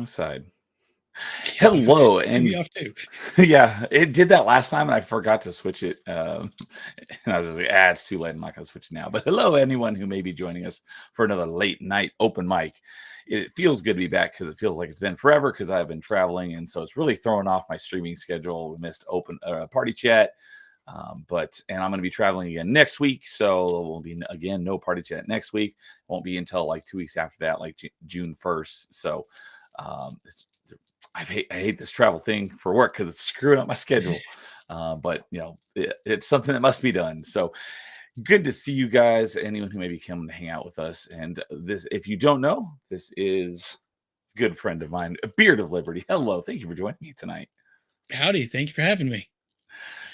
wrong side. Yeah, Hello, threw me and off too. yeah, it did that last time, and I forgot to switch it. And I was just like, it's too late. I'm not going to switch it now. But hello, anyone who may be joining us for another late night open mic. It feels good to be back because it feels like it's been forever because I've been traveling, and so it's really throwing off my streaming schedule. We missed open party chat. And I'm going to be traveling again next week, so there will be again no party chat next week. Won't be until like 2 weeks after that, like June 1st. So it's, I hate this travel thing for work because it's screwing up my schedule. But it's something that must be done. So good to see you guys. Anyone who may be coming to hang out with us, and this, if you don't know, this is a good friend of mine, Beard of Liberty. Hello, thank you for joining me tonight. Howdy, thank you for having me.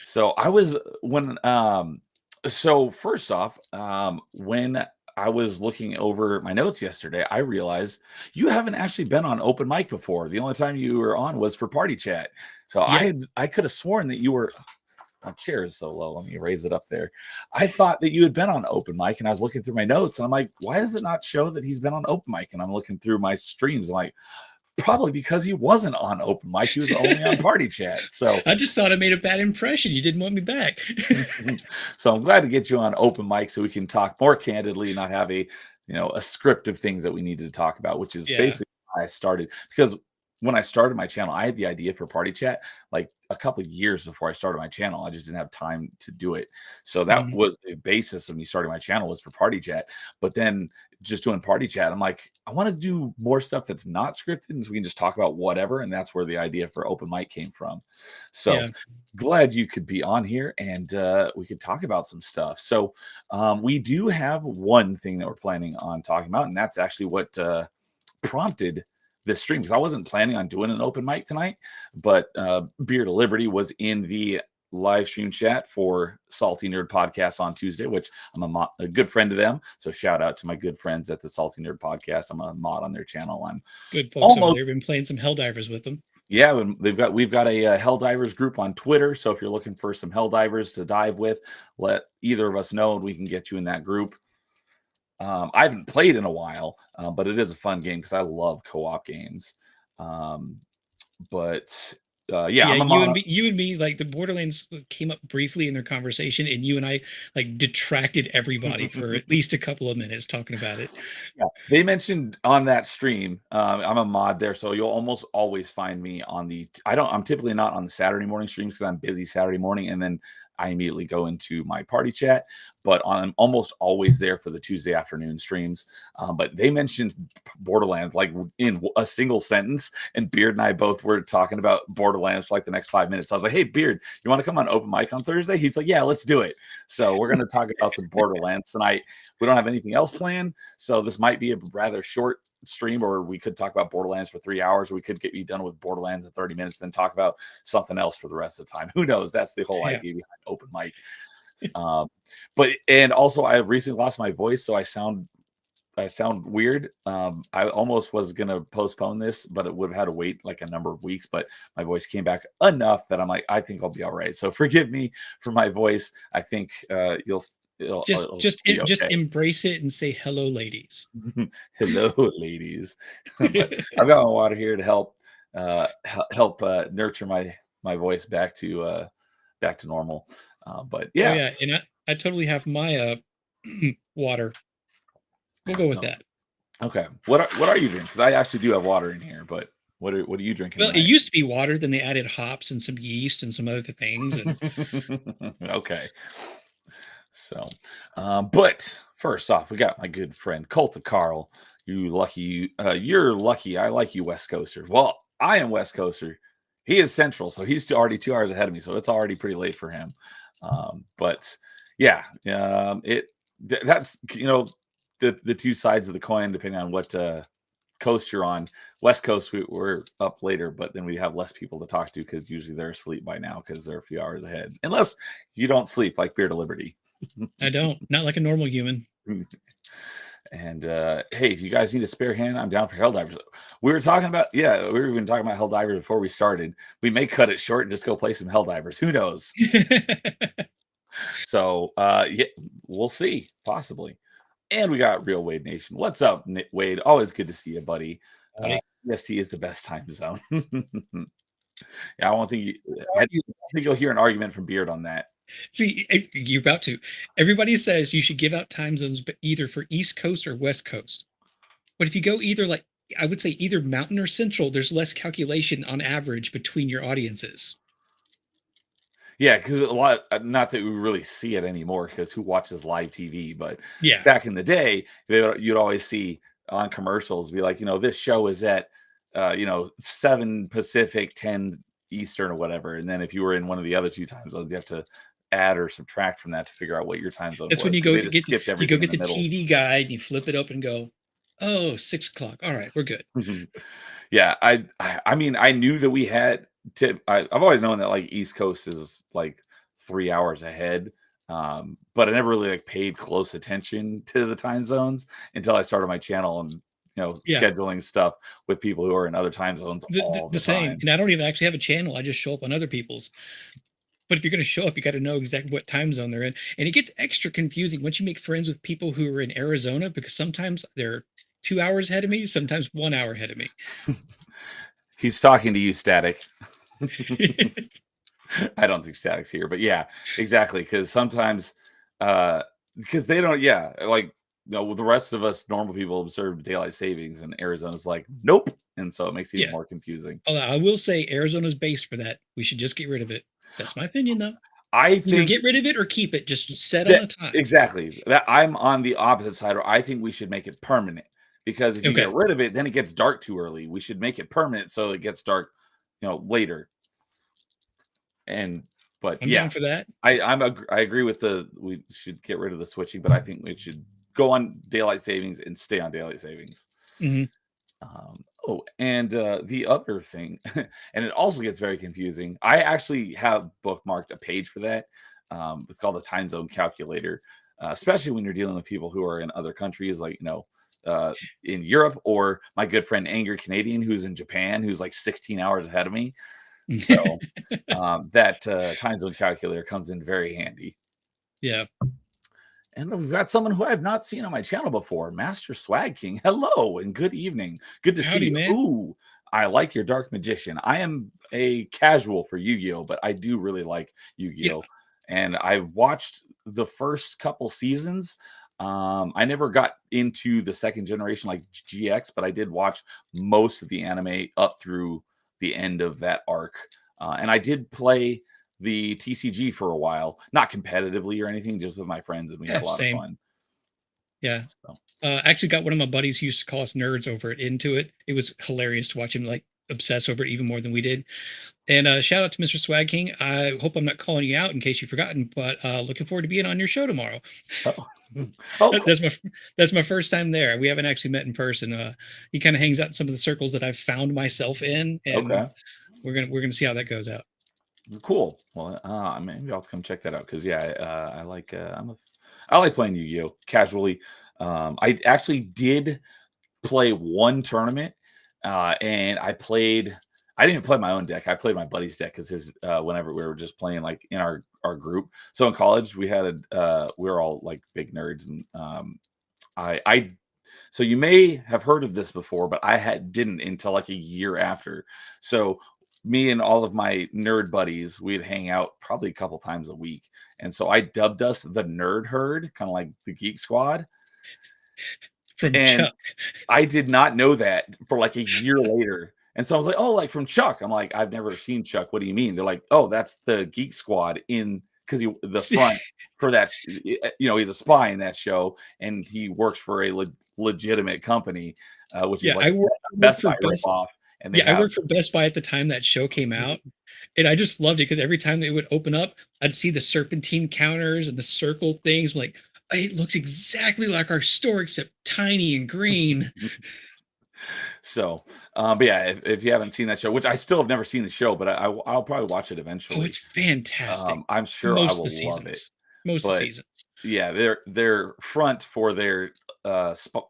So I was when so first off, when I was looking over my notes yesterday, I realized you haven't actually been on open mic before. The only time you were on was for party chat. So Yep. I could have sworn that you were. My chair is so low. Let me raise it up there. I thought that you had been on open mic, and I was looking through my notes, and I'm like, why does it not show that he's been on open mic? And I'm looking through my streams, I'm like, probably because he wasn't on open mic. He was only on party chat. So I just thought I made a bad impression. You didn't want me back. so I'm glad to get you on open mic so we can talk more candidly, not have a script of things that we needed to talk about, which is Yeah. basically why I started. Because when I started my channel, I had the idea for party chat like a couple of years before I started my channel. I just didn't have time to do it. So that Mhm. was the basis of me starting my channel, was for party chat. But then just doing party chat, I'm like, I want to do more stuff that's not scripted, and so we can just talk about whatever. And that's where the idea for open mic came from. So Yeah. glad you could be on here, and we could talk about some stuff. So we do have one thing that we're planning on talking about, and that's actually what prompted this stream, because I wasn't planning on doing an open mic tonight, but Beard of Liberty was in the live stream chat for Salty Nerd Podcast on Tuesday, which I'm a good friend of them. So shout out to my good friends at the Salty Nerd Podcast. I'm a mod on their channel. I'm Good folks over there. almost Been playing some Helldivers with them. yeah, we've got a Helldivers group on Twitter. So if you're looking for some Helldivers to dive with, let either of us know, and we can get you in that group. I haven't played in a while, but it is a fun game because I love co-op games. Um, but yeah, Yeah, I'm a mod. you and me, like the Borderlands came up briefly in their conversation, and you and I like detracted everybody for at least a couple of minutes talking about it. Yeah, they mentioned on that stream. I'm a mod there, so you'll almost always find me on the. I'm typically not on the Saturday morning streams because I'm busy Saturday morning, and then I immediately go into my party chat. But I'm almost always there for the Tuesday afternoon streams. But they mentioned Borderlands like in a single sentence, and Beard and I both were talking about Borderlands for like the next 5 minutes. I was like, "Hey, Beard, you want to come on open mic on Thursday?" He's like, "Yeah, let's do it." So we're going to talk about some Borderlands tonight. We don't have anything else planned, so this might be a rather short stream, or we could talk about Borderlands for 3 hours. We could get you done with Borderlands in 30 minutes, then talk about something else for the rest of the time. Who knows? That's the whole Yeah. idea behind open mic. And also I recently lost my voice, so I sound weird. I almost was gonna postpone this, but it would have had to wait like a number of weeks. But my voice came back enough that I'm like, I think I'll be all right. So forgive me for my voice. I think it'll be Just okay. embrace it and say hello, ladies. Hello, ladies. But I've got my water here to help help nurture my voice back to normal. But Oh yeah, yeah, and I totally have my water. We'll go with no, that. okay. What are you drinking? Because I actually do have water in here, but what are you drinking Well, it tonight? used to be water, then they added hops and some yeast and some other things, and Okay. So, but first off, we got my good friend Colta Carl. You're lucky. I like you, West Coaster. Well, I am West Coaster. He is Central, so he's already 2 hours ahead of me. So it's already pretty late for him. But yeah, that's the two sides of the coin, depending on what coast you're on. West Coast, we're up later, but then we have less people to talk to because usually they're asleep by now because they're a few hours ahead. Unless you don't sleep like Beard of Liberty. I don't. Not like a normal human. And hey, if you guys need a spare hand, I'm down for Helldivers. We were talking about, yeah, we were even talking about Helldivers before we started. We may cut it short and just go play some Helldivers. Who knows? So yeah, we'll see, possibly. And we got Real Wade Nation. What's up, Wade? Always good to see you, buddy. Howdy. EST is the best time zone. Yeah, I don't think you'll hear an argument from Beard on that. See, you're about to. Everybody says you should give out time zones, but either for East Coast or West Coast. But if you go either like I would say either Mountain or Central, there's less calculation on average between your audiences. Yeah, because a lot, not that we really see it anymore, because who watches live TV? But Yeah. back in the day, you'd always see on commercials be like, this show is at, 7 Pacific, 10 Eastern, or whatever. And then if you were in one of the other two time zones, you have to add or subtract from that to figure out what your time zone That's was. when you 'cause go they just skipped get everything in the middle. TV guide and you flip it open and go, oh, 6 o'clock. All right, we're good. Yeah, I mean, I knew that we had I've always known that like East Coast is like 3 hours ahead. But I never really like paid close attention to the time zones until I started my channel and Yeah. scheduling stuff with people who are in other time zones all the same. time. And I don't even actually have a channel. I just show up on other people's. But if you're going to show up, you got to know exactly what time zone they're in. And it gets extra confusing once you make friends with people who are in Arizona, because sometimes they're 2 hours ahead of me, sometimes 1 hour ahead of me. He's talking to you, Static. I don't think Static's here, but yeah, exactly. Because sometimes, because they don't, like the rest of us normal people observe daylight savings, and Arizona's like, nope, and so it makes it even more confusing. Although I will say Arizona's based for that. We should just get rid of it. That's my opinion, though. I think either get rid of it or keep it. Just set on a time. Exactly. That I'm on the opposite side, or I think we should make it permanent. Because if you get rid of it, then it gets dark too early. We should make it permanent so it gets dark, later. But I'm down for that. I agree with we should get rid of the switching, but I think we should go on daylight savings and stay on daylight savings. Mm-hmm. And the other thing, and it also gets very confusing. I actually have bookmarked a page for that. It's called the time zone calculator, especially when you're dealing with people who are in other countries, like in Europe, or my good friend Angry Canadian, who's in Japan, who's like 16 hours ahead of me. So that time zone calculator comes in very handy. Yeah. And we've got someone who I've not seen on my channel before, Master Swag King. Hello and good evening. Good to see you. Man. Ooh, I like your Dark Magician. I am a casual for Yu-Gi-Oh, but I do really like Yu-Gi-Oh. Yeah. And I watched the first couple seasons. I never got into the second generation like GX, but I did watch most of the anime up through the end of that arc. And I did play the TCG for a while, not competitively or anything, just with my friends, and we had a lot of fun. Yeah. So. I actually got one of my buddies who used to call us nerds over at Into It. It was hilarious to watch him like obsess over it even more than we did. And shout out to Mr. Swag King. I hope I'm not calling you out in case you've forgotten, but looking forward to being on your show tomorrow. Cool. That's my first time there. We haven't actually met in person. He kind of hangs out in some of the circles that I've found myself in, and we're gonna see how that goes out. Cool. Well, maybe I'll have to come check that out, because I like I like playing Yu-Gi-Oh casually. I actually did play one tournament, and I didn't even play my own deck. I played my buddy's deck, because his whenever we were just playing like in our group. So in college we had we were all like big nerds, and so you may have heard of this before, but I didn't until like a year after. So me and all of my nerd buddies, we'd hang out probably a couple times a week. And so I dubbed us the Nerd Herd, kind of like the Geek Squad. From Chuck. I did not know that for like a year later. And so I was like, oh, like from Chuck. I'm like, I've never seen Chuck. What do you mean? They're like, oh, that's the Geek Squad because the front for that, he's a spy in that show, and he works for a legitimate company, which is like Best Buy ripoff. And I worked for Best Buy at the time that show came out, and I just loved it because every time they would open up, I'd see the serpentine counters and the circle things. I'm like, it looks exactly like our store except tiny and green. So, but yeah, if you haven't seen that show, which I still have never seen the show, but I'll probably watch it eventually. Oh, it's fantastic. I'm sure I will love it. Most of the seasons. Yeah, their front for their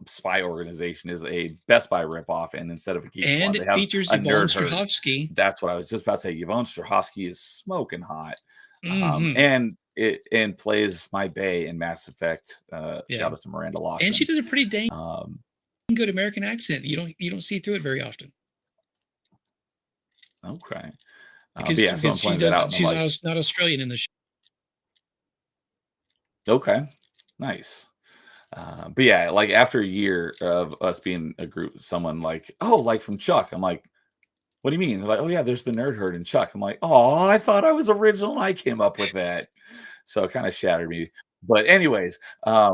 spy organization is a Best Buy ripoff, and instead of a Geek Squad, it features Yvonne Strahovski. That's what I was just about to say. Yvonne Strahovski is smoking hot, and plays my bae in Mass Effect. Shout out to Miranda Lawson, and she does a pretty dang good American accent. You don't see through it very often. Okay. But because yeah, someone she pointed that out, doesn't and I'm she's like, not Australian in the show. okay, nice. But yeah, like after a year of us being a group, someone like, oh, like from Chuck. I'm like, what do you mean? They're like, oh yeah, there's the Nerd Herd and Chuck. I'm like, oh, I thought I was original. I came up with that. So it kind of shattered me. But anyways,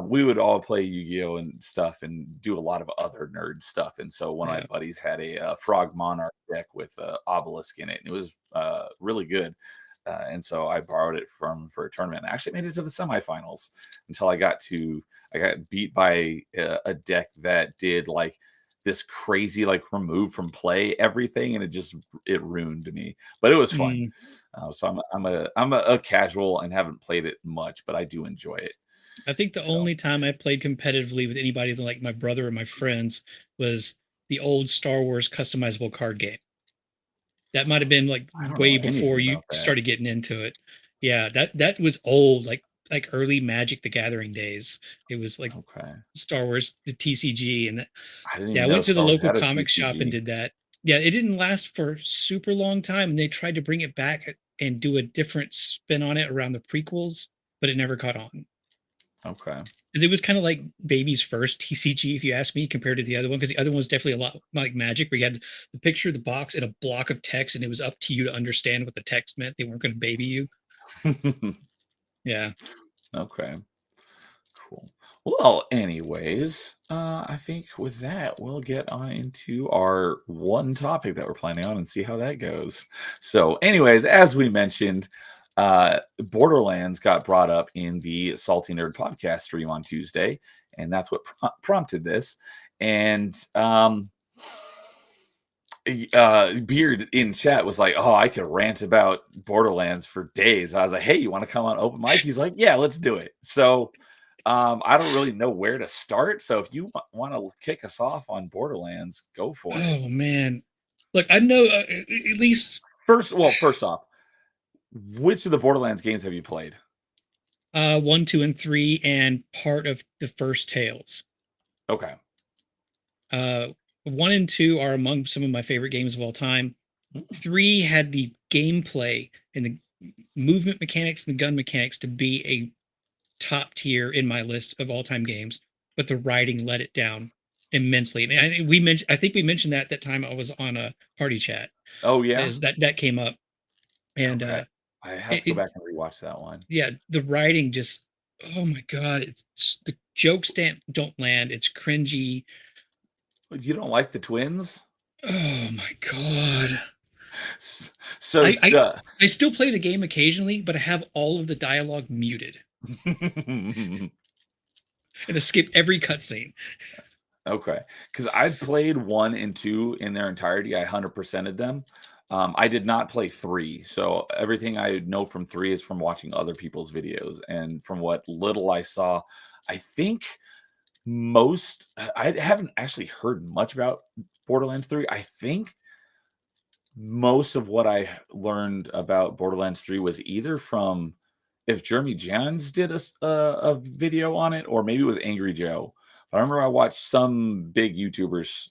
we would all play Yu-Gi-Oh and stuff, and do a lot of other nerd stuff. And so one of my Yeah. buddies had a Frog Monarch deck with Obelisk in it, and it was really good. And so I borrowed it from for a tournament. I actually made it to the semifinals until I got beat by a deck that did like this crazy like remove from play everything, and it ruined me. But it was fun. Mm. So I'm a casual and haven't played it much, but I do enjoy it. I think the So only time I played competitively with anybody than like my brother or my friends was the old Star Wars customizable card game. That might have been like I don't know way anything before you about that. started getting into it. Yeah, that was old, like early Magic the Gathering days. It was like Okay, Star Wars, the TCG, and that, I didn't yeah, I even know went to the Star Wars local had a comic shop and TCG. did that. Yeah, it didn't last for super long time, and they tried to bring it back and do a different spin on it around the prequels, but it never caught on. Okay, Because it was kind of like baby's first TCG, if you ask me, compared to the other one. Because the other one was definitely a lot like Magic, where you had the picture, the box, and a block of text, and it was up to you to understand what the text meant. They weren't going to baby you. Yeah. okay, cool. Well, anyways, I think with that we'll get on into our one topic that we're planning on and see how that goes. So, anyways, as we mentioned, Borderlands got brought up in the Salty Nerd podcast stream on Tuesday, and that's what prompted this. And Beard in chat was like, "Oh, I could rant about Borderlands for days." I was like, "Hey, you want to come on open mic?" He's like, "Yeah, let's do it." So, I don't really know where to start. So, if you want to kick us off on Borderlands, go for it. Oh man. Look, I know at least First off, which of the Borderlands games have you played? 1, 2, and 3, and part of the first Tales. Okay. Uh, 1 and 2 are among some of my favorite games of all time. Mm. 3 had the gameplay and the movement mechanics and the gun mechanics to be a top tier in my list of all time games, but the writing let it down immensely. And we mentioned, I think we mentioned that time I was on a party chat. Oh yeah. Is that came up, and Okay. I have it, to go it back and rewatch that one. yeah, the writing just, oh my god, it's the jokes don't land. It's cringy. You don't like the twins? Oh my god. So I, I I still play the game occasionally, but I have all of the dialogue muted and I skip every cutscene. Okay, because I played 1 and 2 in their entirety. I 100%ed them. I did not play 3, so everything I know from 3 is from watching other people's videos, and from what little I saw, I think I haven't actually heard much about Borderlands 3. I think most of what I learned about Borderlands 3 was either from if Jeremy Jahns did a video on it, or maybe it was Angry Joe. But I remember I watched some big YouTubers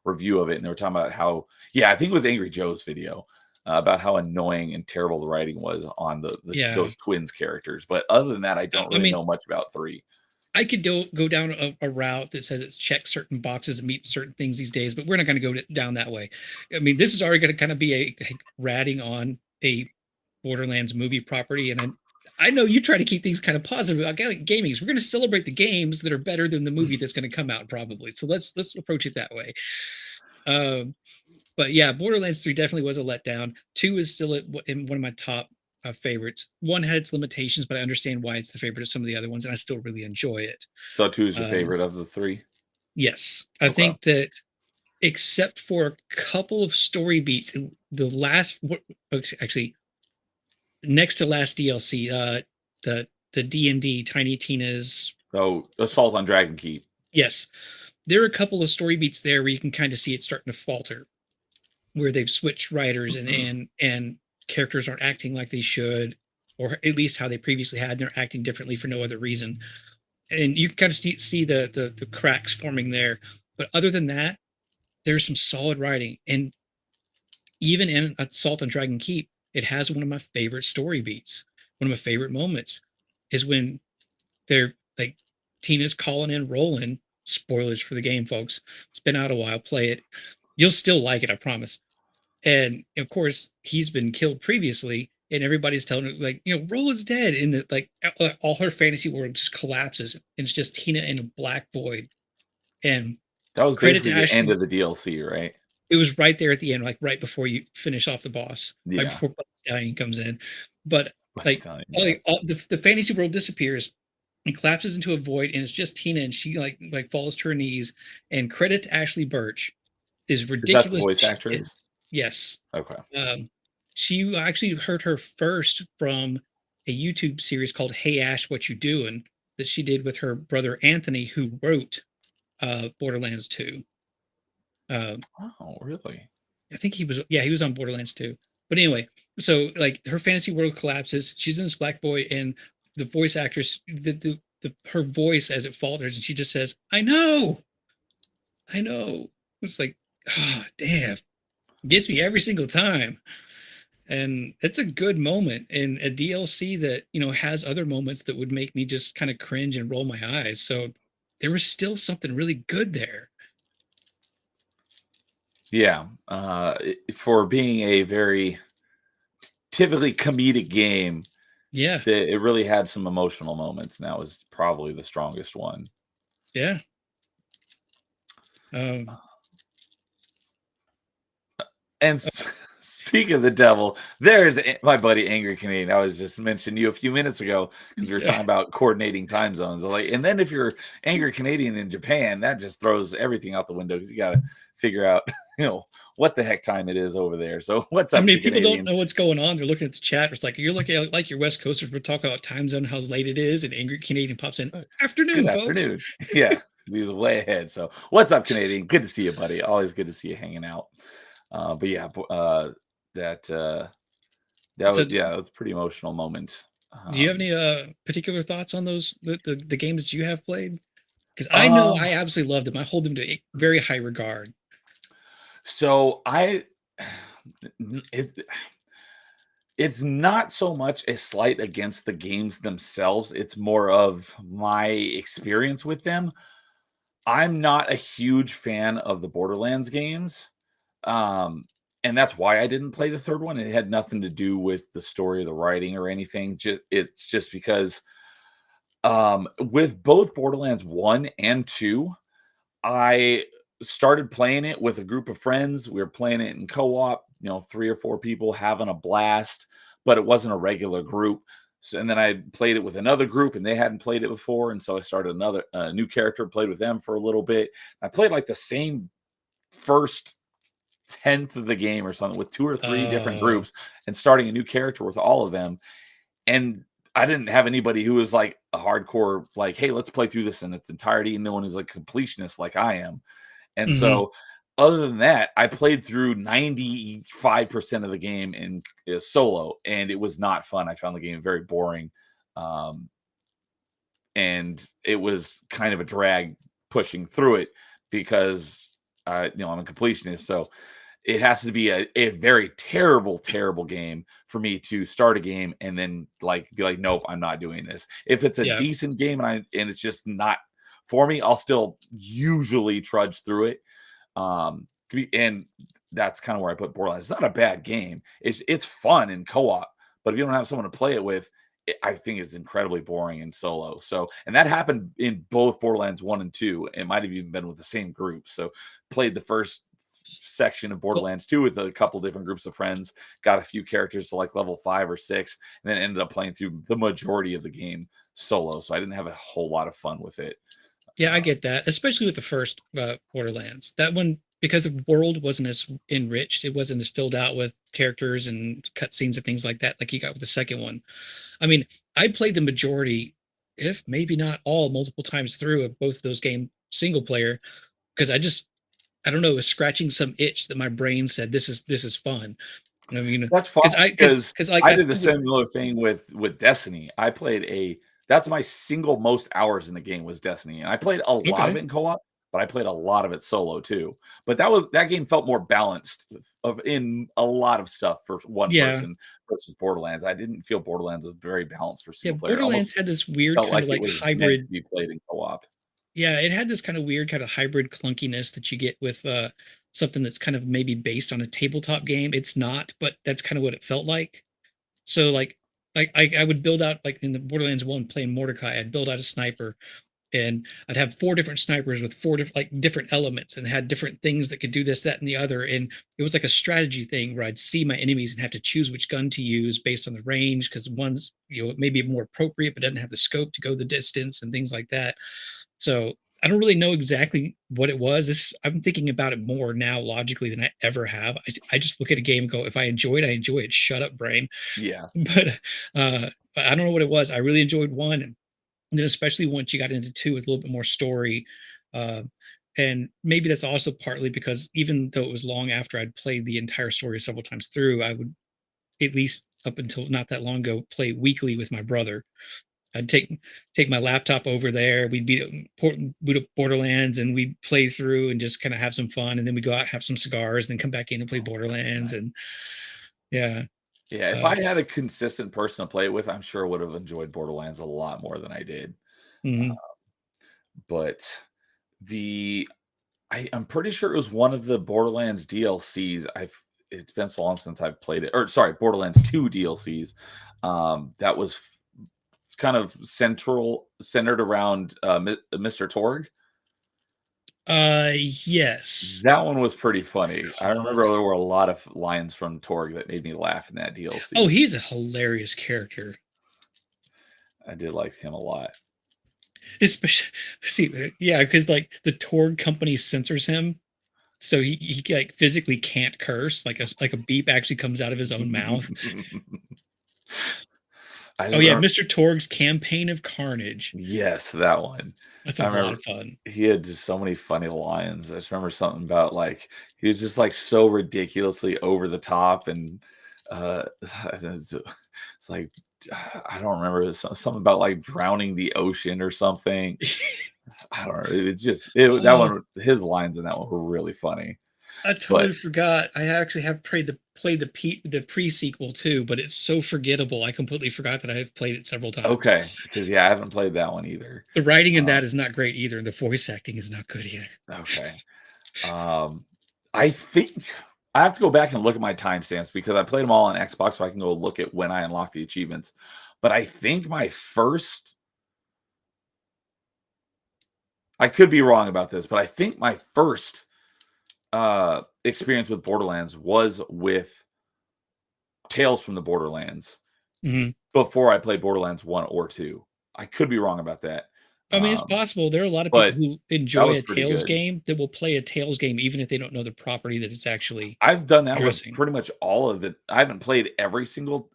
review of it, and they were talking about how, yeah, I think it was Angry Joe's video about how annoying and terrible the writing was on Yeah. those twins characters. But other than that, I don't I really mean, know much about 3. I could go down a route that says it checks certain boxes and meets certain things these days, but we're not going to go down that way. I mean, this is already going to kind of be a ratting on a Borderlands movie property, and I know you try to keep things kind of positive about gaming. We're going to celebrate the games that are better than the movie that's going to come out probably. So let's approach it that way. But yeah, Borderlands 3 definitely was a letdown. 2 is still in one of my top favorites. 1 had its limitations, but I understand why it's the favorite of some of the other ones, and I still really enjoy it. So 2 is your Um, favorite of the 3? yes, I Okay. think that except for a couple of story beats, the last, actually, next to last DLC, the D&D Tiny Tina's. So Assault on Dragon Keep. Yes, there are a couple of story beats there where you can kind of see it starting to falter, where they've switched writers and characters aren't acting like they should, or at least how they previously had. They're acting differently for no other reason, and you can kind of see the cracks forming there. But other than that, there's some solid writing, and even in Assault on Dragon Keep, it has one of my favorite story beats. One of my favorite moments is when they're like Tina's calling in Roland. Spoilers for the game, folks. It's been out a while. Play it. You'll still like it, I promise. And of course, he's been killed previously, and everybody's telling her like, Roland's dead, and like all her fantasy world just collapses, and it's just Tina in a black void. And That was credit basically to the end Ashley, of the DLC, right? it was right there at the end, like right before you finish off the boss, right Yeah. before Stallion comes in. But But like, still, yeah. the fantasy world disappears and collapses into a void, and it's just Tina, and she like falls to her knees. And credit to Ashley Birch, is Is that the ridiculous. voice She actress? is. Yes. Okay. She actually heard her first from a YouTube series called Hey Ash, What You Doing? That she did with her brother Anthony, who wrote Borderlands 2. Oh, really? I think he was on Borderlands 2. But anyway, so like her fantasy world collapses. She's in this black boy, and the voice actress, her voice as it falters, and she just says, "I know, I know." It's like, oh, damn, gets me every single time. And it's a good moment in a DLC that has other moments that would make me just kind of cringe and roll my eyes. So there was still something really good there. Yeah. For being a very typically comedic game, Yeah, it really had some emotional moments, and that was probably the strongest one. yeah. Um, And speaking of the devil, there's my buddy Angry Canadian. I was just mentioning you a few minutes ago because we were talking about coordinating time zones. Like, and then if you're Angry Canadian in Japan, that just throws everything out the window because you got to figure out, what the heck time it is over there. So what's I up, mean, you people don't Canadian? know what's going on. They're looking at the chat. It's like you're looking at like your West Coasters. We're talking about time zone, how late it is, and Angry Canadian pops in. Good Afternoon, folks. afternoon. Yeah, he's way ahead. So what's up, Canadian? Good to see you, buddy. Always good to see you hanging out. But yeah, that So, that was a pretty emotional moment. do you have Um, any particular thoughts on those the games that you have played? Because I know um, I absolutely love them. I hold them to a very high regard. so it, it's not so much a slight against the games themselves. It's more of my experience with them. I'm not a huge fan of the Borderlands games. Um, and that's why I didn't play the third one. It had nothing to do with the story or the writing or anything. It's just because with both Borderlands 1 and 2, I started playing it with a group of friends. We were playing it in co-op, 3 or 4 people having a blast, but it wasn't a regular group. So, and then I played it with another group and they hadn't played it before. And so I started another new character, played with them for a little bit. I played like the same first tenth of the game or something with 2 or 3 different Oh, groups and starting a new character with all of them. And I didn't have anybody who was like a hardcore, like, hey, let's play through this in its entirety. And no one who's like completionist like I am. And hmm, so, other than that, I played through 95% of the game in solo, and it was not fun. I found the game very boring. Um, and it was kind of a drag pushing through it because I'm a completionist. So, it has to be a very terrible, terrible game for me to start a game and then like be like, nope, I'm not doing this. If it's a yeah, decent game and it's just not for me, I'll still usually trudge through it. And that's kind of where I put Borderlands. It's not a bad game. It's fun in co-op, but if you don't have someone to play it with, I think it's incredibly boring in solo. So, and that happened in both Borderlands 1 and 2. It might have even been with the same group. So, played the first section of well, Borderlands 2 with a couple different groups of friends, got a few characters to like level 5 or 6, and then ended up playing through the majority of the game solo. So, I didn't have a whole lot of fun with it. yeah, I Um, get that, especially with the first Borderlands. That one, because the world wasn't as enriched, it wasn't as filled out with characters and cutscenes and things like that, like you got with the second one. I mean, I played the majority, if maybe not all, multiple times through of both of those game single player because I don't know, it was scratching some itch that my brain said this is fun. I mean, That's fine because because like I I did the similar thing with Destiny. That's my single most hours in the game was Destiny, and I played a lot of okay, it in co-op, but I played a lot of it solo too. But that game felt more balanced in a lot of stuff for one Yeah. person versus Borderlands. I didn't feel Borderlands was very balanced for Yeah, single player. It Borderlands almost had this weird felt kind like of it like was meant to hybrid. be played in co-op. Yeah, it had this kind of weird kind of hybrid clunkiness that you get with something that's kind of maybe based on a tabletop game. It's not, but that's kind of what it felt like. So I would build out like in the Borderlands 1 playing Mordecai, I'd build out a sniper and I'd have four different snipers with four different like different elements and had different things that could do this, that, and the other. And it was like a strategy thing where I'd see my enemies and have to choose which gun to use based on the range because one's maybe more appropriate but doesn't have the scope to go the distance and things like that. So I don't really know exactly what it was. I'm thinking about it more now logically than I ever have. I just look at a game and go, if I enjoy it, I enjoy it. Shut up, brain. Yeah. But I don't know what it was. I really enjoyed one, and then especially once you got into two with a little bit more story. Uh, and maybe that's also partly because even though it was long after I'd played the entire story several times through, I would at least up until not that long ago play weekly with my brother. I'd take my laptop over there. We'd boot up Borderlands, and we'd play through and just kind of have some fun. And then we go out, have some cigars, and then come back in and play Borderlands. Nice. And yeah, Yeah, if I had a consistent person to play it with, I'm sure I would have enjoyed Borderlands a lot more than I did. mhm. But the I'm pretty sure it was one of the Borderlands DLCs. It's been so long since I've played it. Or sorry, Borderlands 2 DLCs. That was kind of centered around Mr. Torg. Yes. That one was pretty What's it funny. I remember called? there were a lot of lines from Torg that made me laugh in that Oh, DLC. he's a hilarious character. I did like him a lot. Especially, see, yeah, because like the Torg company censors him, so he like physically can't curse. Like a beep actually comes out of his own mouth. I Oh just yeah, remember, Mr. Torg's Campaign of Carnage. yes, that one. That's I a lot remember of fun. he had just so many funny lines. I just remember something about like he was just like so ridiculously over the top, and uh, it's like I don't remember. It was something about like drowning the ocean or something. I don't know. That Oh, one. His lines in that one were really funny. I But totally forgot. I actually have played the pre-sequel too, but it's so forgettable. I completely forgot that I have played it several times. okay, because yeah, I haven't played that one either. The writing in Um, that is not great either, and the voice acting is not good either. okay. Um, I think I have to go back and look at my timestamps because I played them all on Xbox, so I can go look at when I unlocked the achievements. But I think I could be wrong about this, but I think my first experience with Borderlands was with Tales from the Borderlands Mhm. before I played Borderlands 1 or 2. I could be wrong about that. I mean, it's Um, possible. There are a lot of people but who that enjoy was a pretty Tales good. game that will play a Tales game even if they don't know the property that it's actually I've done that with addressing. pretty much all of it. I haven't played every single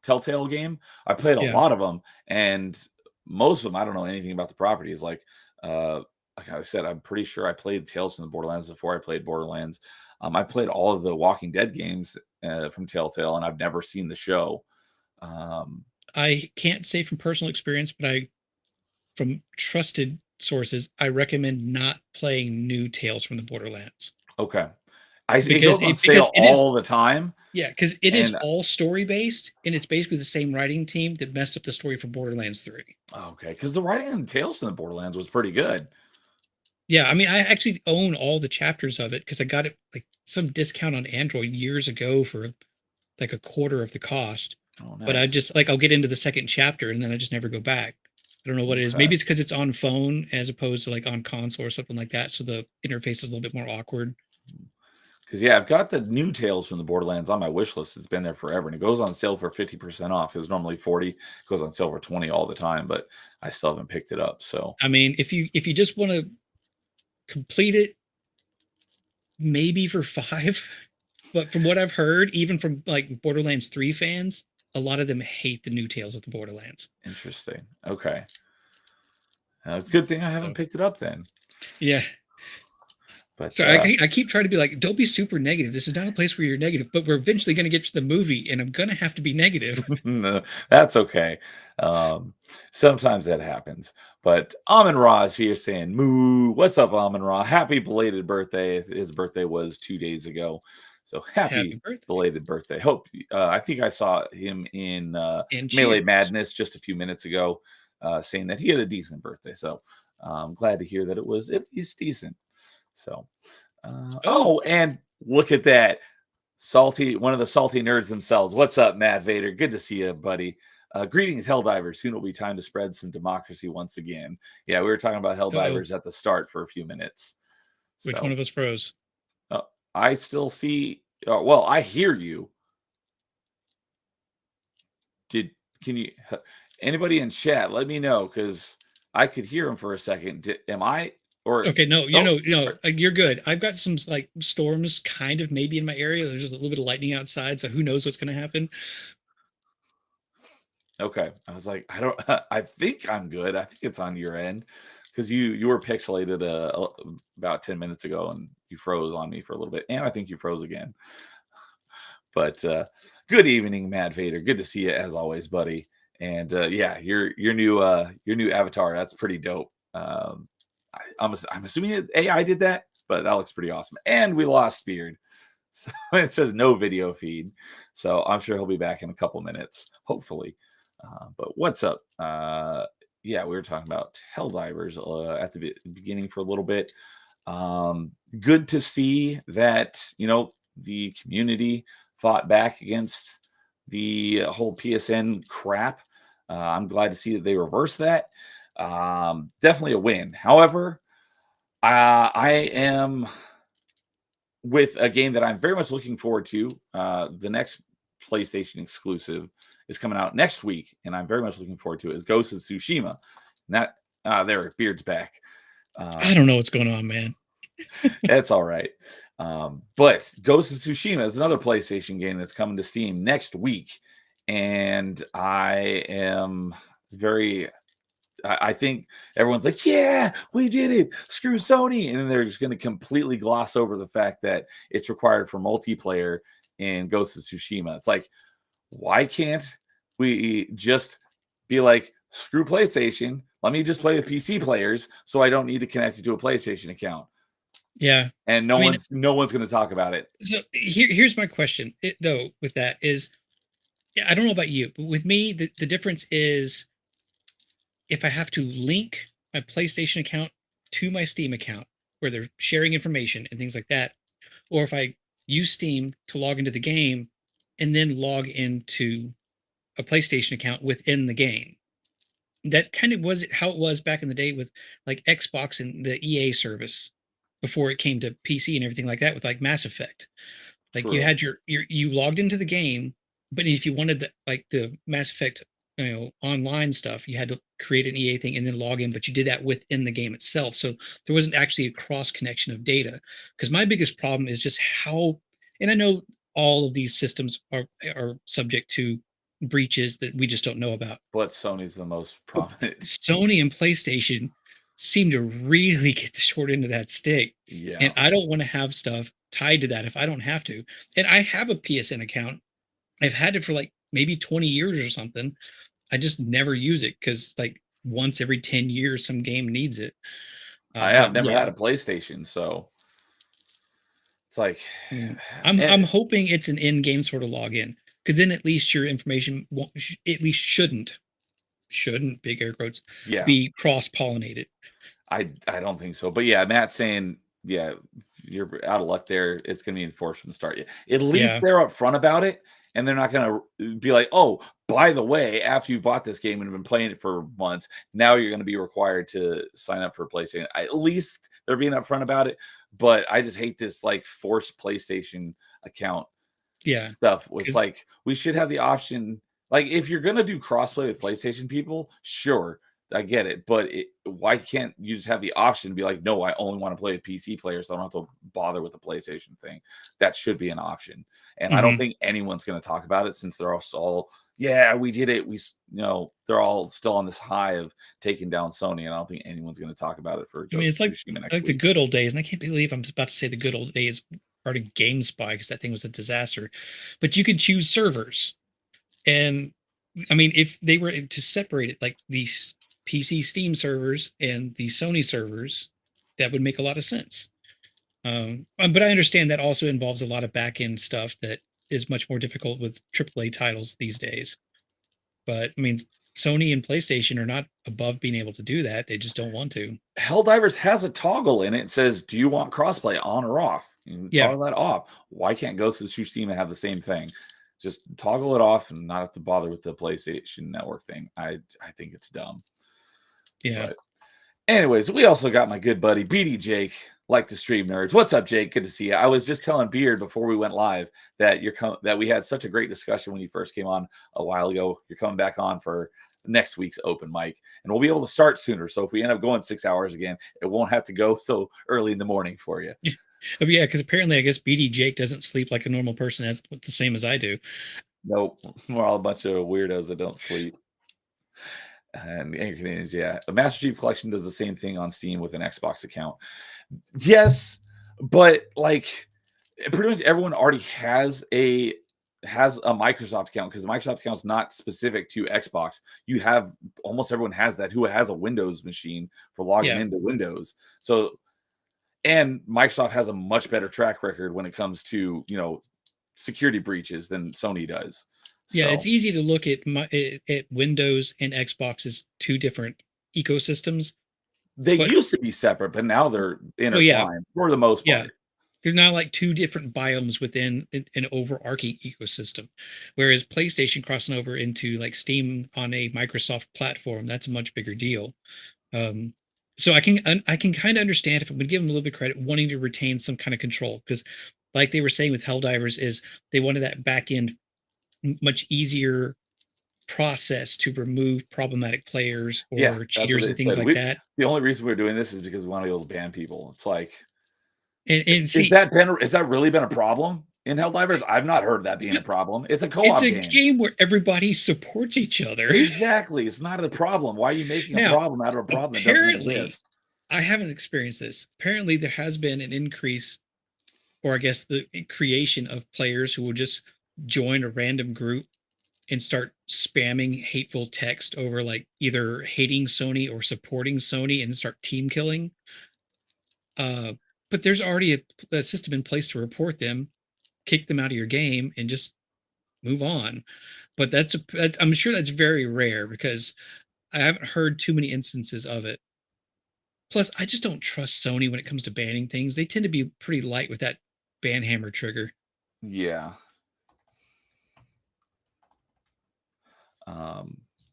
Telltale game. I played a Yeah. lot of them, and most of them I don't know anything about the properties. Like I said, I'm pretty sure I played Tales from the Borderlands before I played Borderlands. I played all of the Walking Dead games from Telltale, and I've never seen the show. Um, I can't say from personal experience, but from trusted sources, I recommend not playing new Tales from the Borderlands okay, it because goes on sale it is. all the time, Yeah, because it is and all story based, and it's basically the same writing team that messed up the story for Borderlands 3. okay, because the writing in Tales from the Borderlands was pretty good. Yeah, I mean, I actually own all the chapters of it because I got it like some discount on Android years ago for like a quarter of the cost. Oh, But I nice. just like I'll get into the second chapter and then I just never go back. I don't know what it is. Okay. Maybe it's because it's on phone as opposed to like on console or something like that. So the interface is a little bit more awkward. Because yeah, I've got the new Tales from the Borderlands on my wish list. It's been there forever, and it goes on sale for 50% off. It's normally 40, it goes on sale for 20 all the time, but I still haven't picked it up. So I mean, if you just want to complete it, maybe for 5. But from what I've heard, even from like Borderlands 3 fans, a lot of them hate the new Tales of the Borderlands. interesting. Okay. It's a good thing I haven't So picked it up then. yeah. But So I keep trying to be like, don't be super negative. This is not a place where you're negative, but we're eventually going to get to the movie, and I'm going to have to be negative. no, that's okay. Um, Sometimes that happens. But Amon Ra is here saying, "Moo, what's up, Amon Ra? Happy belated birthday." His birthday was 2 days ago, so Happy happy birthday. belated birthday. Hope I think I saw him in And Melee cheers. Madness just a few minutes ago, saying that he had a decent birthday. So I'm glad to hear that it was at least decent. So, Oh, and look at that. Salty, one of the salty nerds themselves. What's up, Matt Vader? Good to see you, buddy. Greetings, Helldivers. Soon will be time to spread some democracy once again. Yeah, we were talking about oh, Helldivers at the start for a few minutes. which one So of us froze? I still see. Well, I hear you. Did can you? Anybody in chat? Let me know because I could hear him for a second. Am I or? Okay, no, Oh, you're good. I've got some like storms kind of maybe in my area. There's just a little bit of lightning outside, so who knows what's going to happen. okay. I was like, I don't. I think I'm good. I think it's on your end because you were pixelated about 10 minutes ago and you froze on me for a little bit, and I think you froze again. But good evening, Mad Vader. Good to see you as always, buddy. And yeah, your new avatar. That's pretty dope. I'm assuming AI did that, but that looks pretty awesome. And we lost Beard. So it says no video feed. So I'm sure he'll be back in a couple minutes, hopefully. But what's up? Yeah, we were talking about Helldivers at the beginning for a little bit. Good to see that, the community fought back against the whole PSN crap. I'm glad to see that they reversed that. Definitely a win. However, I am with a game that I'm very much looking forward to. The next PlayStation exclusive is coming out next week, and I'm very much looking forward to it. Is Ghost of Tsushima. And that there, Beard's back. I don't know what's going on, man. That's all right. But Ghost of Tsushima is another PlayStation game that's coming to Steam next week, and I am very. I think everyone's like, yeah, we did it. Screw Sony. And then they're just going to completely gloss over the fact that it's required for multiplayer in Ghost of Tsushima. It's like, why can't we just be like, screw PlayStation? Let me just play with PC players so I don't need to connect it to a PlayStation account. Yeah. And no one's going to talk about it. So here's my question, though, with that is, yeah, I don't know about you, but with me, the difference is if I have to link my PlayStation account to my Steam account where they're sharing information and things like that, or if I use Steam to log into the game and then log into a PlayStation account within the game. That kind of was how it was back in the day with like Xbox and the EA service before it came to PC and everything like that with like Mass Effect. Like you True. had you logged into the game, but if you wanted the Mass Effect, online stuff, you had to create an EA thing and then log in, but you did that within the game itself. So there wasn't actually a cross connection of data. Because my biggest problem is just how, and I know all of these systems are subject to breaches that we just don't know about. But Sony's the most prominent. Sony and PlayStation seem to really get the short end of that stick. Yeah. And I don't want to have stuff tied to that if I don't have to. And I have a PSN account. I've had it for like maybe 20 years or something. I just never use it because like once every 10 years, some game needs it. I have never had a PlayStation, so it's like I'm hoping it's an in-game sort of login because then at least your information at least shouldn't big air quotes be cross-pollinated. I don't think so, but yeah, Matt's saying you're out of luck there. It's gonna be enforced from the start. At least they're upfront about it, and they're not gonna be like, oh, by the way, after you've bought this game and been playing it for months, now you're gonna be required to sign up for PlayStation. At least they're being upfront about it. But I just hate this like forced PlayStation account stuff. It's like we should have the option. Like if you're gonna do crossplay with PlayStation people, sure, I get it, but why can't you just have the option to be like, no, I only want to play with PC players, so I don't have to bother with the PlayStation thing. That should be an option. And I don't Mhm. think anyone's going to talk about it since they're all, yeah, we did it. They're all still on this high of taking down Sony. And I don't think anyone's going to talk about it for I mean, it's Ghost of Tsushima next like the week. good old days, and I can't believe I'm about to say the good old days part of GameSpy because that thing was a disaster. But you could choose servers, and I mean, if they were to separate it, like the PC Steam servers and the Sony servers, that would make a lot of sense. But I understand that also involves a lot of back end stuff that is much more difficult with AAA titles these days. But I mean, Sony and PlayStation are not above being able to do that. They just don't want to. Helldivers has a toggle in it. It says, do you want crossplay on or off? You can Yeah. toggle that off. Why can't Ghost of Tsushima have the same thing? Just toggle it off and not have to bother with the PlayStation Network thing. I think it's dumb. Yeah. But anyways, we also got my good buddy BD Jake, like the stream nerds. What's up, Jake? Good to see you. I was just telling Beard before we went live that that we had such a great discussion when you first came on a while ago. You're coming back on for next week's open mic, and we'll be able to start sooner. So if we end up going 6 hours again, it won't have to go so early in the morning for you. Oh, yeah, because apparently I guess BD Jake doesn't sleep like a normal person, as the same as I do. Nope, we're all a bunch of weirdos that don't sleep. And Angry Canadians, yeah. The Master Chief Collection does the same thing on Steam with an Xbox account. Yes, but like pretty much everyone already has a Microsoft account because the Microsoft account is not specific to Xbox. You have almost everyone has that who has a Windows machine for logging into Windows. So, and Microsoft has a much better track record when it comes to security breaches than Sony does. Yeah, So, it's easy to look at Windows and Xbox as two different ecosystems. they But used to be separate, but now they're intertwined for the most part. They're now like two different biomes within an overarching ecosystem. Whereas PlayStation crossing over into like Steam on a Microsoft platform, that's a much bigger deal. So I can kind of understand, if I'm going to give them a little bit of credit, wanting to retain some kind of control, because like they were saying with Helldivers, is they wanted that back end much easier process to remove problematic players or cheaters and things like that. The only reason we're doing this is because we want to be able to ban people. It's like, And see, is that really been a problem in Helldivers? I've not heard that being a problem. It's a co-op it's a game where everybody supports each other. Exactly. It's not a problem. Why are you making a problem out of a problem that doesn't exist? I haven't experienced this. Apparently, there has been an increase, or I guess the creation of players who will just join a random group and start spamming hateful text over like either hating Sony or supporting Sony and start team killing. But there's already a system in place to report them, kick them out of your game, and just move on. But I'm sure that's very rare because I haven't heard too many instances of it. Plus, I just don't trust Sony when it comes to banning things. They tend to be pretty light with that ban hammer trigger. Yeah.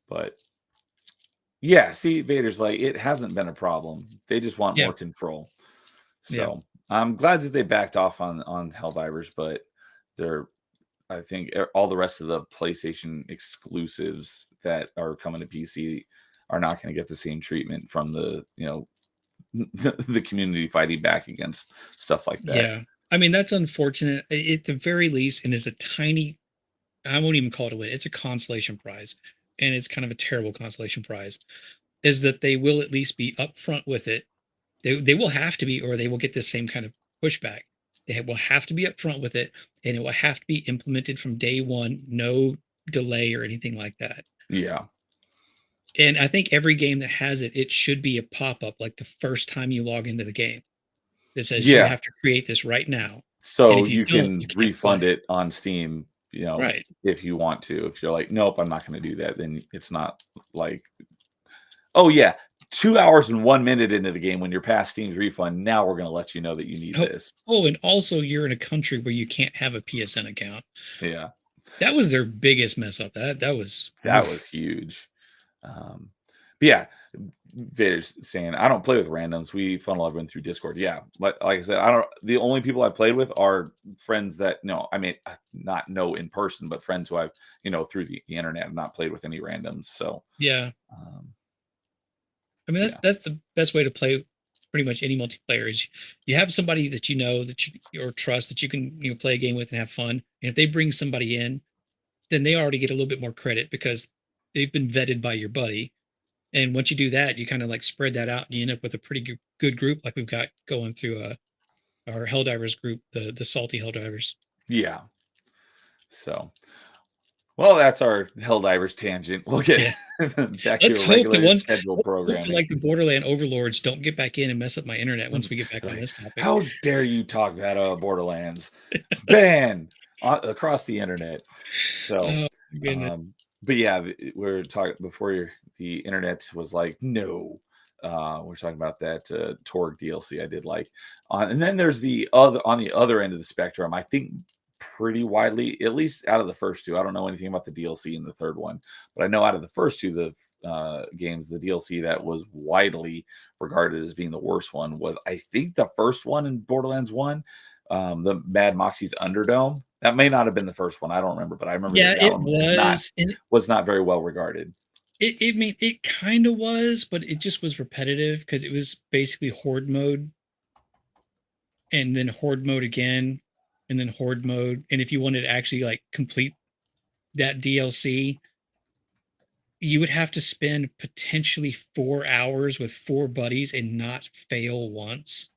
But yeah, see, Vader's like, it hasn't been a problem. They just want more control. So I'm glad that they backed off on Helldivers, but I think all the rest of the PlayStation exclusives that are coming to PC are not going to get the same treatment from the the community fighting back against stuff like that. Yeah, I mean that's unfortunate. At the very least, and is a tiny, I won't even call it a win. It's a consolation prize, and it's kind of a terrible consolation prize. Is that they will at least be upfront with it. They will have to be, or they will get the same kind of pushback. They will have to be upfront with it, and it will have to be implemented from day one, no delay or anything like that. Yeah. And I think every game that has it, it should be a pop-up like the first time you log into the game that says you have to create this right now. So you can refund it on Steam, right, if you want to. If you're like, nope, I'm not going to do that, then it's not like, oh yeah, 2 hours and 1 minute into the game when you're past Steam's refund, now we're going to let you know that you need this. Oh, and also you're in a country where you can't have a PSN account. Yeah. That was their biggest mess up. That was huge. But yeah, Vader's saying, I don't play with randoms. We funnel everyone through Discord. Yeah. Like I said, the only people I've played with are friends that, I mean, not know in person, but friends who I've, through the internet, have not played with any randoms. So, yeah. I mean, that's the best way to play pretty much any multiplayer is you have somebody that you know that you or trust that you can play a game with and have fun. And if they bring somebody in, then they already get a little bit more credit because they've been vetted by your buddy. And once you do that, you kind of like spread that out and you end up with a pretty good group like we've got going through our Helldivers group, the Salty Helldivers. Yeah. So, well, that's our Helldivers tangent. We'll get back Let's to hope the ones scheduled programming. like the Borderland overlords don't get back in and mess up my internet once we get back on this topic. How dare you talk about Borderlands? Ban across the internet. So, but yeah, we were talking before the internet was like, no. We're talking about that Torg DLC I did like. And then there's on the other end of the spectrum, I think pretty widely, at least out of the first two. I don't know anything about the DLC in the third one, but I know out of the first two, the games, the DLC that was widely regarded as being the worst one was, I think, the first one in Borderlands 1, the Mad Moxxi's Underdome. That may not have been the first one. I don't remember, but I remember it was not very well regarded. It kind of was, but it just was repetitive because it was basically horde mode and then horde mode again and then horde mode. And if you wanted to actually like complete that DLC, you would have to spend potentially 4 hours with 4 buddies and not fail once.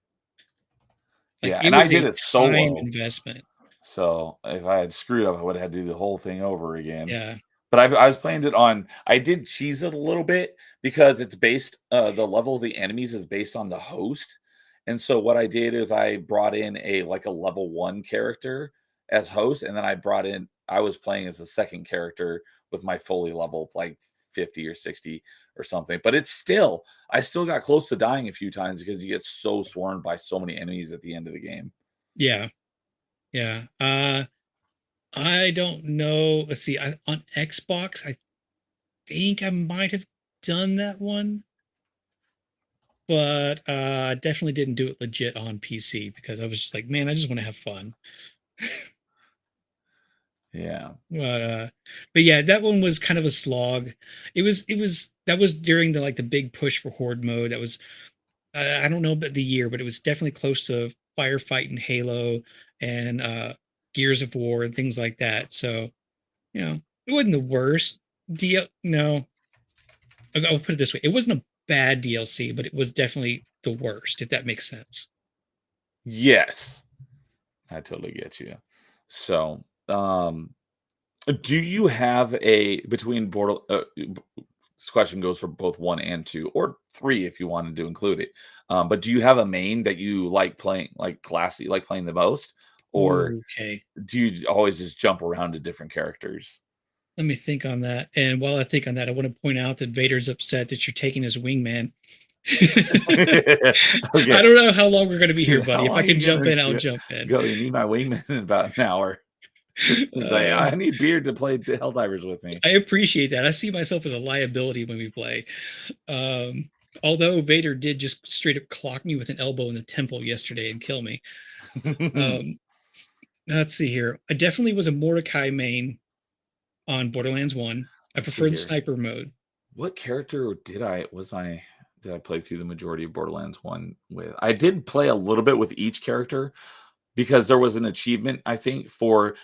Like, and I did it solo. Investment. So if I had screwed up, I would have had to do the whole thing over again. Yeah. But I was playing it on. I did cheese it a little bit because it's based. The level of the enemies is based on the host, and so what I did is I brought in a level 1 character as host, and then I was playing as the second character with my fully leveled 50 or 60 or something. But I still got close to dying a few times because you get so swarmed by so many enemies at the end of the game. Yeah. I don't know. Let's see. On Xbox, I think I might have done that one, but I definitely didn't do it legit on PC because I was just like, man, I just want to have fun. Yeah. But yeah, that one was kind of a slog. That was during the big push for horde mode. That was I don't know about the year, but it was definitely close to Firefight and Halo and Gears of War and things like that. So, it wasn't the worst deal. No, I'll put it this way: it wasn't a bad DLC, but it was definitely the worst, if that makes sense. Yes, I totally get you. So, do you have between this question goes for both 1 and 2 or 3 if you wanted to include it. But do you have a main that you like playing, classy, like playing the most? Or do you always just jump around to different characters? Let me think on that. And while I think on that, I want to point out that Vader's upset that you're taking his wingman. Okay. I don't know how long we're going to be here, buddy. If I can jump in, I'll jump in. Go, you need my wingman in about an hour. I need Beard to play Helldivers with me. I appreciate that. I see myself as a liability when we play. Although Vader did just straight up clock me with an elbow in the temple yesterday and kill me. Let's see here. I definitely was a Mordecai main on Borderlands 1. I prefer the sniper mode. What character did I play through the majority of Borderlands 1 with? I did play a little bit with each character because there was an achievement, I think, for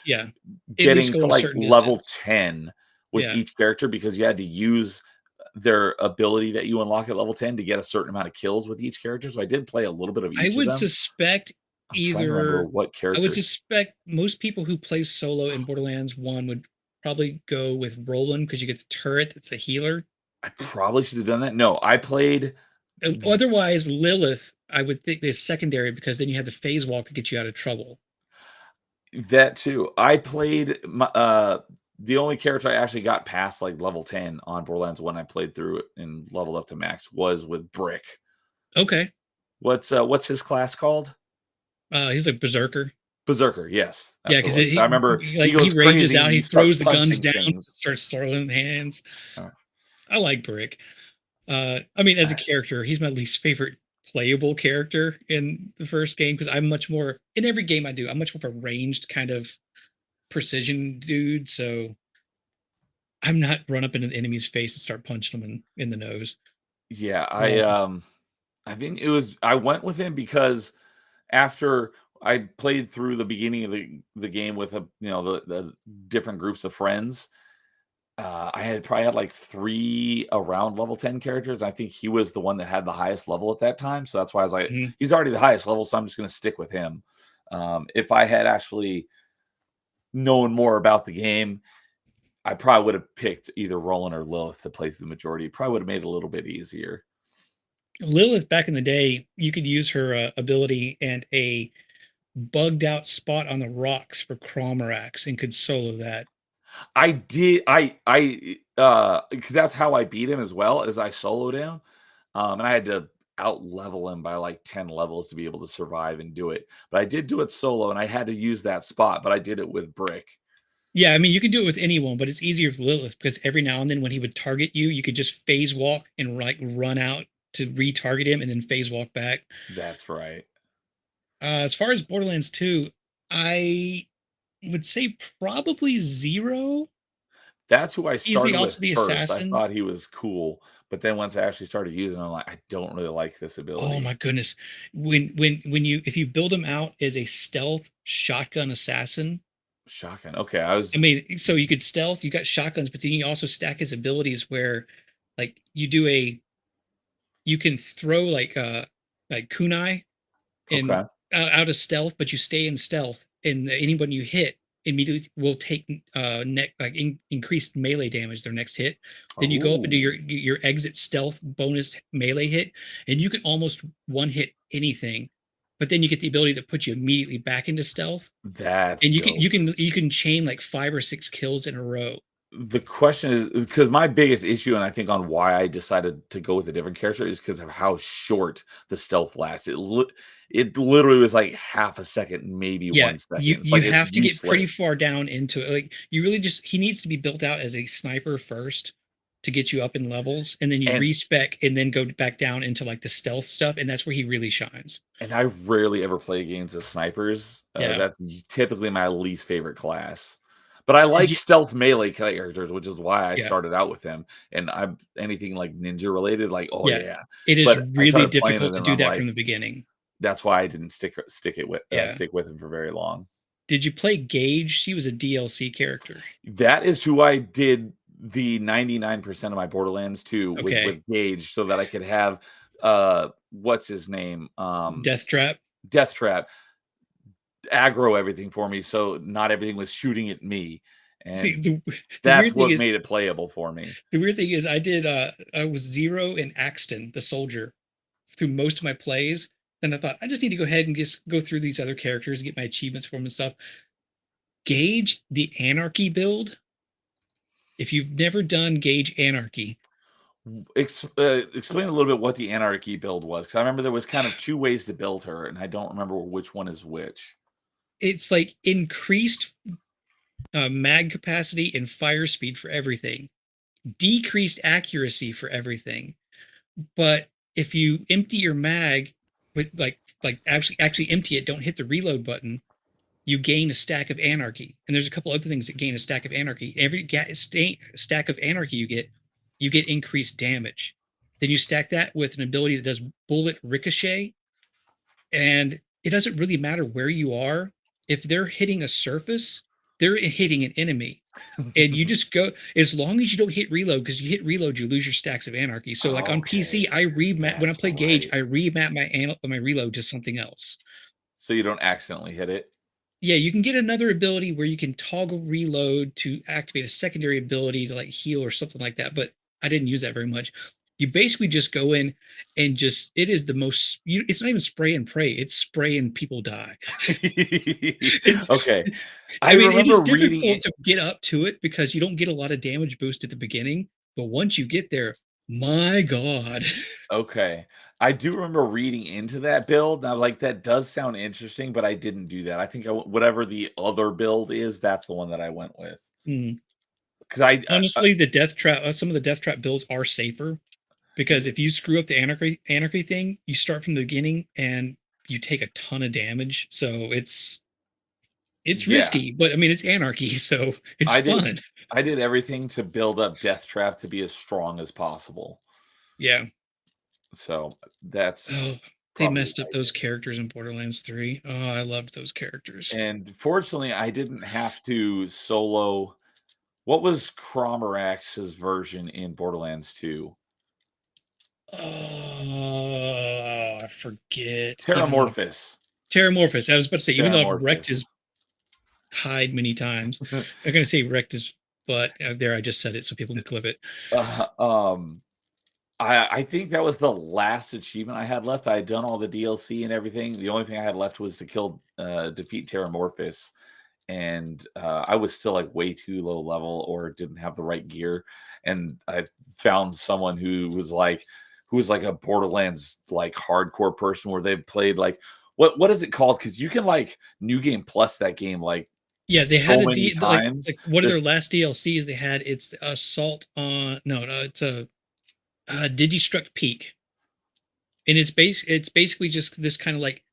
getting to level 10 with each character because you had to use their ability that you unlock at level 10 to get a certain amount of kills with each character. So I did play a little bit of each of them. I would suspect what character. I would suspect most people who play solo in Borderlands 1 would probably go with Roland because you get the turret that's a healer. I probably should have done that. No, I played. Otherwise, Lilith, I would think is secondary because then you have the phase walk to get you out of trouble. That too. I played the only character I actually got past level 10 on Borderlands 1 I played through it and leveled up to max was with Brick. Okay. What's his class called? He's like Berserker. Berserker, yes. Yeah, because I remember he ranges out, he throws the guns down, starts throwing hands. Oh. I like Brick. I mean, as a character, he's my least favorite playable character in the first game because I'm much more in every game I do. I'm much more of a ranged kind of precision dude, so I'm not run up into the enemy's face and start punching them in the nose. Yeah, Um, I think it was I went with him because after I played through the beginning of the game with the different groups of friends, I had probably had like 3 around level 10 characters, and I think he was the one that had the highest level at that time, so that's why I was like, mhm. "He's already the highest level, so I'm just gonna stick with him." If I had actually known more about the game, I probably would have picked either Roland or Lilith to play through the majority. It probably would have made it a little bit easier. Lilith back in the day, you could use her ability and a bugged out spot on the rocks for Cromarax and could solo that. I did because that's how I beat him as well, as I soloed him, and I had to out level him by like 10 levels to be able to survive and do it, but I did do it solo, and I had to use that spot, but I did it with Brick. Yeah, I mean, you can do it with anyone, but it's easier with Lilith because every now and then when he would target you, you could just phase walk and like run out to retarget him and then phase walk back. That's right. As far as Borderlands 2, I would say probably Zero. That's who I He's started with also the first. I assassin. thought he was cool, but then once I actually started using him, I'm like, "I don't really like this Oh ability." my goodness. When you if you build him out as a stealth shotgun assassin, Shotgun. Okay, I I was mean, so you could stealth, you got shotguns, but then you also stack his abilities where like you can throw like kunai and okay. out of stealth, but you stay in stealth, and anyone you hit immediately will take increased melee damage their next hit. Then you go up into Oh, your exit stealth bonus melee hit, and you can almost one hit anything. But then you get the ability that puts you immediately back into stealth, that's and dope. you can chain like 5 or 6 kills in a row. The question is because my biggest issue, and I think on why I decided to go with a different character is because of how short the stealth lasts. It literally was like half a second, maybe Yeah, 1 second. It's you like it's have to get pretty useless. far down into it. Like you really just he needs to be built out as a sniper first to get you up in levels, and then you And respec and then go back down into like the stealth stuff, and that's where he really shines. and I rarely ever play games as snipers. Yeah. That's typically my least favorite class. But I Did like you stealth melee characters, which is why I Yeah. started out with him. And I'm anything like ninja related, like, oh Yeah. yeah. It is But I really started playing difficult it to and do I'm that like, from the beginning. that's why I didn't Yeah. stick with him for very long. Did you play Gage? She was a DLC character. That is who I did the 99% of my Borderlands to was Okay. with Gage so that I could have what's his name? Death Trap. Death Trap aggro everything for me so not everything was shooting at me. See, And the that's weird thing what is made it playable for me. I was Zero and Axton, the soldier, through most of my plays. Then I thought I just need to go ahead and just go through these other characters, get my achievements for them and stuff. Gage the Anarchy build. If you've never done Gage Anarchy, Explain a little bit what the anarchy build was because I remember there was kind of two ways to build her, and I don't remember which one is which. it's like increased mag capacity and fire speed for everything, decreased accuracy for everything. But if you empty your mag with actually empty it, don't hit the reload button, you gain a stack of anarchy. And there's a couple other things that gain a stack of anarchy. Every stack of anarchy you get increased damage. Then you stack that with an ability that does bullet ricochet, and it doesn't really matter where you are. If they're hitting a surface, they're hitting an enemy. And you just go as long as you don't hit reload, because you hit reload, you lose your stacks of anarchy. So like on PC, Okay, I remap when I that's play Gage, right. I remap my reload to something else. So you don't accidentally hit it. Yeah, you can get another ability where you can toggle reload to activate a secondary ability to like heal or something like that, but I didn't use that very much. You basically just go in and just it is the most it's not even spray and pray, it's spray and people die. It's Okay. I I mean, it is remember reading difficult it. to get up to it because you don't get a lot of damage boost at the beginning, but once you get there, my god. Okay. I do remember reading into that build, and I was like, "That does sound interesting," but I didn't do that. I think whatever the other build is, that's the one that I went with. Mm. 'Cause Honestly, the death trap some of the death trap builds are safer because if you screw up the anarchy thing, you start from the beginning and you take a ton of damage. So it's yeah, risky, but I mean it's anarchy, so it's I did fun. I did everything to build up Death Trap to be as strong as possible. Yeah. So that's Oh, they probably messed up those characters in Borderlands 3. Oh, I loved those characters. and fortunately, I didn't have to solo. What was Cromorax's version in Borderlands 2? Oh, I forget. Even though Terramorphous. Terramorphous, I was about to say, even though I've wrecked Terramorphous. his hide many times, I'm gonna say wrecked his butt. There, I just said it so people can clip it. Uh, um, I think that was the last achievement I had left. I had done all the DLC and everything. The only thing I had left was to defeat Terramorphous, and I was still like way too low level or didn't have the right gear. And I found someone who was like a Borderlands like hardcore person where they played like what is it called? Because you can like New Game Plus that game like Yeah, they so had many times. like one of There's their last DLCs they had. It's Assault on no, it's a Digistruct Peak, and it's basically just this kind of like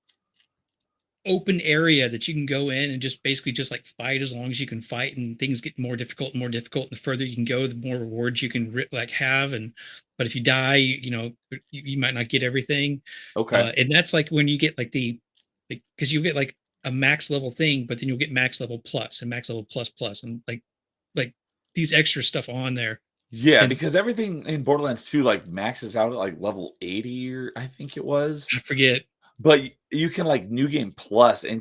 open area that you can go in and just basically just like fight as long as you can fight, and things get more difficult and more difficult. The further you can go, the more rewards you can like have. And but if you die, you might not get everything. okay. And that's like when you get like because you get like a max level thing, but then you'll get max level plus and max level plus plus and like these extra stuff on there. Yeah, And because everything in Borderlands 2 like maxes out at like level 80 or I think it was. I forget. But you can like New Game Plus and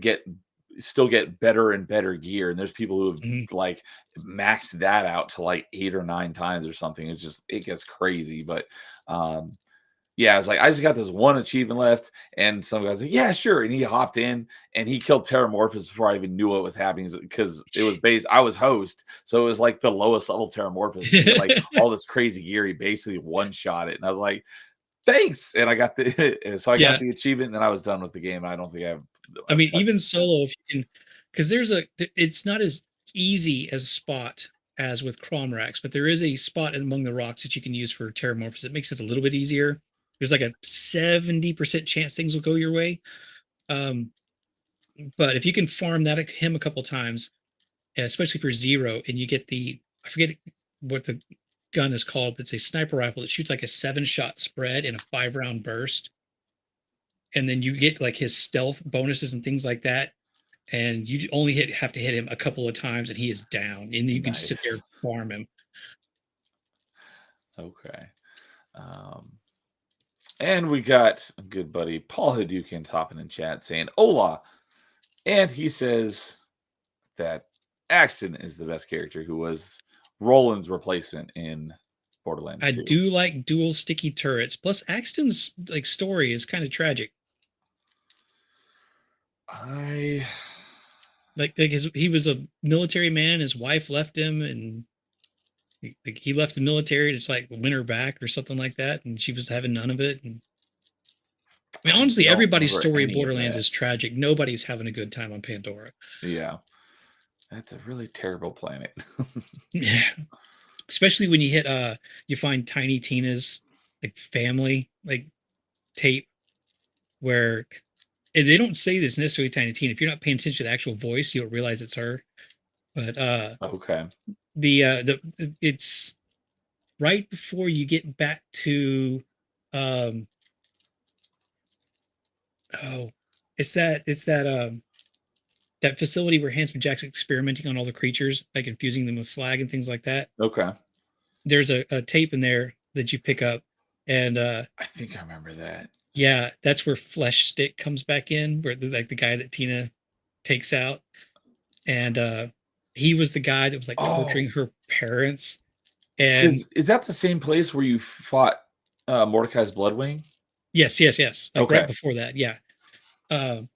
still get better and better gear. And there's people who have Mhm. like maxed that out to like 8 or 9 times or something. It gets crazy. But yeah, it's like I just got this one achievement left, and some guy's like, "Yeah, sure." And he hopped in and he killed Terramorphous before I even knew what was happening because it was based. I was host, so it was like the lowest level Terramorphous. He had like all this crazy gear. He basically one shot it, and I was like, "Thanks!" And I got the so I got Yeah, the achievement, and then I was done with the game. I don't think I I've mean, touched even it solo, if since. you can, because it's not as easy as a spot as with Cromrax, but there is a spot among the rocks that you can use for Terramorphous. It makes it a little bit easier. There's like a 70% chance things will go your way. Um, but if you can farm him a couple times, especially for zero, and you get I forget what the gun is called, but it's a sniper rifle that shoots like a 7-shot spread in a 5-round burst. And then you get like his stealth bonuses and things like that, and you only have to hit him a couple of times and he is down, and then you can just sit there and Nice. farm him. Okay. Um, and we got a good buddy Paul Hadouken topping in chat saying "Hola," and he says that Axton is the best character who was Roland's replacement in Borderlands I 2. do like dual sticky turrets. Plus, Axton's like story is kind of tragic. I Like he was a military man. His wife left him, and he left the military to just like win her back or something like that. And she was having none of it. And I mean, I honestly, don't everybody's remember story of any of Borderlands that. is tragic. Nobody's having a good time on Pandora. Yeah, that's a really terrible planet. Yeah. Especially when you find Tiny Tina's like family like tape where and they don't say this necessarily Tiny Tina. If you're not paying attention to the actual voice, you'll realize it's her. But Okay. it's right before you get back to um oh it's that facility where Handsome Jack's experimenting on all the creatures, like infusing them with slag and things like that. Okay. There's a tape in there that you pick up, and I think I remember that. yeah, that's where Flesh Stick comes back in, where like the guy that Tina takes out, and he was the guy that was like torturing Oh, her parents. And because is that the same place where you fought Mordecai's Bloodwing? yes, yes, yes, like right Okay. before that, yeah. Um,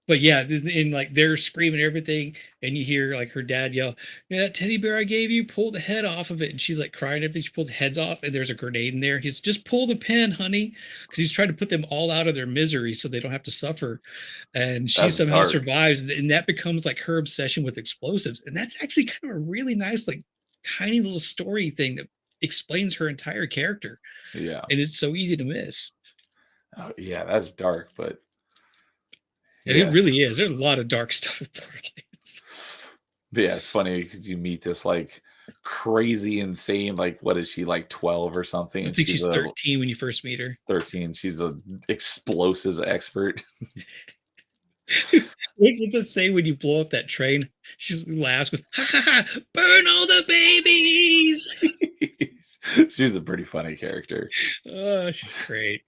but yeah, and like they're screaming everything, and you hear like her dad yell, "Yeah, that teddy bear I gave you, pull the head off of it." And she's like crying and everything. She pulls the heads off, and there's a grenade in there. He's just pull the pin, honey, because he's trying to put them all out of their misery so they don't have to suffer. And she That's somehow dark. survives, and that becomes like her obsession with explosives. And that's actually kind of a really nice, like tiny little story thing that explains her entire character. Yeah. And it's so easy to miss. Oh, yeah, that's dark, but And it yeah. really is. There's a lot of dark stuff in Borderlands. But yeah, it's funny because you meet this like crazy, insane. Like, what is she like 12 or something? I And think she's she's a 13 when you first meet her. 13. She's a explosives expert. What's it say when you blow up that train? She laughs with "ha ha ha! Burn all the babies!" She's a pretty funny character. Oh, she's great.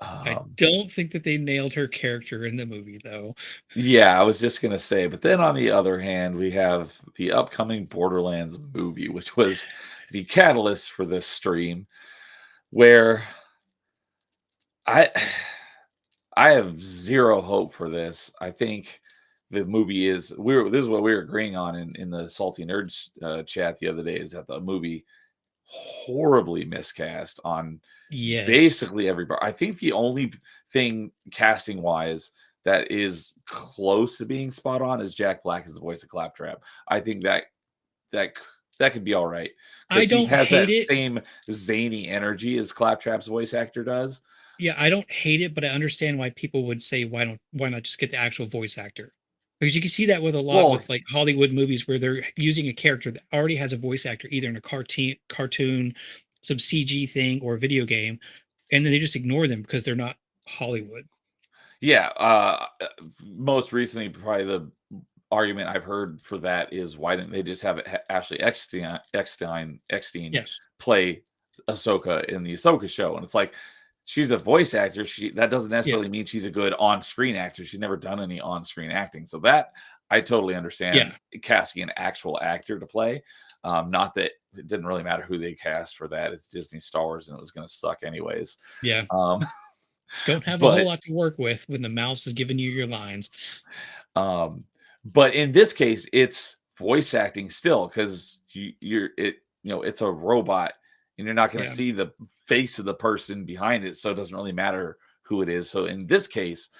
I Um, don't think that they nailed her character in the movie, though. yeah, I was just gonna say, but then on the other hand, we have the upcoming Borderlands movie, which was the catalyst for this stream, where I I have zero hope for this. I think the movie is this is what we were agreeing on in the Salty Nerds chat the other day, is that the movie horribly miscast on Yes. basically everybody. I think the only thing casting wise that is close to being spot on is Jack Black as the voice of Claptrap. I think that that could be all right I because he don't has hate that it. same zany energy as Claptrap's voice actor does. Yeah, I don't hate it, but I understand why people would say, why not just get the actual voice actor? Because you can see that with a lot Well, with like Hollywood movies where they're using a character that already has a voice actor, either in a cartoon, some CG thing, or a video game, and then they just ignore them because they're not Hollywood. yeah. Most recently, probably the argument I've heard for that is why didn't they just have Ashley Eckstein Yes. play Ahsoka in the Ahsoka show? And it's like she's a voice actor. That doesn't Yeah. necessarily mean she's a good on-screen actor. She's never done any on-screen acting, so that I totally understand Yeah. casting an actual actor to play. Not that it didn't really matter who they cast for that. It's Disney Star Wars, and it was going to suck anyways. Yeah. Um, Don't have a whole but lot to work with when the mouse is giving you your lines. Um, but in this case, it's voice acting still because it's a robot and you're not going to Yeah. see the face of the person behind it, so it doesn't really matter who it is. So in this case,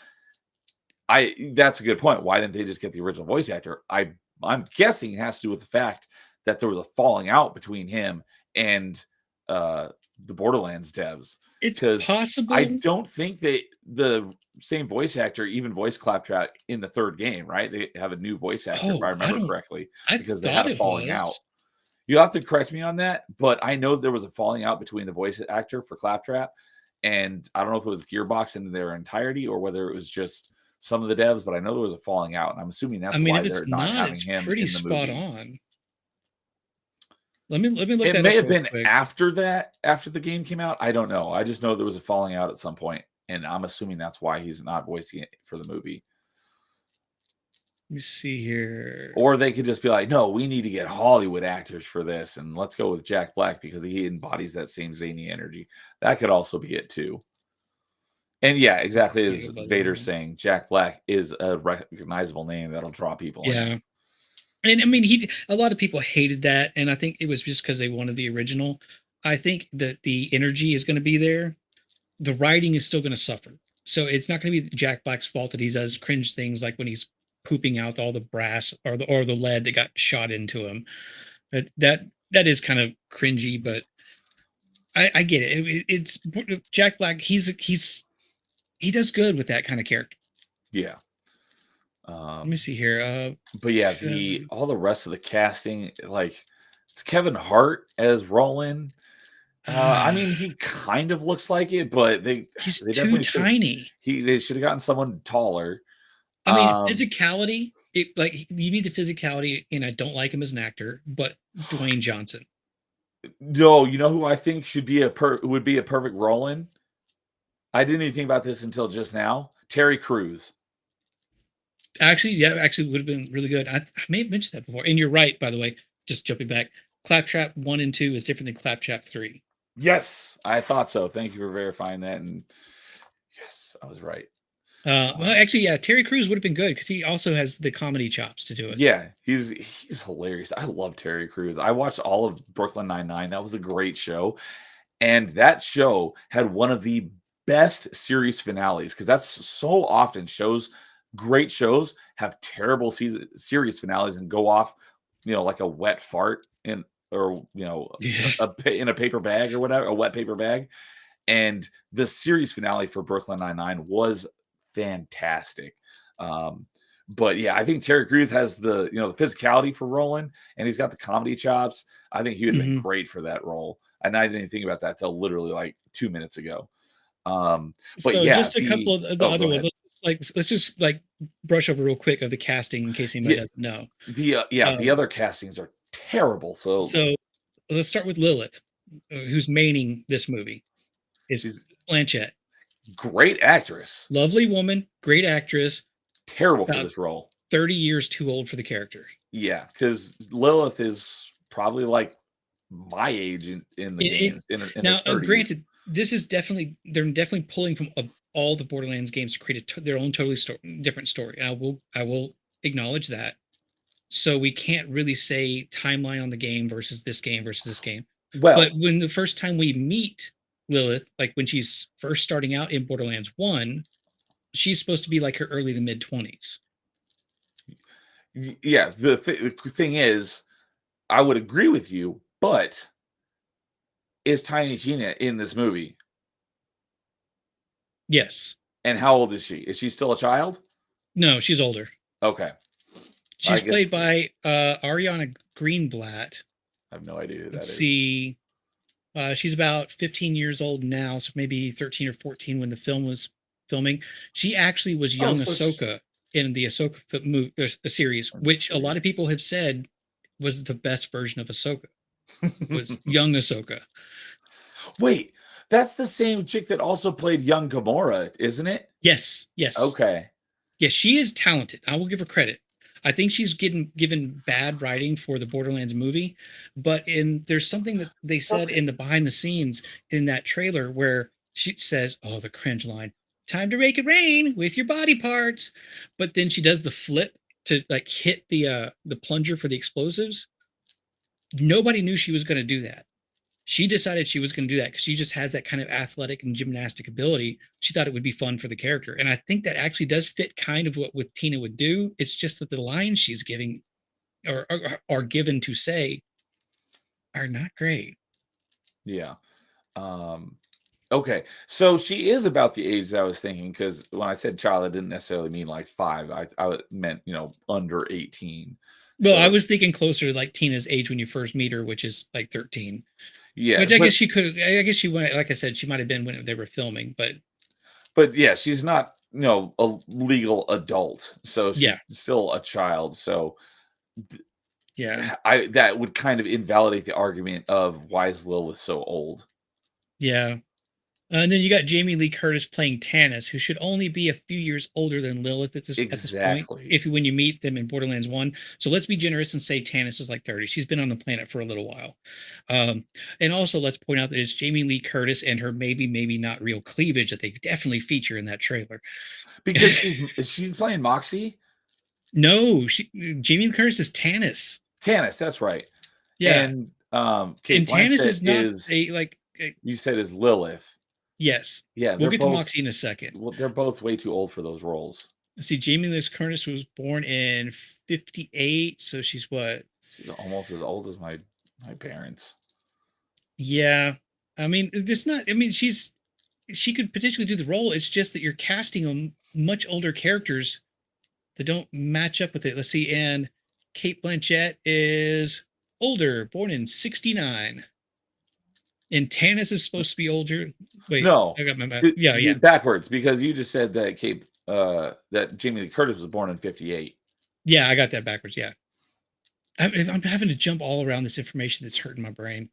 that's a good point. Why didn't they just get the original voice actor? I'm guessing it has to do with the fact that there was a falling out between him and the Borderlands devs. It's Because I possible. don't think the same voice actor even voiced Claptrap in the third game, right? They have a new voice actor, if I Oh, remember correctly, I because they had thought a it falling out. was. You have to correct me on that, but I know there was a falling out between the voice actor for Claptrap, and I don't know if it was Gearbox in their entirety or whether it was just some of the devs, but I know there was a falling out, and I'm assuming I that's mean, why if it's they're not not, having it's him pretty in the spot movie. on. Let me look It that may up have real been quick. after that, after the game came out. I don't know. I just know there was a falling out at some point, and I'm assuming that's why he's not voicing it for the movie. Let me see here. Or they could just be like, no, we need to get Hollywood actors for this, and let's go with Jack Black because he embodies that same zany energy. That could also be it too. And yeah, Let's exactly see as about Vader's that. saying, Jack Black is a recognizable name that'll draw people in. Yeah. And I mean, a lot of people hated that, and I think it was just because they wanted the original. I think that the energy is going to be there. The writing is still going to suffer. So it's not going to be Jack Black's fault that he does cringe things like when he's pooping out all the brass or the lead that got shot into him. That is kind of cringy, but I get it. It's Jack Black. He does good with that kind of character. Yeah. Let me see here. But yeah, all the rest of the casting, like it's Kevin Hart as Roland. I mean, he kind of looks like it, but he's they too definitely should tiny. they should have gotten someone taller. I mean, physicality. Like you need the physicality, and I don't like him as an actor, but Dwayne Johnson. No, you know who I think should be would be a perfect Roland? I didn't even think about this until just now. Terry Crews. Actually, yeah, actually would have been really good. I may have mentioned that before. And you're right, by the way. Just jumping back, Claptrap 1 and 2 is different than Claptrap 3. Yes, I thought so. Thank you for verifying that. And yes, I was right. Well, actually, yeah, Terry Crews would have been good because he also has the comedy chops to do it. Yeah, he's hilarious. I love Terry Crews. I watched all of Brooklyn Nine-Nine. That was a great show. And that show had one of the best series finales because that's so often great shows have terrible series finales and go off, like a wet fart in in a paper bag or whatever, a wet paper bag. And the series finale for Brooklyn Nine-Nine was fantastic. But yeah, I think Terry Crews has the the physicality for Roland, and he's got the comedy chops. I think he would have been great for that role. And I didn't think about that till literally like 2 minutes ago. But So yeah, just a couple of the go other ones. ahead. Let's just like brush over real quick of the casting in case anybody Yeah, doesn't know. the other castings are terrible. So So let's start with Lilith, who's maining this movie. Is she's Blanchett, great actress, lovely woman, great actress, terrible for about this role. 30 years too old for the character. Yeah, because Lilith is probably like my age in the games in her Now, 30s. granted, this is they're definitely pulling from all the Borderlands games to create their own totally different story. And I will acknowledge that. So we can't really say timeline on the game versus this game versus this game. Well, but when the first time we meet Lilith, like when she's first starting out in Borderlands 1, she's supposed to be like her early to mid 20s. Yeah, the thing is, I would agree with you, but is Tiny Gina in this movie? Yes. And how old is she? Is she still a child? No, she's older. Okay. She's played by Ariana Greenblatt. I have no idea who that Let's is. see. She's about 15 years old now, so maybe 13 or 14 when the film was filming. She actually was young Ahsoka in the Ahsoka movie, series, which a lot of people have said was the best version of Ahsoka. Was young Ahsoka. Wait, that's the same chick that also played young Gamora, isn't it? Yes. Okay. Yes, she is talented. I will give her credit. I think she's getting given bad writing for the Borderlands movie, but there's something that they said in the behind the scenes in that trailer where she says, "Oh, the cringe line, time to make it rain with your body parts," but then she does the flip to like hit the plunger for the explosives. Nobody knew she was going to do that. She decided she was going to do that because she just has that kind of athletic and gymnastic ability. She thought it would be fun for the character. And I think that actually does fit kind of what Tina would do. It's just that the lines she's giving or are given to say are not great. Yeah. Okay. So she is about the age that I was thinking, because when I said child, I didn't necessarily mean like 5. I meant, under 18. Well, I was thinking closer to like Tina's age when you first meet her, which is like 13. Yeah. Which I guess she went, like I said, she might have been when they were filming, but yeah, she's not, a legal adult. So she's Yeah. still a child. So yeah, that would kind of invalidate the argument of why is Lilith so old. Yeah. And then you got Jamie Lee Curtis playing Tannis, who should only be a few years older than Lilith at this point, when you meet them in Borderlands 1. So let's be generous and say Tannis is like 30. She's been on the planet for a little while. And also let's point out that it's Jamie Lee Curtis and her maybe not real cleavage that they definitely feature in that trailer. Because she's playing Moxie? No, Jamie Lee Curtis is Tannis. Tannis, that's right. Yeah. And Kate Tannis is not you said is Lilith. Yes. Yeah. We'll get to Moxie in a second. Well, they're both way too old for those roles. See, Jamie Lee Curtis was born in 58, so she's what? She's almost as old as my parents. Yeah. I mean, she could potentially do the role. It's just that you're casting them much older characters that don't match up with it. Let's see. And Cate Blanchett is older, born in 69. And Tannis is supposed to be older. Wait, no, I got my yeah. Backwards, because you just said that that Jamie Lee Curtis was born in 58. Yeah, I got that backwards. Yeah, I'm having to jump all around this information that's hurting my brain.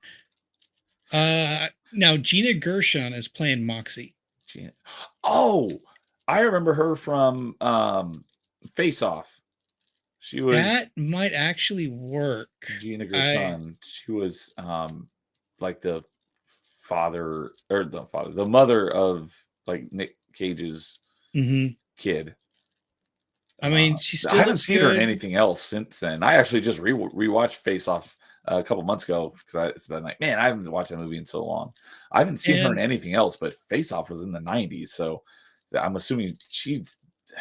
Now Gina Gershon is playing Moxie. Oh, I remember her from Face Off. She was that might actually work. Gina Gershon. She was like the mother of like Nick Cage's kid. I mean, she still I haven't seen her in anything else since then. I actually just rewatched Face Off a couple months ago because it's been like, man, I haven't watched that movie in so long. I haven't seen her in anything else, but Face Off was in the 90s, so I'm assuming she's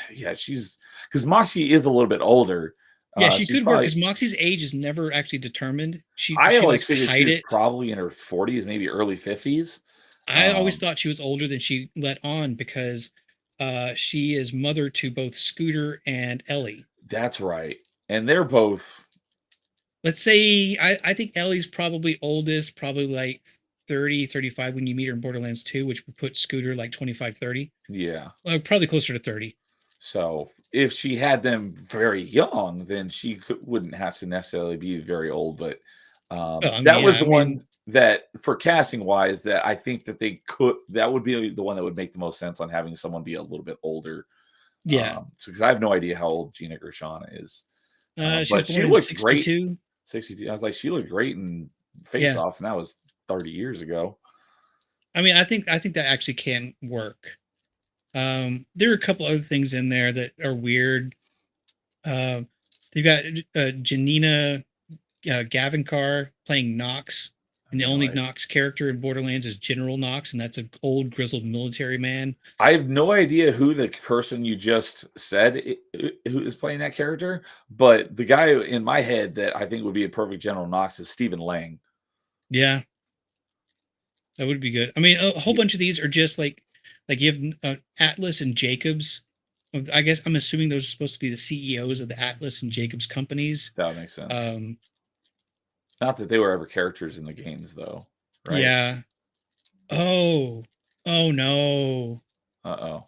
because Moxie is a little bit older. Yeah, she could work because Moxie's age is never actually determined. I always figured she was probably in her 40s, maybe early 50s. I always thought she was older than she let on because She is mother to both Scooter and Ellie. That's right. And they're both. Let's say I think Ellie's probably oldest, probably like 30, 35 when you meet her in Borderlands 2, which would put Scooter like 25, 30. Yeah. Probably closer to 30. So if she had them very young, then wouldn't have to necessarily be very old. But Well, that was yeah, the one that, for casting wise, that I think that that would be the one that would make the most sense on having someone be a little bit older. yeah. So because I have no idea how old Gina Gershon is, She was but she born in looked great. 62. 62. I was like, she looked great in Face Yeah. Off, and that was 30 years ago. I mean, I think that actually can work. There are a couple other things in there that are weird. You've got Janina Gavankar playing Knox, and the only Knox character in Borderlands is General Knox, and that's an old grizzled military man. I have no idea who the person you just said who is playing that character, but the guy in my head that I think would be a perfect General Knox is Stephen Lang. Yeah, that would be good. I mean, a whole bunch of these are just like you have Atlas and Jacobs. I guess I'm assuming those are supposed to be the CEOs of the Atlas and Jacobs companies. That makes sense. Not that they were ever characters in the games, though. Right? Yeah. Oh no. Uh-oh.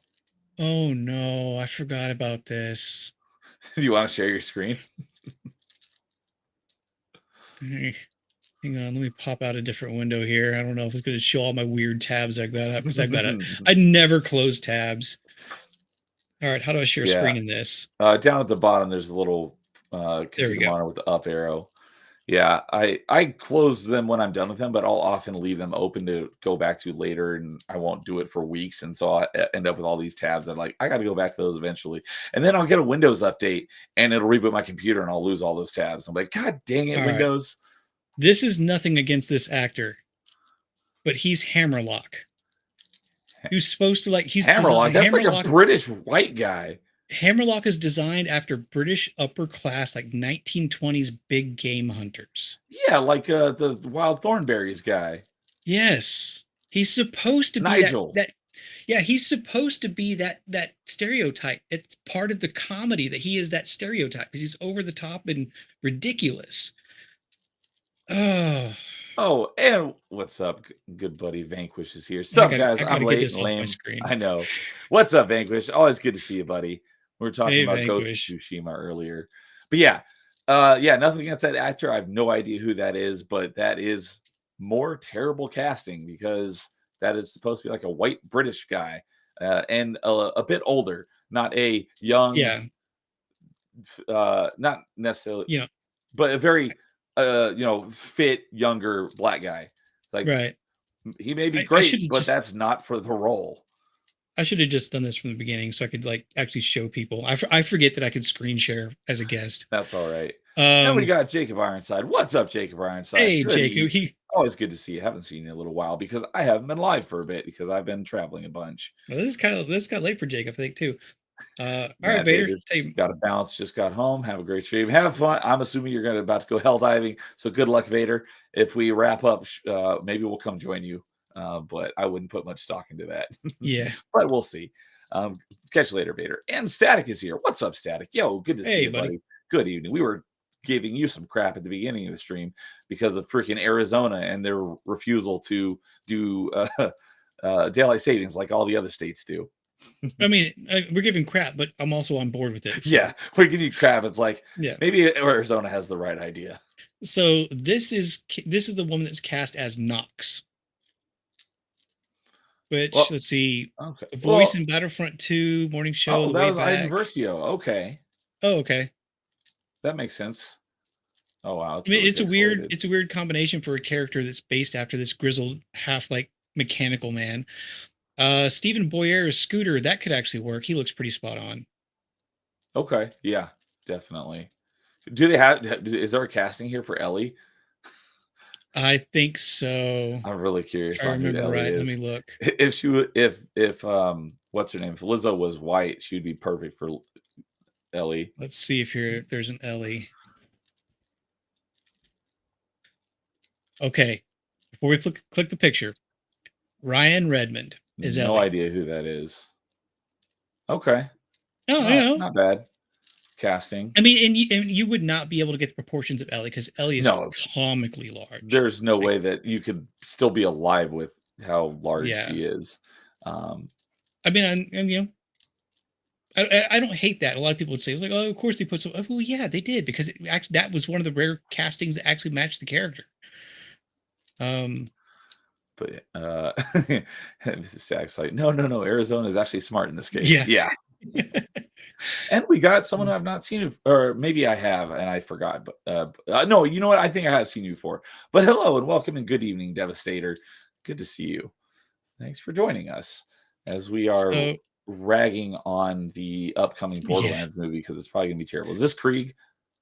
Oh no, I forgot about this. Do you want to share your screen? Hang on, let me pop out a different window here. I don't know if it's going to show all my weird tabs I got up because I never close tabs. All right, how do I share a screen in this? Down at the bottom, there's a little There we go. monitor with the up arrow. Yeah, I close them when I'm done with them, but I'll often leave them open to go back to later, and I won't do it for weeks, and so I end up with all these tabs that I got to go back to those eventually, and then I'll get a Windows update, and it'll reboot my computer, and I'll lose all those tabs. I'm like, God dang it, Windows! This is nothing against this actor, but he's Hammerlock. Who's supposed to he's Hammerlock? That's like a British white guy. Hammerlock is designed after British upper class, 1920s big game hunters. Yeah, like the Wild Thornberrys guy. Yes, he's supposed to be Nigel. Yeah, he's supposed to be that stereotype. It's part of the comedy that he is that stereotype because he's over the top and ridiculous. Oh, and what's up, good buddy? Vanquish is here. Sup, guys? I'm late and lame. I know. What's up, Vanquish? Always good to see you, buddy. We were talking about Vanquish. Ghost of Tsushima earlier, but yeah, nothing against that actor. I have no idea who that is, but that is more terrible casting because that is supposed to be like a white British guy and a bit older, not a young, not necessarily, but a very fit younger black guy. Like, right, he may be great, but that's not for the role. I should have just done this from the beginning so I could actually show people. I forget that I could screen share as a guest. That's all right. And we got Jacob Ironside. What's up, Jacob Ironside? Hey, Jacob. Always good to see you. Haven't seen you in a little while because I haven't been live for a bit because I've been traveling a bunch. Well, this got late for Jacob, I think, too. All right, Vader. Got a bounce. Just got home. Have a great stream. Have fun. I'm assuming you're about to go hell diving. So good luck, Vader. If we wrap up, maybe we'll come join you. But I wouldn't put much stock into that. Yeah. But we'll see. Catch you later, Vader. And Static is here. What's up, Static? Yo, good to see you, buddy. Good evening. We were giving you some crap at the beginning of the stream because of freaking Arizona and their refusal to do daylight savings like all the other states do. I mean, we're giving crap, but I'm also on board with it. So. Yeah, we're giving you crap. It's like, maybe Arizona has the right idea. So this is the woman that's cast as Knox. Which, let's see, voice in Battlefront 2, morning show. Oh, that was Iden Versio. Okay. Oh, okay. That makes sense. Oh wow. I mean, it's a weird combination for a character that's based after this grizzled half mechanical man. Stephen Boyer's Scooter, that could actually work. He looks pretty spot on. Okay. Yeah, definitely. Is there a casting here for Ellie? I think so. I'm really curious. I remember right. Let me look. If what's her name? If Lizzo was white, she'd be perfect for Ellie. Let's see if there's an Ellie. Okay. Before we click the picture, Ryan Redmond is Ellie. No idea who that is. Okay. Oh, Not bad casting. I mean, and you would not be able to get the proportions of Ellie because Ellie is No, comically large. there's no Like, way that you could still be alive with how large yeah. she is. Um, I mean, and I don't hate that. A lot of people would say it's like, oh, of course they put some. Well, yeah, they did because actually that was one of the rare castings that actually matched the character. Um, but Mrs. Stack's like, no, Arizona is actually smart in this case. yeah. Yeah. And we got someone I've not seen, or maybe I have and I forgot. But no, you know what? I think I have seen you before. But hello and welcome and good evening, Devastator. Good to see you. Thanks for joining us as we are So ragging on the upcoming yeah, Borderlands movie because it's probably gonna be terrible. Is this Krieg?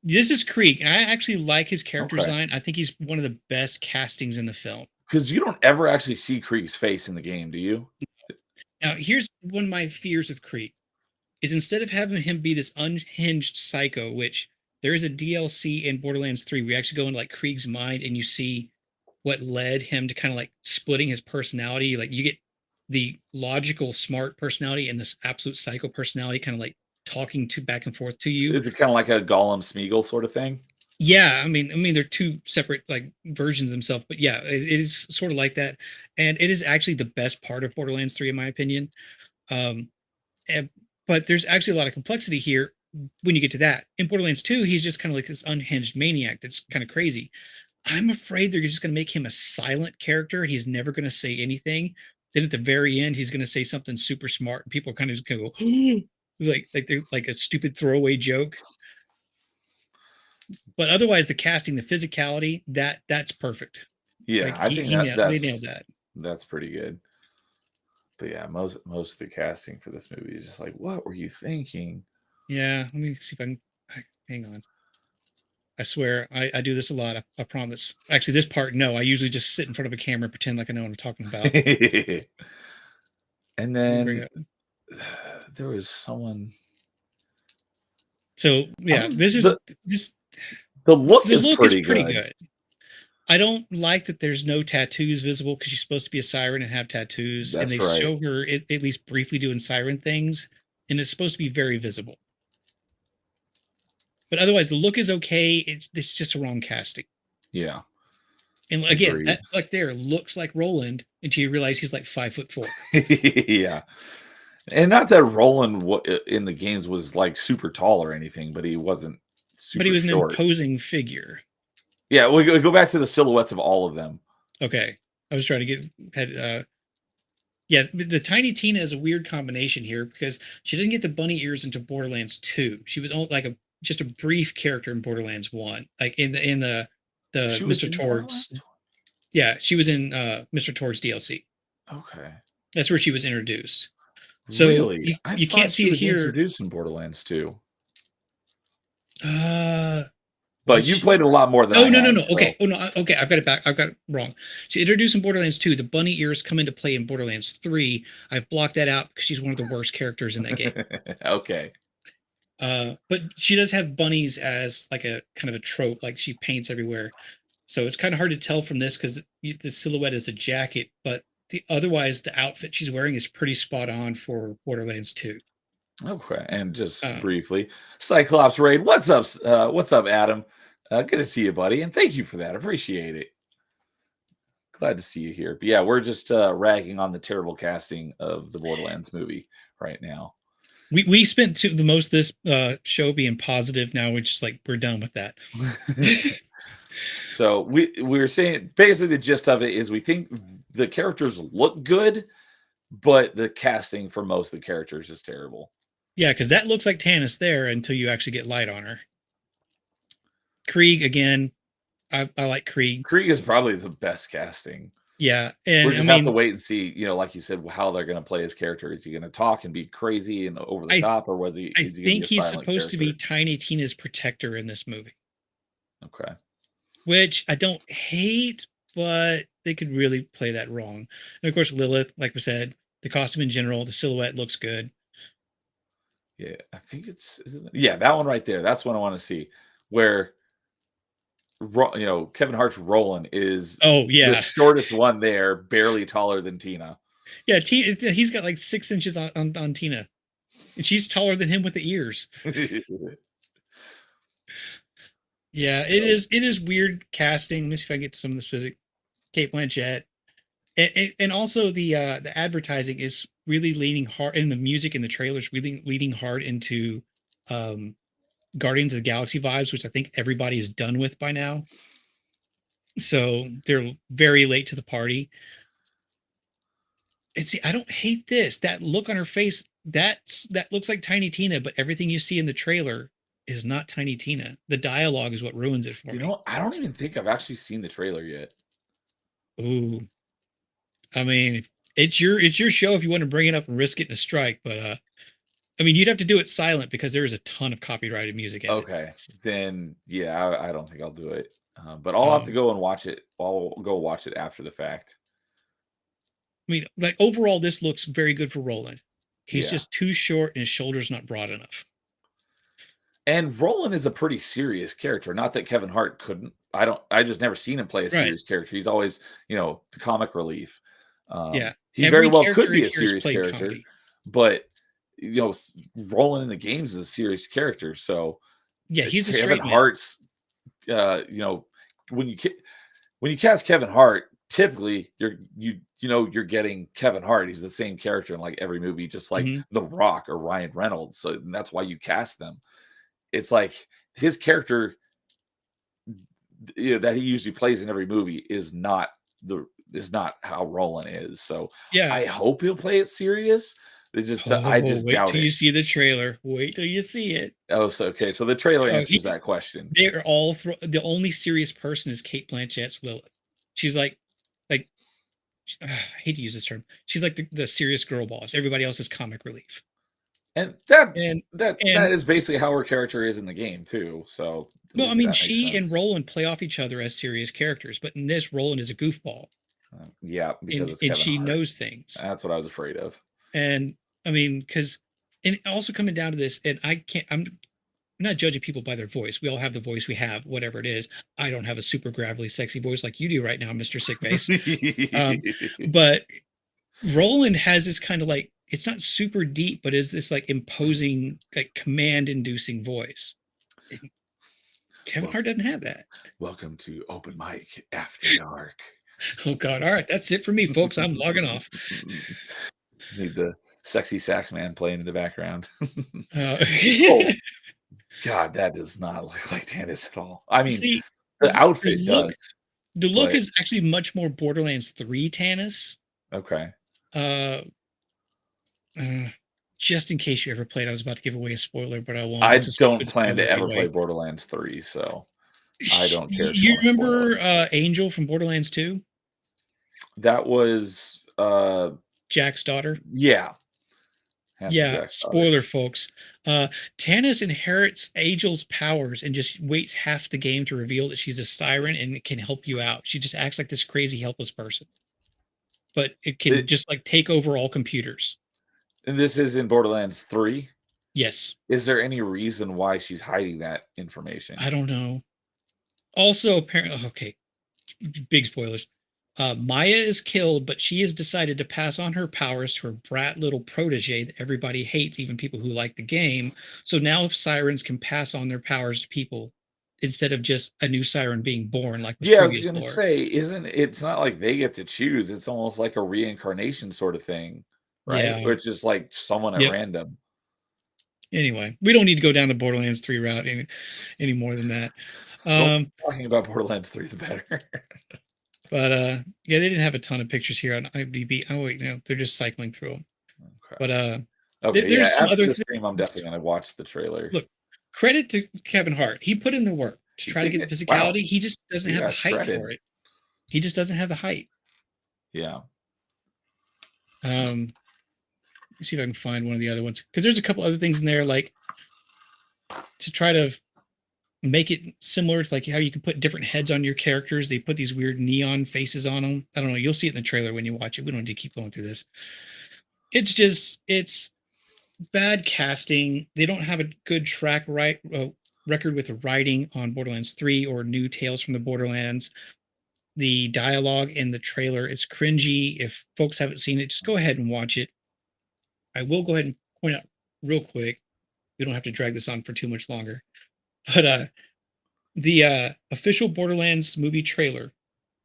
this is Krieg, and I actually like his character Okay, design. I think he's one of the best castings in the film. because you don't ever actually see Krieg's face in the game, do you? Now, here's one of my fears with Krieg is instead of having him be this unhinged psycho, which there is a DLC in Borderlands 3, we actually go into like Krieg's mind and you see what led him to kind of like splitting his personality. Like you get the logical, smart personality and this absolute psycho personality kind of like talking to back and forth to you. Is it kind of like a Gollum Smeagol sort of thing? Yeah, I mean, they're two separate like versions of themselves, but yeah, it is sort of like that, and it is actually the best part of Borderlands 3, in my opinion. Um, and, but there's actually a lot of complexity here when you get to that. In Borderlands 2, he's just kind of like this unhinged maniac that's kind of crazy. I'm afraid they're just going to make him a silent character and he's never going to say anything. Then at the very end, he's going to say something super smart and people are kind of just going to go, like they're like a stupid throwaway joke. But otherwise, the casting, the physicality, that's perfect. Yeah, Like I think they nailed that. that's pretty good. But yeah, most of the casting for this movie is just like, what were you thinking? Yeah, let me see if I can. Hang on. I swear, I do this a lot. I promise. Actually, this part, no. I usually just sit in front of a camera and pretend like I know what I'm talking about. And Let me bring then up. there was someone. So yeah, this is The this. the look The is look is pretty pretty good. good. I don't like that there's no tattoos visible because she's supposed to be a siren and have tattoos, and That's they right. show her at least briefly doing siren things, and it's supposed to be very visible. But otherwise, the look is okay. It's just a wrong casting. Yeah, And again, agreed. that like there looks like Roland until you realize he's like 5'4". Yeah, and not that Roland in the games was like super tall or anything, but he wasn't But he super was an short. imposing figure. Yeah, we go back to the silhouettes of all of them. Okay, I was trying to get had. Yeah, the Tiny Tina is a weird combination here because she didn't get the bunny ears into Borderlands 2. She was only like a just a brief character in Borderlands 1, like in the She was Mr. in Torg's. Borderlands? Yeah, she was in Mr. Torg's DLC. Okay. That's where she was introduced. So Really? you I you thought can't she see it was here. introduced in Borderlands too. Uh, But was you she? played it a lot more than I Oh no no have, no. so Okay. Oh no. Okay. I've got it back. I've got it wrong. She introduced in Borderlands 2. The bunny ears come into play in Borderlands 3. I've blocked that out because she's one of the worst characters in that game. okay. But she does have bunnies as like a kind of a trope, like she paints everywhere. So it's kind of hard to tell from this because the silhouette is a jacket, but otherwise the outfit she's wearing is pretty spot on for Borderlands 2. Okay. And just Um, briefly, Cyclops Raid, what's up, Adam? Good to see you, buddy, and thank you for that. Appreciate it. Glad to see you here. But yeah, we're just ragging on the terrible casting of the Borderlands movie right now. we spent the most of this show being positive. Now we're just like we're done with that. So we're saying basically the gist of it is we think the characters look good, but the casting for most of the characters is terrible. Yeah, because that looks like Tannis there until you actually get light on her. Krieg again. I like Krieg. Krieg is probably the best casting. Yeah, We and I just have to mean, wait and see, like you said, how they're going to play his character. Is he going to talk and be crazy and over the I top, or I is he going to be think a he's silent supposed to be character? Tiny Tina's protector in this movie, Okay. which I don't hate, but they could really play that wrong. And of course, Lilith, like we said, the costume in general, the silhouette looks good. Yeah, I think yeah, that one right there. That's what I want to see. Where Kevin Hart's Roland is Oh the yeah, shortest one there, barely taller than Tina. yeah. He's got like 6 inches on Tina. And she's taller than him with the ears. Yeah, it is weird casting. Let me see if I can get some of this physics. Kate Blanchett. And also the advertising is really leaning hard, and the music and the trailers really leaning hard into um Guardians of the Galaxy vibes, which I think everybody is done with by now. So they're very late to the party. And see, I don't hate this. That look on her face, that looks like Tiny Tina, but everything you see in the trailer is not Tiny Tina. The dialogue is what ruins it for You me. know, I don't even think I've actually seen the trailer yet. Ooh. I mean, it's your show if you want to bring it up and risk it in a strike, but I mean, you'd have to do it silent because there is a ton of copyrighted music in it. Okay, then yeah, I don't think I'll do it. But I'll have to Um, go and watch it. I'll go watch it after the fact. I mean, like overall, this looks very good for Roland. He's Yeah. just too short and his shoulders not broad enough. And Roland is a pretty serious character. Not that Kevin Hart couldn't. I just never seen him play a Right. serious character. He's always, the comic relief. Yeah. He very Every well could character be in a here is serious played character, comedy. but Roland in the games is a serious character. So Yeah, he's a Kevin straight man. Hart's, when you cast Kevin Hart, typically you're getting Kevin Hart. He's the same character in like every movie, just like Mhm. The Rock or Ryan Reynolds. So that's why you cast them. It's like his character that he usually plays in every movie is not how Roland is. So Yeah. I hope he'll play it serious. I just Wait doubt till it. you see the trailer. Wait till you see it. Oh, so okay. So the trailer Oh, answers that question. They're all the only serious person is Kate Blanchett's Lilith. She's like I hate to use this term. She's like the serious girl boss. Everybody else is comic relief. And that And that is basically how her character is in the game too. So at well, I least mean, that makes she and sense. Roland play off each other as serious characters, but in this, Roland is a goofball, Yeah, because it's and Kevin she Hart. knows things. That's what I was afraid of. And I mean, because and also coming down to this, and I'm not judging people by their voice. We all have the voice we have, whatever it is. I don't have a super gravelly, sexy voice like you do right now, Mr. Sickface. But Roland has this kind of like, it's not super deep, but is this like imposing, like command inducing voice. Kevin Hart doesn't have that. Welcome to Open Mic After Dark. Oh God! All right, that's it for me, folks. I'm logging off. Need the sexy sax man playing in the background. Oh, God, that does not look like Tannis at all. I mean, see, the outfit look, does. the look but- is actually much more Borderlands 3 Tannis. Okay. Uh, just in case you ever played, I was about to give away a spoiler, but I won't. I It's a don't stupid plan to spoiler ever anyway. play Borderlands 3, so I don't care if you You wanna spoil remember Angel from Borderlands 2? that was Jack's daughter? yeah. Handsome Yeah, Jack's daughter. spoiler, folks. Tannis inherits Angel's powers and just waits half the game to reveal that she's a siren and can help you out. She just acts like this crazy, helpless person. But it can just like take over all computers. And this is in Borderlands 3. Yes. Is there any reason why she's hiding that information? I don't know. Also, apparently, okay, big spoilers. Maya is killed, but she has decided to pass on her powers to her brat little protege that everybody hates, even people who like the game. So now sirens can pass on their powers to people instead of just a new siren being born like the Yeah, I was previous gonna lore. say, it's not like they get to choose, it's almost like a reincarnation sort of thing, right? Yeah. Or it's just like someone at Yep. random. Anyway, we don't need to go down the Borderlands 3 route any more than that. Well, talking about Borderlands 3, the better. But yeah, they didn't have a ton of pictures here on IMDb. Oh wait, no, they're just cycling through them. Okay. But Okay, there's some after other the stream, I'm things. definitely gonna watch the trailer. Look, credit to Kevin Hart. He put in the work to try to get the Wow. physicality. He just doesn't He have the got height shredded. for it. He just doesn't have the height. Yeah. Let me see if I can find one of the other ones because there's a couple other things in there like to try to make it similar to like how you can put different heads on your characters. They put these weird neon faces on them. I don't know. You'll see it in the trailer when you watch it. We don't need to keep going through this. It's bad casting. They don't have a good record with the writing on Borderlands 3 or new Tales from the Borderlands. The dialogue in the trailer is cringy. If folks haven't seen it, just go ahead and watch it. I will go ahead and point out real quick. We don't have to drag this on for too much longer. But the official Borderlands movie trailer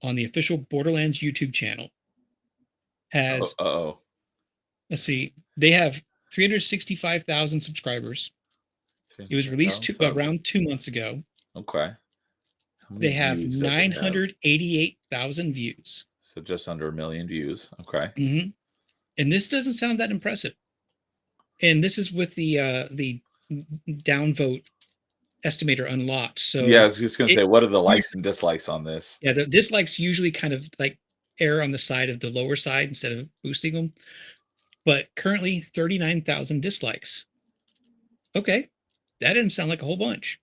on the official Borderlands YouTube channel has, Oh, let's see, they have 365,000 subscribers. It was released around 2 months ago. Okay. How many They have views does it have? 988,000 views. So just under 1 million views. Okay. And this doesn't sound that impressive. And this is with the downvote estimator unlocked. So yeah, I was just gonna say, what are the likes and dislikes on this? Yeah, the dislikes usually kind of like err on the side of the lower side instead of boosting them. But currently 39,000 dislikes. Okay, that didn't sound like a whole bunch.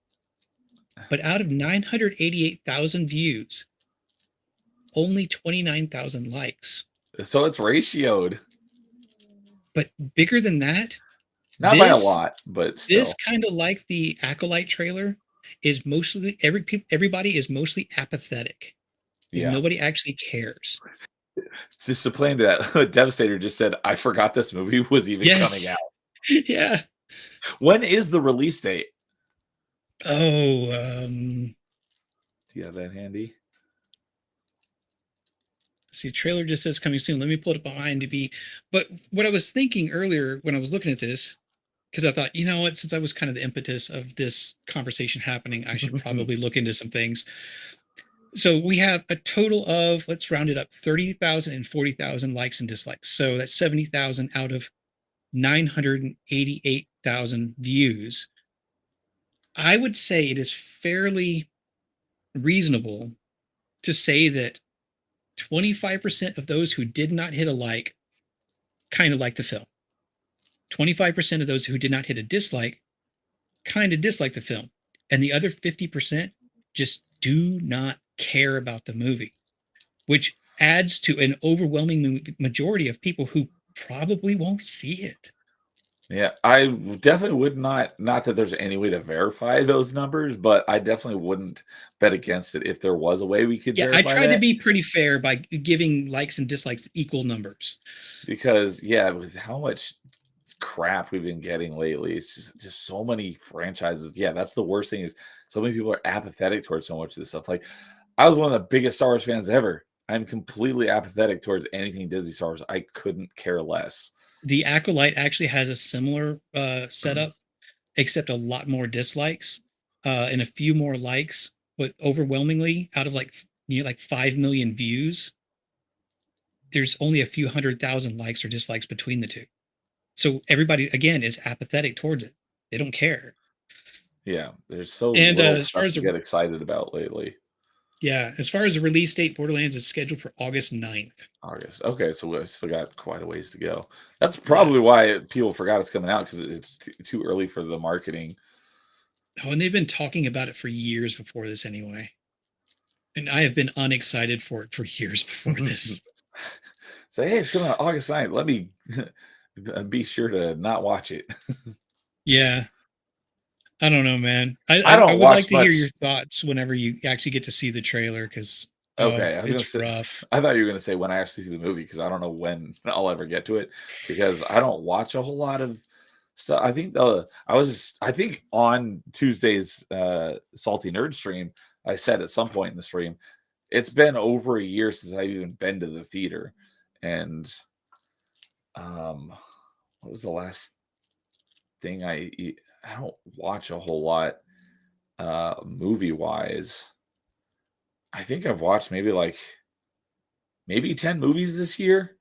But out of 988,000 views, only 29,000 likes. So it's ratioed. But bigger than that, not by a lot, but still. This kind of like the Acolyte trailer is mostly everybody is mostly apathetic. Yeah. Nobody actually cares. Just to play into that, Devastator just said, I forgot this movie was even coming out. Yeah. When is the release date? Oh, do you have that handy? See, trailer just says coming soon. Let me pull it up on IMDb. But what I was thinking earlier when I was looking at this, because I thought, you know what, since I was kind of the impetus of this conversation happening, I should probably look into some things. So we have a total of, let's round it up, 30,000 and 40,000 likes and dislikes. So that's 70,000 out of 988,000 views. I would say it is fairly reasonable to say that 25% of those who did not hit a like kind of like the film. 25% of those who did not hit a dislike kind of dislike the film. And the other 50% just do not care about the movie, which adds to an overwhelming majority of people who probably won't see it. Yeah, I definitely would not that there's any way to verify those numbers, but I definitely wouldn't bet against it if there was a way we could verify I tried to be pretty fair by giving likes and dislikes equal numbers. Because, yeah, with how much crap we've been getting lately, it's just so many franchises. Yeah, that's the worst thing is so many people are apathetic towards so much of this stuff. Like, I was one of the biggest Star Wars fans ever. I'm completely apathetic towards anything Disney Star Wars. I couldn't care less. The Acolyte actually has a similar setup, except a lot more dislikes and a few more likes, but overwhelmingly out of like 5 million views, there's only a few 100,000 likes or dislikes between the two. So everybody again is apathetic towards it. They don't care. Yeah, there's so little stuff to get excited about lately. Yeah, as far as the release date, Borderlands is scheduled for August 9th. August. Okay, so we still got quite a ways to go. That's probably why people forgot it's coming out, because it's too early for the marketing. Oh, and they've been talking about it for years before this anyway. And I have been unexcited for it for years before this. Say, hey, it's coming out August 9th. Let me be sure to not watch it. Yeah. I don't know, man. I would like to hear your thoughts whenever you actually get to see the trailer, because okay, it's rough. I thought you were going to say when I actually see the movie, because I don't know when I'll ever get to it, because I don't watch a whole lot of stuff. I think on Tuesday's Salty Nerd stream, I said at some point in the stream, it's been over a year since I've even been to the theater, and what was the last thing I don't watch a whole lot movie wise. I think I've watched maybe 10 movies this year.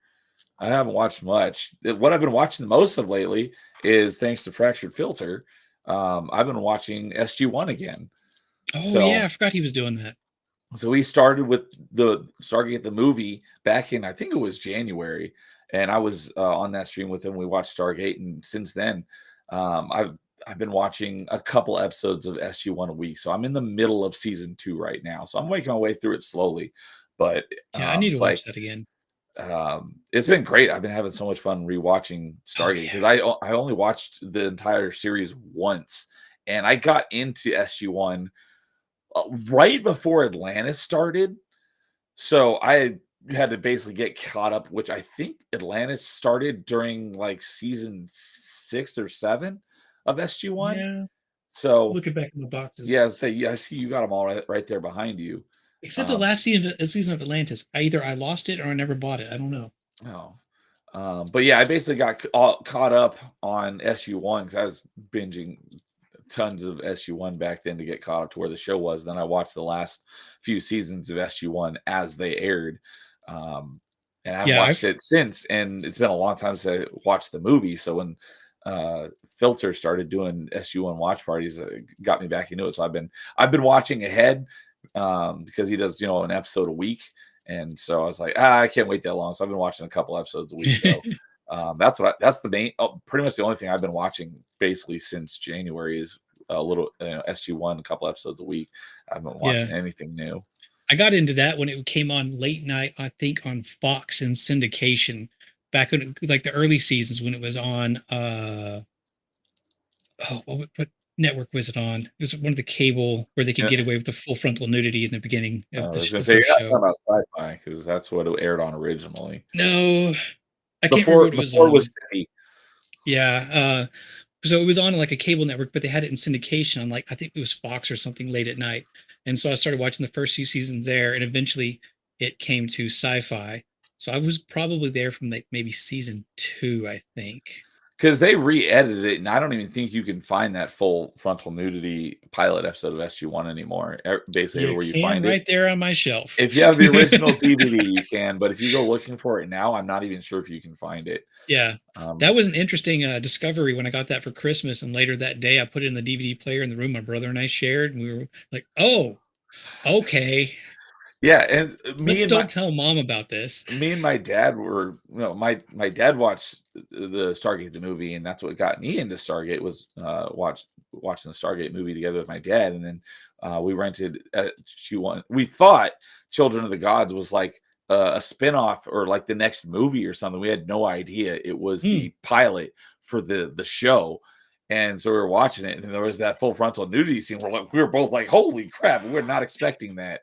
I haven't watched much. What I've been watching the most of lately is, thanks to Fractured Filter, I've been watching SG-1 again. Oh, yeah, I forgot he was doing that. So we started with the Stargate the movie back in, I think it was January, and I was on that stream with him. We watched Stargate, and since then, I've been watching a couple episodes of SG-1 a week. So I'm in the middle of season 2 right now. So I'm making my way through it slowly. But yeah, I need to watch that again. It's been great. I've been having so much fun rewatching Stargate, because I only watched the entire series once, and I got into SG-1 right before Atlantis started. So I had to basically get caught up, which I think Atlantis started during like season 6 6 or 7 of SG1. Yeah. So Looking back in the boxes. yeah, say yeah, I see you got them all right there behind you. Except the last season of Atlantis. I lost it or I never bought it. I don't know. Oh, but yeah, I basically got all caught up on SU1 because I was binging tons of SU1 back then to get caught up to where the show was. Then I watched the last few seasons of SU1 as they aired. And I've watched it since, and it's been a long time since I watched the movie. So when Filter started doing SU1 watch parties, it got me back into it. So I've been watching ahead because he does an episode a week. And so I was like, I can't wait that long. So I've been watching a couple episodes a week. So that's the main, pretty much the only thing I've been watching basically since January is a little SG1, a couple episodes a week. I haven't watched anything new. I got into that when it came on late night, I think on Fox and syndication back in like the early seasons when it was on, what network was it on? It was one of the cable where they could get away with the full frontal nudity in the beginning of the show. About Sci-Fi because that's what it aired on originally. No, I can't remember what it was on. It was City. Yeah, so it was on like a cable network, but they had it in syndication on like I think it was Fox or something late at night. And so I started watching the first few seasons there, and eventually it came to Sci-Fi. So I was probably there from like maybe season 2, I think. Because they re-edited it, and I don't even think you can find that full frontal nudity pilot episode of SG1 anymore. Basically, where you find it, right there on my shelf. If you have the original DVD, you can. But if you go looking for it now, I'm not even sure if you can find it. Yeah, that was an interesting discovery when I got that for Christmas, and later that day I put it in the DVD player in the room my brother and I shared, and we were like, "Oh, okay." Yeah, and don't tell mom about this. Me and my dad were, my dad watched the Stargate the movie, and that's what got me into Stargate was watching the Stargate movie together with my dad, and then we rented SG1. We thought Children of the Gods was like a spinoff or like the next movie or something. We had no idea it was the pilot for the show. And so we were watching it, and there was that full frontal nudity scene. We were both like, "Holy crap!" We're not expecting that.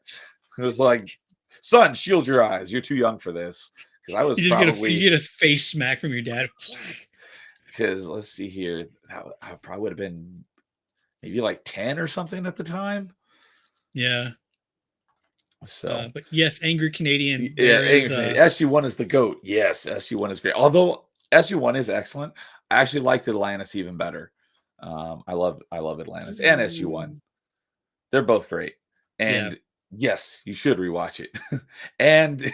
It was like, son, shield your eyes. You're too young for this. Because I was you get a face smack from your dad. Because let's see here, I probably would have been maybe like 10 or something at the time. Yeah. So, but yes, Angry Canadian. Yeah, SG1 is the GOAT. Yes, SG1 is great. Although SG1 is excellent, I actually liked Atlantis even better. I love Atlantis and SG1. They're both great. And yes, you should rewatch it. And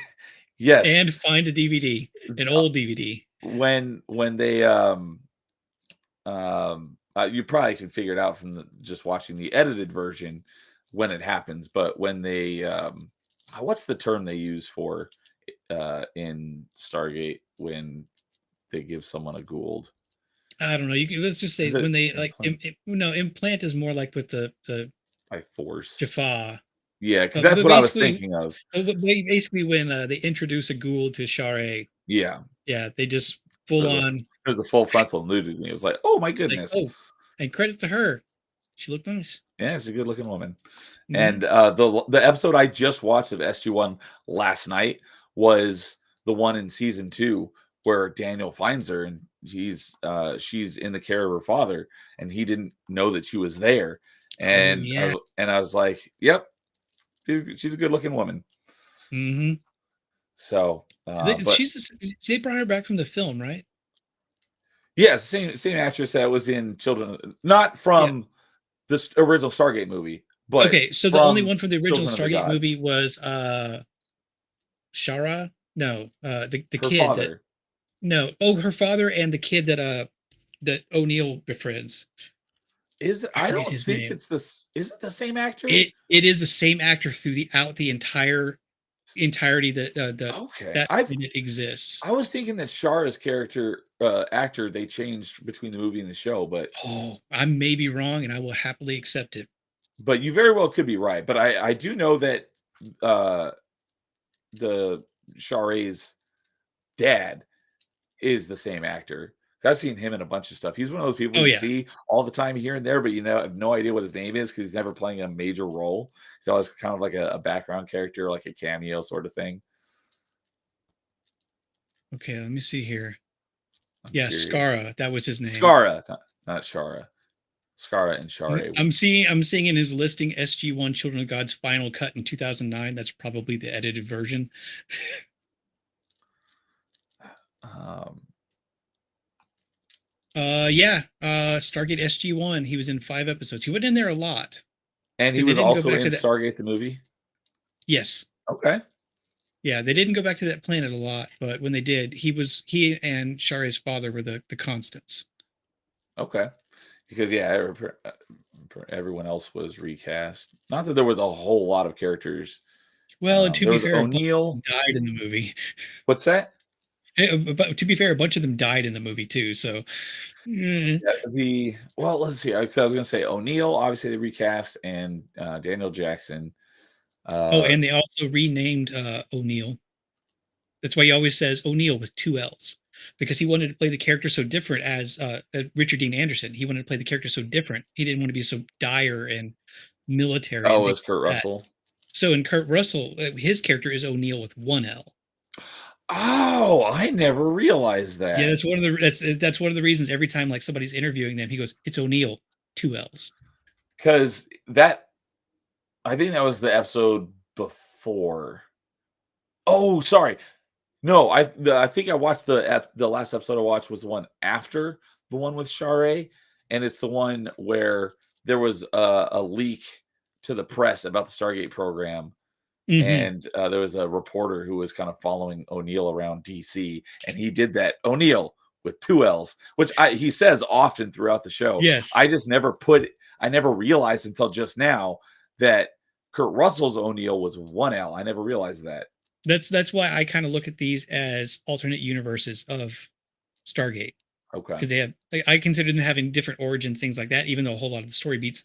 yes, and find a DVD, an old DVD. When they you probably can figure it out from just watching the edited version when it happens. But when they what's the term they use for in Stargate when they give someone a Goa'uld? I don't know. Let's just say when they like implant is more like with the by force. Jaffa. Yeah, because that's what I was thinking of. Basically, when they introduce a Goa'uld to Sha're. Yeah, they just full on. There's a full frontal nudity. It was like, oh my goodness. Like, and credit to her, she looked nice. Yeah, she's a good looking woman. Mm-hmm. And the episode I just watched of SG1 last night was the one in season 2 where Daniel finds her and she's in the care of her father, and he didn't know that she was there. And I was like, yep. She's a good-looking woman. Mm-hmm. So they brought her back from the film, right? Yes, same actress that was in Children, not from the original Stargate movie, but okay. So the only one from the original Stargate movie was Shara. No, the kid. Father. Her father and the kid that O'Neill befriends. I don't think it's this. Is it the same actor? It is the same actor throughout the entirety that it exists. I was thinking that Shara's actor they changed between the movie and the show, but I may be wrong, and I will happily accept it. But you very well could be right. But I do know that the Share's dad is the same actor. I've seen him in a bunch of stuff. He's one of those people you see all the time here and there, but have no idea what his name is because he's never playing a major role. He's always kind of like a background character, like a cameo sort of thing. Okay, let me see here. I'm Yeah, curious. Skara, that was his name. Skara, not Shara. Skara and Shara. I'm seeing in his listing SG1 Children of God's final cut in 2009. That's probably the edited version. Um, Yeah, Stargate SG1. He was in 5 episodes. He went in there a lot and he because they was didn't go also back in to that. Stargate the movie. Yes. Okay. Yeah, they didn't go back to that planet a lot, but when they did, he and Shari's father were the constants. Okay. Because everyone else was recast. Not that there was a whole lot of characters. Well, and to There be was fair, a bunch of them O'Neill. died in the movie. What's that? But to be fair, a bunch of them died in the movie too. So, Well, let's see. 'Cause I was going to say O'Neill, obviously they recast, and Daniel Jackson. oh, and they also renamed O'Neill. That's why he always says O'Neill with 2 L's, because he wanted to play the character so different as Richard Dean Anderson. He wanted to play the character so different. He didn't want to be so dire and military and Oh, things it's Kurt like that. Russell. So in Kurt Russell, his character is O'Neill with 1 L. Oh, I never realized Yeah, that. that's one of the reasons every time like somebody's interviewing them, he goes, "It's O'Neill, 2 L's." Because I think that was the episode before. Oh, sorry. No, I think I watched the last episode I watched was the one after the one with Share, and it's the one where there was a leak to the press about the Stargate program, Hmm. and there was a reporter who was kind of following O'Neill around DC, and he did that O'Neill with 2 L's, which he says often throughout the show. Yes, I never realized until just now that Kurt Russell's O'Neill was 1 L. I never realized that. that's why I kind of look at these as alternate universes of Stargate, Okay. because they have I consider them having different origins, things like that. Even though a whole lot of the story beats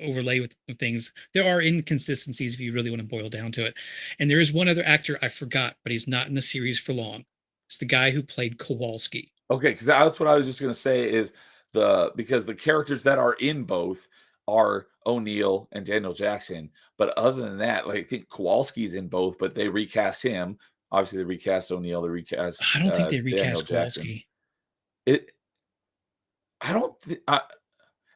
overlay with things, there are inconsistencies if you really want to boil down to it. And there is one other actor I forgot, but he's not in the series for long. It's the guy who played Kowalski. Okay, because that's what I was just gonna say is because the characters that are in both are O'Neill and Daniel Jackson, but other than that, like I think Kowalski's in both, but they recast him. Obviously, they recast O'Neill, they recast I don't think they Daniel recast Jackson. Kowalski. It, I don't,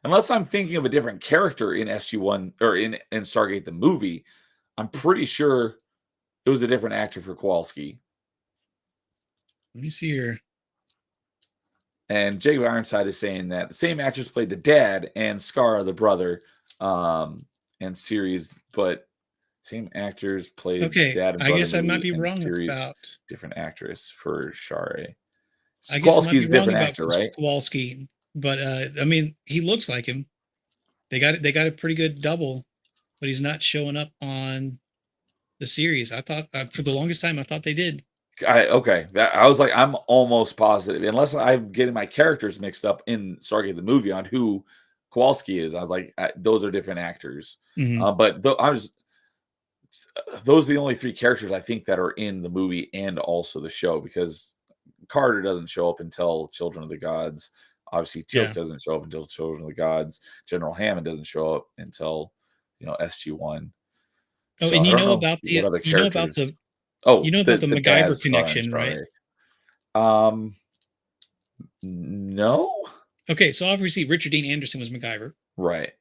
unless I'm thinking of a different character in SG1 or in Stargate the movie. I'm pretty sure it was a different actor for Kowalski. Let me see here. And Jacob Ironside is saying that the same actors played the dad and Skara, the brother, and series, but same actors played Okay, dad and I brother guess I might movie be and wrong series. about. Different actress for Share. I guess I might be Kowalski's a wrong different about actor, right? Kowalski, but I mean, he looks like him. They got a pretty good double, but he's not showing up on the series. I thought for the longest time I thought they did. Okay. I was like, I'm almost positive, unless I'm getting my characters mixed up in Stargate the movie on who Kowalski is. I was like, those are different actors. Mhm. But those are the only 3 characters I think that are in the movie and also the show, because Carter doesn't show up until Children of the Gods. Obviously, Teal'c Yeah. doesn't show up until Children of the Gods. General Hammond doesn't show up until SG1. Oh, So and I don't know what other you know about characters. the Oh, the dad MacGyver Scar and connection, right? Shari. Um, no, Okay, so obviously Richard Dean Anderson was MacGyver. right.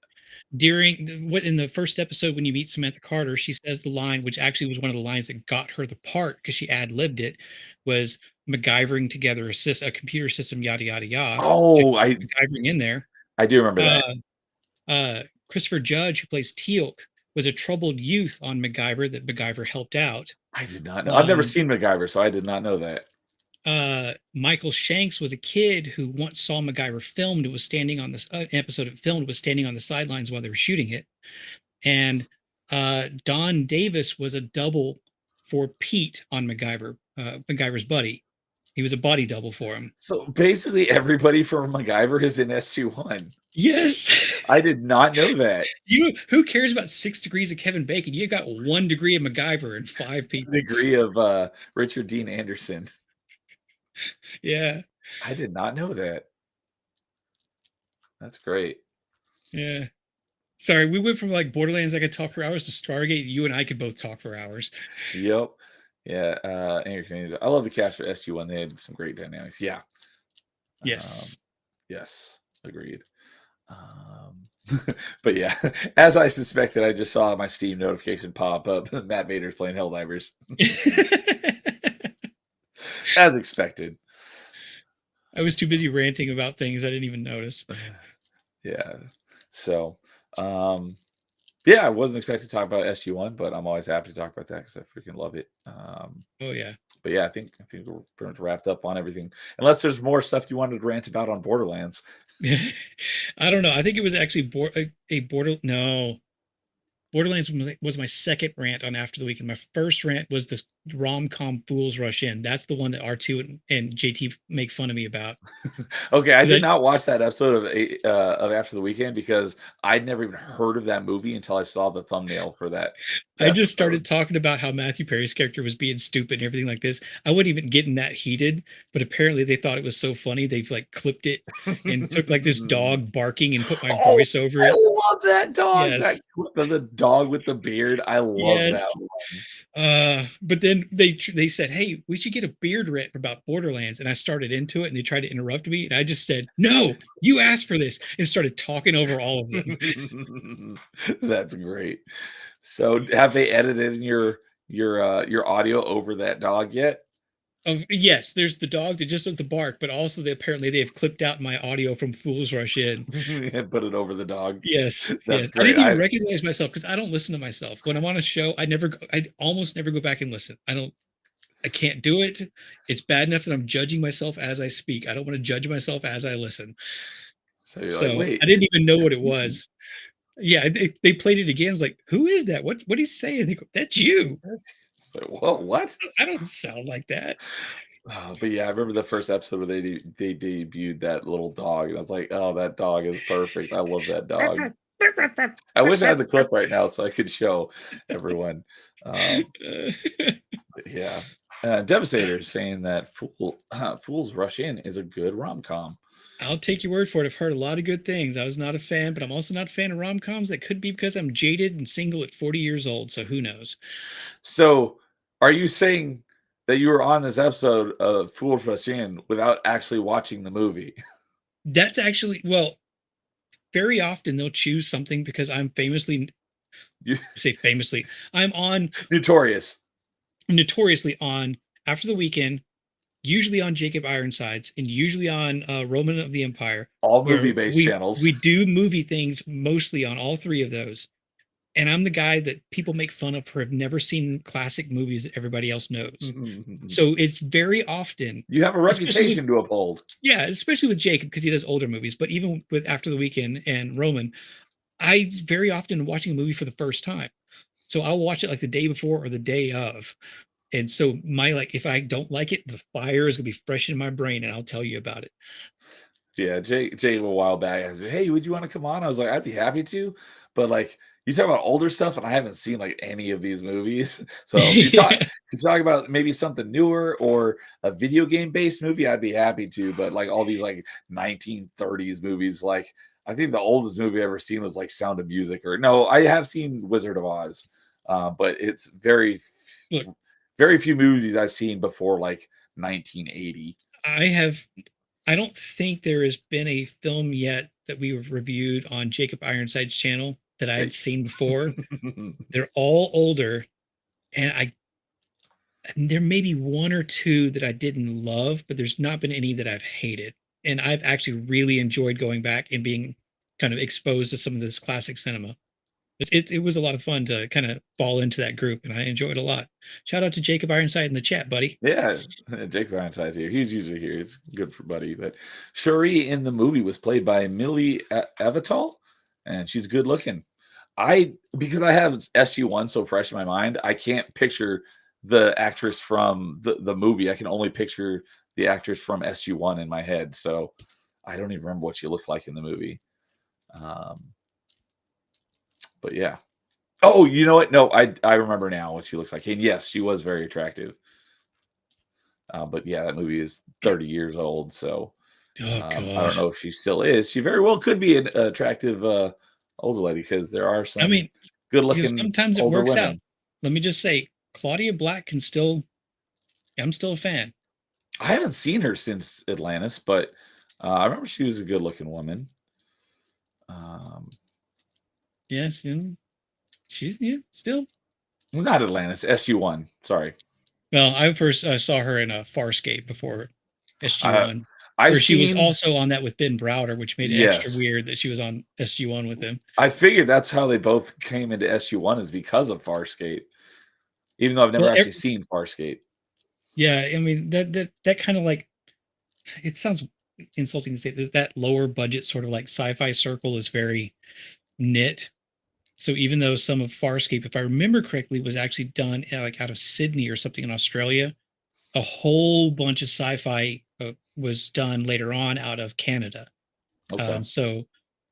What in the first episode when you meet Samantha Carter, she says the line, which actually was one of the lines that got her the part because she ad libbed it, was MacGyvering together a computer system, yada yada yada. Just Oh, MacGyvering in there. I do remember that. Uh, Christopher Judge, who plays Teal'c, was a troubled youth on MacGyver that MacGyver helped out. I did not know. I've never Um, seen MacGyver, so I did not know that. Michael Shanks was a kid who once saw MacGyver filmed. It was standing on this episode of filmed was standing on the sidelines while they were shooting it, and Don Davis was a double for Pete on MacGyver, MacGyver's buddy. He was a body double for him. So basically, everybody from MacGyver is in SG1. Yes. I did not know that. Who cares about 6 degrees of Kevin Bacon? You got 1 degree of MacGyver and 5 people. Degree of Richard Dean Anderson. Yeah. I did not know that. That's great. Yeah. Sorry, we went from like Borderlands I could talk for hours to Stargate. You and I could both talk for hours. Yep. Yeah. Angry Canadians. I love the cast for SG1. They had some great dynamics. Yeah. Um, Yes. yes, agreed. Um, but yeah, as I suspected, I just saw my Steam notification pop up. Matt Vader's playing Helldivers, as expected. I was too busy ranting about things I didn't even notice. Yeah. So, yeah, I wasn't expecting to talk about SG1, but I'm always happy to talk about that because I freaking love it. Oh yeah. But yeah, I think we're pretty much wrapped up on everything. Unless there's more stuff you wanted to rant about on Borderlands. I don't know. I think it was actually a Borderlands was my second rant on After the Weekend. My first rant was the rom-com Fools Rush In. That's the one that R2 and JT make fun of me about. Okay, I 'Cause did not watch that episode of After the Weekend because I'd never even heard of that movie until I saw the thumbnail for that I just started episode. talking about how Matthew Perry's character was being stupid and everything like this. I wasn't even getting that heated, but apparently they thought it was so funny they've like clipped it and took like this dog barking and put my Oh, voice over I it. love that dog. That Yes. the dog with the beard. I love that Yes. one. But then they said, "Hey, we should get a beard rant about Borderlands," and I started into it, and they tried to interrupt me, and I just said, "No, you asked for this," and started talking over all of them. That's great. So, have they edited in your audio over that dog yet? Yes, there's the dog that just does the bark, but also apparently they have clipped out my audio from Fools Rush In. And put it over the dog. Yes, That's yes. I great. didn't even recognize myself because I don't listen to myself when I'm on a show. I almost never go back and listen. I can't do it. It's bad enough that I'm judging myself as I speak. I don't want to judge myself as I listen. So you're like, So wait, I didn't even know what that's it me. was. Yeah, they played it again. I was like, "Who is that? What he's saying?" They go, "That's you." It's like, whoa, what? I don't sound like that. But yeah, I remember the first episode where they debuted that little dog, and I was like, oh, that dog is perfect. I love that dog. I wish I had the clip right now so I could show everyone. But yeah, Devastator saying that Fools Rush In is a good rom com. I'll take your word for it. I've heard a lot of good things. I was not a fan, but I'm also not a fan of rom-coms. That could be because I'm jaded and single at 40 years old. So who knows? So, are you saying that you were on this episode of Fools Rush In without actually watching the movie? That's actually, well, very often they'll choose something because I'm famously, You I say famously, I'm on notorious. notoriously on After the Weekend, usually on Jacob Ironsides, and usually on Roman of the Empire, All where movie-based we channels. we do movie things mostly on all three of those. And I'm the guy that people make fun of for have never seen classic movies that everybody else knows. So it's very often, You have a especially with reputation to uphold. yeah, especially with Jacob because he does older movies, but even with After the Weekend and Roman, I very often am watching a movie for the first time. So I'll watch it like the day before or the day of. And so my like if I don't like it, the fire is gonna be fresh in my brain and I'll tell you about it. Yeah, Jay a while back, I said, "Hey, would you wanna come on?" I was like, "I'd be happy to," but, like, you talk about older stuff, and I haven't seen, like, any of these movies. So Yeah. if you talk about maybe something newer or a video game-based movie, I'd be happy to, but, like, all these, like, 1930s movies, like, I think the oldest movie I've ever seen was, like, Sound of Music or no, I have seen Wizard of Oz, but it's Look, very few movies I've seen before, like, 1980. I have I don't think there has been a film yet that we've reviewed on Jacob Ironside's channel that I had Hey. seen before. They're all older, and there may be one or two that I didn't love, but there's not been any that I've hated. And I've actually really enjoyed going back and being kind of exposed to some of this classic cinema. It was a lot of fun to kind of fall into that group, and I enjoyed it a lot. Shout out to Jacob Ironside in the chat, buddy. Yeah, Jake Valentine's here. He's usually here. It's good for Buddy. But Shuri in the movie was played by Millie Avatal, and she's good looking. Because I have SG1 so fresh in my mind, I can't picture the actress from the movie. I can only picture the actress from SG1 in my head. So I don't even remember what she looked like in the movie. But yeah. Oh, you know what? No, I remember now what she looks like. And yes, she was very attractive. But yeah, that movie is 30 years old, so Oh I don't gosh. know if she still is. She very well could be an attractive older lady because there are I some mean, good-looking sometimes it older works out. women. Let me just say, Claudia Black can still I'm still a fan. I haven't seen her since Atlantis, but I remember she was a good-looking woman. Yes, she's still. Not Atlantis, SU-1. Sorry. Well, I first saw her in a Farscape before I SG1, I've where she was seen also on that with Ben Browder, which made it extra yes. weird that she was on SG1 with him. I figured that's how they both came into SU-1 is because of Farscape, even though I've never Well, actually seen Farscape. yeah, I mean that kind of like it sounds insulting to say that lower budget sort of like sci-fi circle is very knit. So even though some of Farscape, if I remember correctly, was actually done like out of Sydney or something in Australia, a whole bunch of sci-fi was done later on out of Canada. Okay. So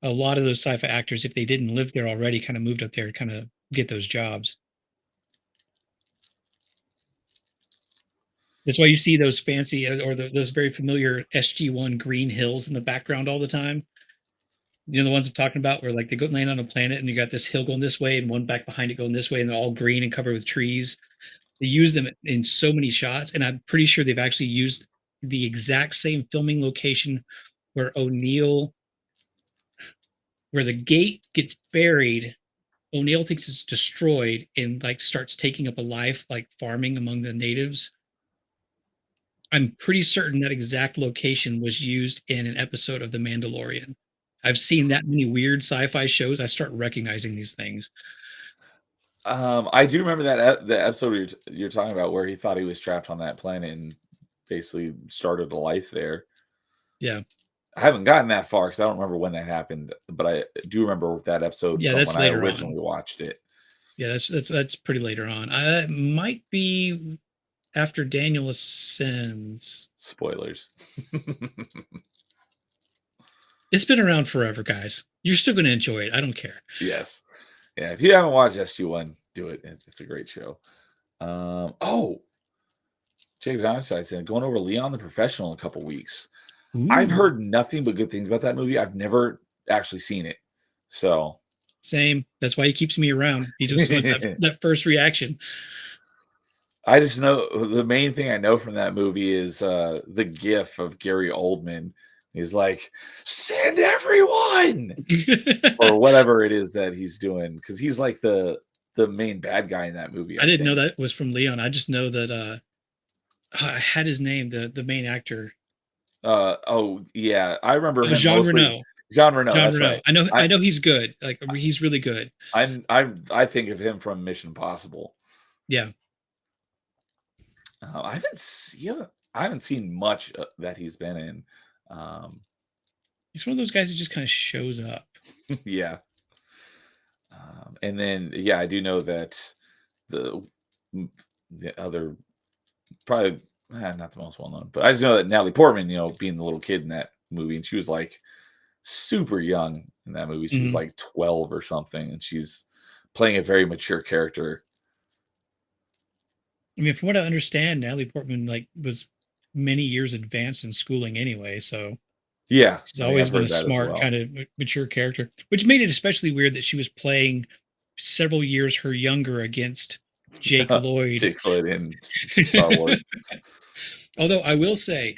a lot of those sci-fi actors, if they didn't live there already, kind of moved up there to kind of get those jobs. That's why you see those fancy or those very familiar SG1 green hills in the background all the time. You know the ones I'm talking about, where like they go land on a planet and you got this hill going this way and one back behind it going this way, and they're all green and covered with trees. They use them in so many shots, and I'm pretty sure they've actually used the exact same filming location where O'Neill, where the gate gets buried. O'Neill thinks it's destroyed and like starts taking up a life like farming among the natives. I'm pretty certain that exact location was used in an episode of The Mandalorian. I've seen that many weird sci-fi shows. I start recognizing these things. I do remember that the episode you're talking about where he thought he was trapped on that planet and basically started a life there. Yeah. I haven't gotten that far because I don't remember when that happened, but I do remember that episode Yeah, from that's when I later originally on. watched it. Yeah, that's pretty later on. It might be after Daniel ascends. Spoilers. It's been around forever, guys. You're still going to enjoy it. I don't care. Yes. Yeah, if you haven't watched SG-1, do it. It's a great show. Oh, Jake Valentine said going over Leon the Professional in a couple weeks. I've Ooh. heard nothing but good things about that movie. I've never actually seen it. So Same. That's why he keeps me around. He just wants that first reaction. I just know the main thing I know from that movie is the gif of Gary Oldman. He's like, send everyone or whatever it is that he's doing. Cause he's like the main bad guy in that movie. I didn't know think. that was from Leon. I just know that I had his name, the main actor. Oh yeah. I remember him Jean mostly. Reno. Jean Reno, Jean that's Reno. right. I know he's good. Like he's really good. I think of him from Mission Impossible. Yeah. I haven't seen much that he's been in. He's one of those guys that just kind of shows up. Yeah. And then, yeah, I do know that the other, probably not the most well known, but I just know that Natalie Portman, being the little kid in that movie, and she was like super young in that movie. She was like 12 or something, and she's playing a very mature character. I mean, from what I understand, Natalie Portman like was many years advanced in schooling anyway, so yeah, she's always been a smart well. kind of mature character, which made it especially weird that she was playing several years her younger against Jake Lloyd. Jake Lloyd in Star Wars. Although I will say,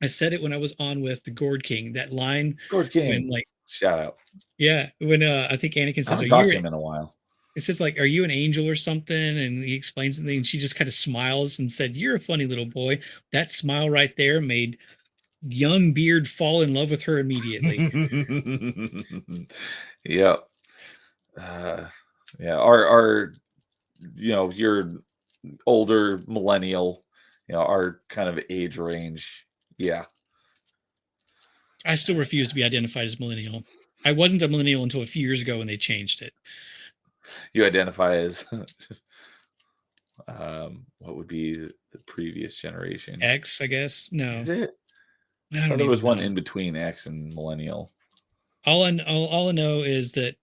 I said it when I was on with the Gord King, that line. Gord King, when, like, shout out. Yeah, when I think Anakin says, I haven't talked to him in a while. It says like, "Are you an angel or something?" And he explains something, and she just kind of smiles and said, "You're a funny little boy." That smile right there made young Beard fall in love with her immediately. Yep. Yeah. Our your older millennial, our kind of age range. Yeah. I still refuse to be identified as millennial. I wasn't a millennial until a few years ago when they changed it. You identify as what would be the previous generation? X, I guess. No. Is it? I don't there was one know. in between X and millennial. All I know is that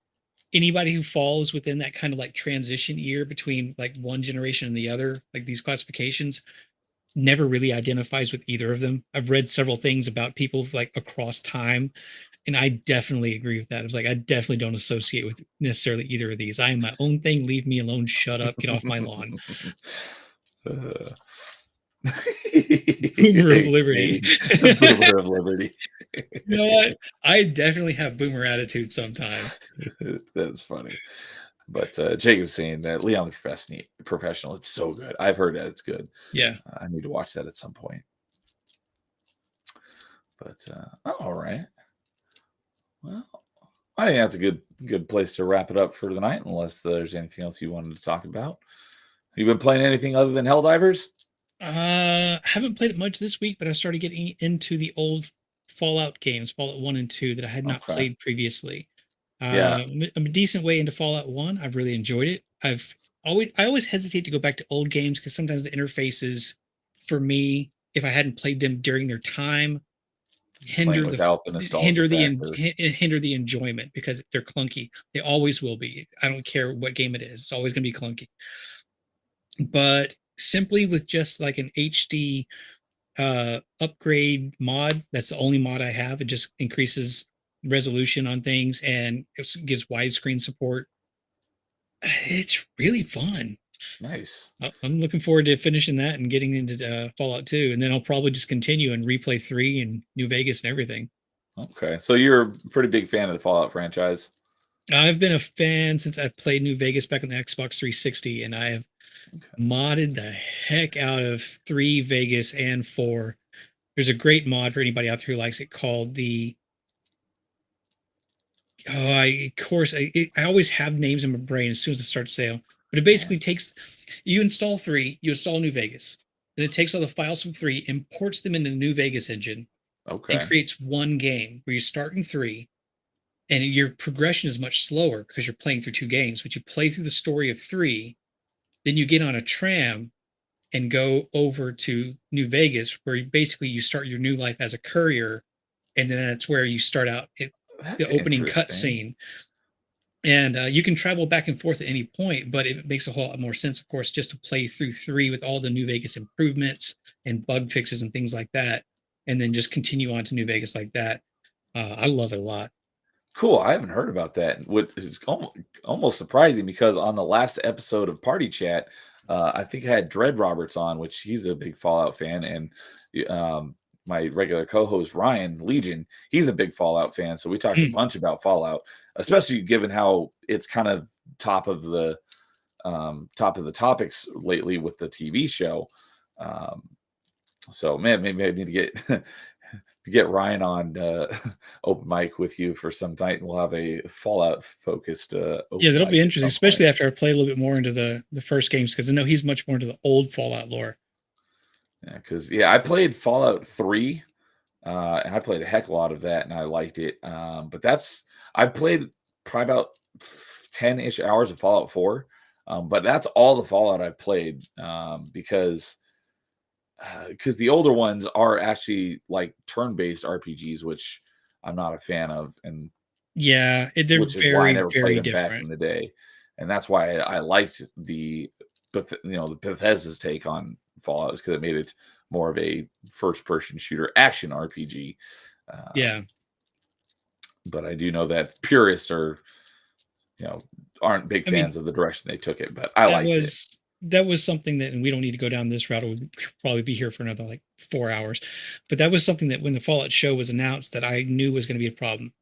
anybody who falls within that kind of like transition year between like one generation and the other, like these classifications, never really identifies with either of them. I've read several things about people like across time, and I definitely agree with that. I was like, I definitely don't associate with necessarily either of these. I am my own thing. Leave me alone. Shut up. Get off my lawn. Boomer of Liberty. Boomer of Liberty. You know what? I definitely have boomer attitude sometimes. That's funny. But Jacob's saying that Leon the Professional, it's so good. I've heard that it's good. Yeah. I need to watch that at some point. But all right. Well, I think that's a good place to wrap it up for the night, unless there's anything else you wanted to talk about. You been playing anything other than Helldivers? Haven't played it much this week, but I started getting into the old Fallout games, Fallout 1 and 2, that I had not played previously. Yeah. I'm a decent way into Fallout 1. I've really enjoyed it. I always hesitate to go back to old games because sometimes the interfaces for me, if I hadn't played them during their time, hinder the enjoyment because they're clunky. They always will be. I don't care what game it is. It's always going to be clunky. But simply with just like an HD upgrade mod, that's the only mod I have. It just increases resolution on things and it gives widescreen support. It's really fun. Nice. I'm looking forward to finishing that and getting into Fallout 2, and then I'll probably just continue and replay 3 and New Vegas and everything. Okay, so you're a pretty big fan of the Fallout franchise. I've been a fan since I played New Vegas back on the Xbox 360, and I have modded the heck out of 3, Vegas, and 4. There's a great mod for anybody out there who likes it called the I always have names in my brain as soon as I start sale, but it basically takes, you install New Vegas, then it takes all the files from 3, imports them into the New Vegas engine, and creates one game where you start in 3, and your progression is much slower because you're playing through 2 games, but you play through the story of 3, then you get on a tram and go over to New Vegas, where you start your new life as a courier, and then that's where you start out the opening cutscene. And you can travel back and forth at any point, but it makes a whole lot more sense, of course, just to play through 3 with all the New Vegas improvements and bug fixes and things like that, and then just continue on to New Vegas like that. I love it a lot. Cool. I haven't heard about that. What is almost surprising, because on the last episode of Party Chat, I think I had Dread Roberts on, which he's a big Fallout fan, and my regular co-host Ryan Legion, he's a big Fallout fan. So we talked a bunch about Fallout, especially given how it's kind of top of the topics lately with the TV show. So man, maybe I need to get Ryan on open mic with you for some night, and we'll have a Fallout focused that'll be interesting, especially after I play a little bit more into the first games, because I know he's much more into the old Fallout lore. Yeah, because I played Fallout 3, and I played a heck of a lot of that, and I liked it. But I've played probably about 10-ish hours of Fallout 4, but that's all the Fallout I've played, because the older ones are actually like turn-based RPGs, which I'm not a fan of, and they're very, very different back in the day, and that's why I liked the Bethesda's take on Fallout, is because it made it more of a first-person shooter action RPG. But I do know that purists aren't big fans of the direction they took it, but I liked it. That was something that, and we don't need to go down this route, we'll probably be here for another like 4 hours, but that was something that when the Fallout show was announced that I knew was going to be a problem,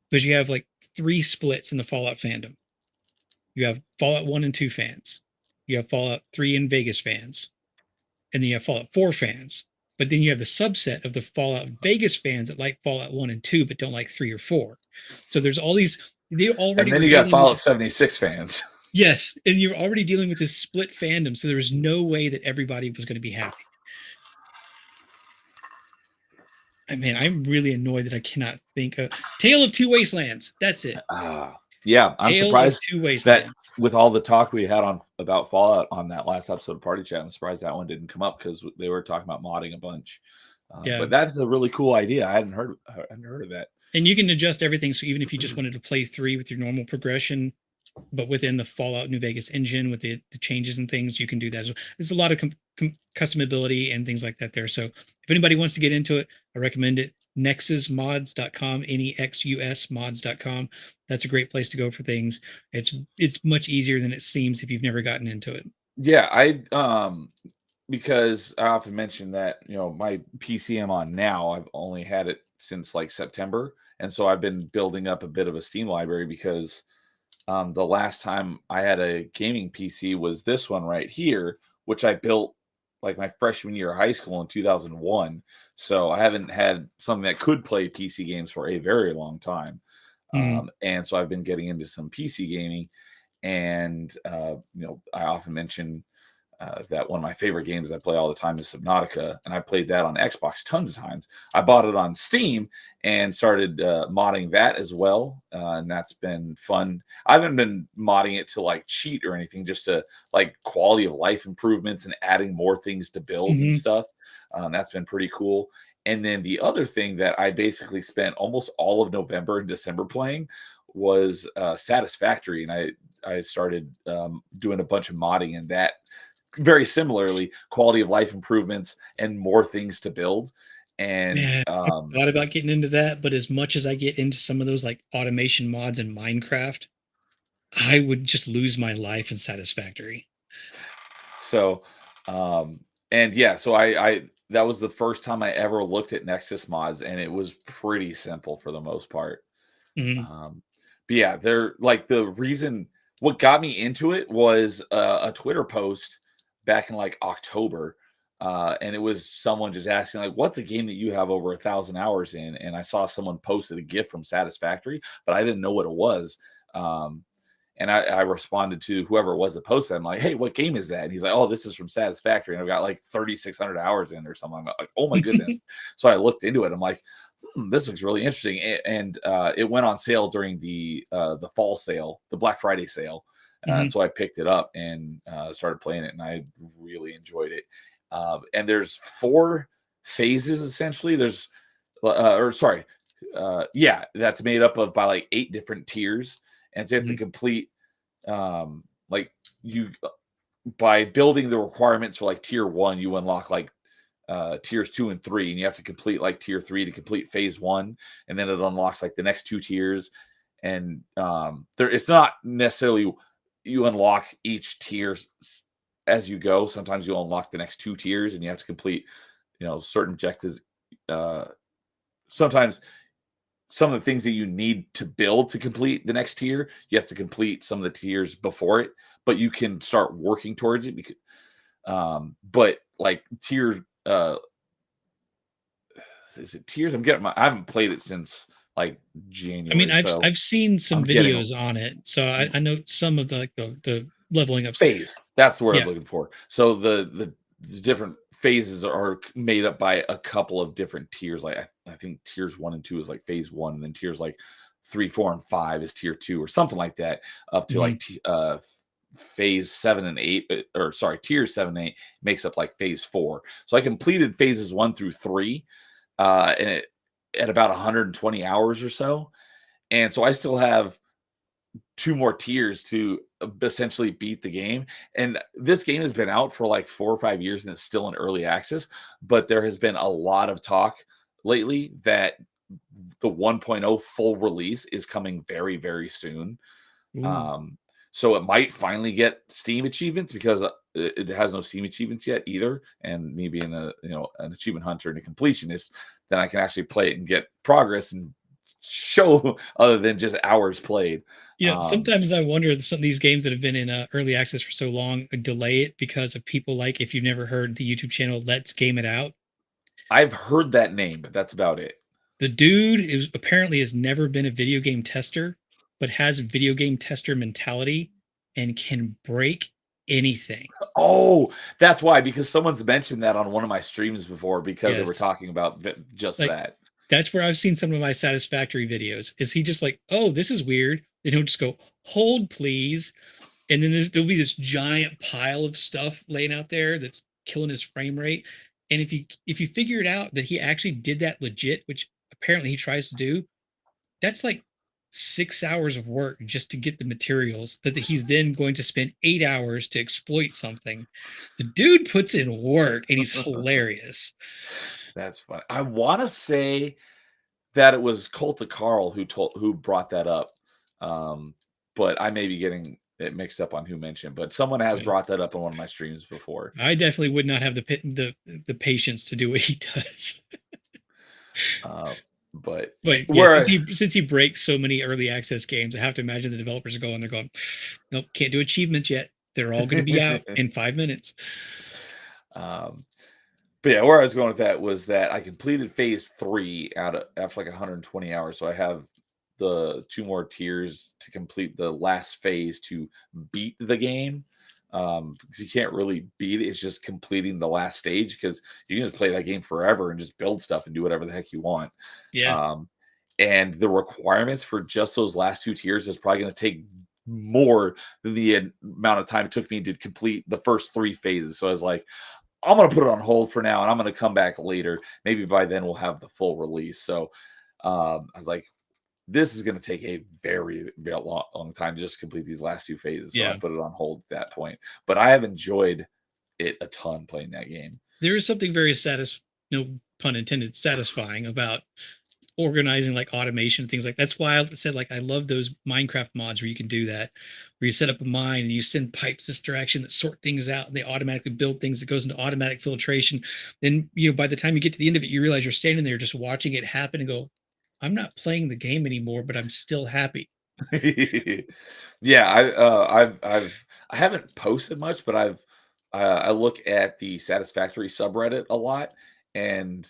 because you have like 3 splits in the Fallout fandom. You have Fallout 1 and 2 fans, you have Fallout 3 and Vegas fans, and then you have Fallout 4 fans. But then you have the subset of the Fallout Vegas fans that like Fallout 1 and 2, but don't like 3 or 4. So there's all these, they already. And then you got Fallout 76 fans. Yes, and you're already dealing with this split fandom, so there was no way that everybody was going to be happy. I mean, I'm really annoyed that I cannot think of Tale of Two Wastelands. That's it. I'm Tale surprised that with all the talk we had about Fallout on that last episode of Party Chat, I'm surprised that one didn't come up, because they were talking about modding a bunch. But that's a really cool idea. I hadn't heard of that. And you can adjust everything, so even if you just wanted to play 3 with your normal progression, but within the Fallout New Vegas engine with the changes and things, you can do that. There's a lot of customability and things like that there. So if anybody wants to get into it, I recommend it. nexusmods.com, NEXUS mods.com. That's a great place to go for things. It's much easier than it seems if you've never gotten into it. Yeah, because I often mention that, my PC I'm on now, I've only had it since like September. And so I've been building up a bit of a Steam library because the last time I had a gaming PC was this one right here, which I built like my freshman year of high school in 2001. So I haven't had something that could play PC games for a very long time. Mm. And so I've been getting into some PC gaming. And, I often mention that one of my favorite games I play all the time is Subnautica, and I played that on Xbox tons of times. I bought it on Steam and started modding that as well, and that's been fun. I haven't been modding it to like cheat or anything, just to like quality of life improvements and adding more things to build and Hmm. stuff. That's been pretty cool. And then the other thing that I basically spent almost all of November and December playing was Satisfactory, and I started doing a bunch of modding in that, very similarly, quality of life improvements and more things to build. And Yeah, I thought about getting into that, but as much as I get into some of those like automation mods in Minecraft, I would just lose my life in Satisfactory. so um and yeah, so I that was the first time I ever looked at Nexus mods, and it was pretty simple for the most part. Mhm. um but yeah, they're like, the reason what got me into it was a Twitter post back in like October. And it was someone just asking like, what's a game that you have over 1,000 hours in? And I saw someone posted a GIF from Satisfactory, but I didn't know what it was. um and I responded to whoever it was that posted. I'm like, hey, what game is that? And he's like, oh, this is from Satisfactory, and I've got like 3,600 hours in or something. I'm like, oh my goodness. So I looked into it. I'm like, this looks really interesting. And it went on sale during the fall sale, the Black Friday sale. And Mhm. so I picked it up and started playing it, and I really enjoyed it. And there's four phases essentially. There's, or sorry, yeah, that's made up of by like 8 different tiers, and so you have to Mhm. complete, like, you by building the requirements for like tier one, you unlock like tiers 2 and 3, and you have to complete like tier 3 to complete phase one, and then it unlocks like the next 2 tiers. And there, it's not necessarily you unlock each tier as you go. Sometimes you unlock the next 2 tiers, and you have to complete, certain objectives. Uh, Sometimes some of the things that you need to build to complete the next tier, you have to complete some of the tiers before it, but you can start working towards it. Because but like tier is it Tears? I haven't played it since like I mean, January, I've so I've seen I'm some getting a videos on it, so I know some of the like the leveling ups. phase. That's the word I Yeah. was looking for. So the different phases are made up by a couple of different tiers. Like I think tiers 1 and 2 is like phase one, and then tiers like 3, 4, and 5 is tier two, or something like that, up to Mhm. like phase 7 and 8, or sorry, tier 7 and 8 makes up like phase four. So I completed phases 1 through 3, and it at about 120 hours or so. And so I still have two more tiers to essentially beat the game. And this game has been out for like 4 or 5 years, and it's still in early access. But there has been a lot of talk lately that the 1.0 full release is coming very, very soon. Ooh. Um, so it might finally get Steam achievements, because it has no Steam achievements yet either. And me being an achievement hunter and a completionist, then I can actually play it and get progress and show other than just hours played. Um, Sometimes I wonder if some of these games that have been in early access for so long delay it because of people like, if you've never heard the YouTube channel Let's Game It Out. I've heard that name, but that's about it. The dude is apparently has never been a video game tester, but has video game tester mentality and can break anything. Oh, that's why, because someone's mentioned that on one of my streams before, because they were Yes. talking about just Like, that. that's where I've seen some of my Satisfactory videos. Is he just like, oh, this is weird? Then he'll just go, hold please. And then there'll be this giant pile of stuff laying out there that's killing his frame rate. And if you figure it out that he actually did that legit, which apparently he tries to do, that's like 6 hours of work just to get the materials that he's then going to spend 8 hours to exploit something. The dude puts in work and he's hilarious. That's fun. I want to say that it was Colta Carl who brought that up. Um, but I may be getting it mixed up on who mentioned, but someone has Yeah. brought that up on one of my streams before. I definitely would not have the patience to do what he does. Uh, but But yeah, where since he breaks so many early access games, I have to imagine the developers are going. They're going, nope, can't do achievements yet. They're all going to be out in 5 minutes. um, but yeah, where I was going with that was that I completed phase 3 out of after like 120 hours. So I have the 2 more tiers to complete the last phase to beat the game. Because you can't really beat it. It's just completing the last stage because you can just play that game forever and just build stuff and do whatever the heck you want. Yeah. And the requirements for just those last 2 tiers is probably going to take more than the amount of time it took me to complete the first 3 phases. So I was like, I'm going to put it on hold for now and I'm going to come back later. Maybe by then we'll have the full release. So I was like, this is going to take a very, very long time to just complete these last 2 phases. So I Yeah. put it on hold at that point. But I have enjoyed it a ton playing that game. There is something very no pun intended, satisfying about organizing like automation, things like that's why I said like I love those Minecraft mods where you can do that, where you set up a mine and you send pipes this direction that sort things out and they automatically build things that goes into automatic filtration. Then by the time you get to the end of it, you realize you're standing there just watching it happen and go, I'm not playing the game anymore, but I'm still happy. Yeah, I haven't posted much, but I look at the Satisfactory subreddit a lot, and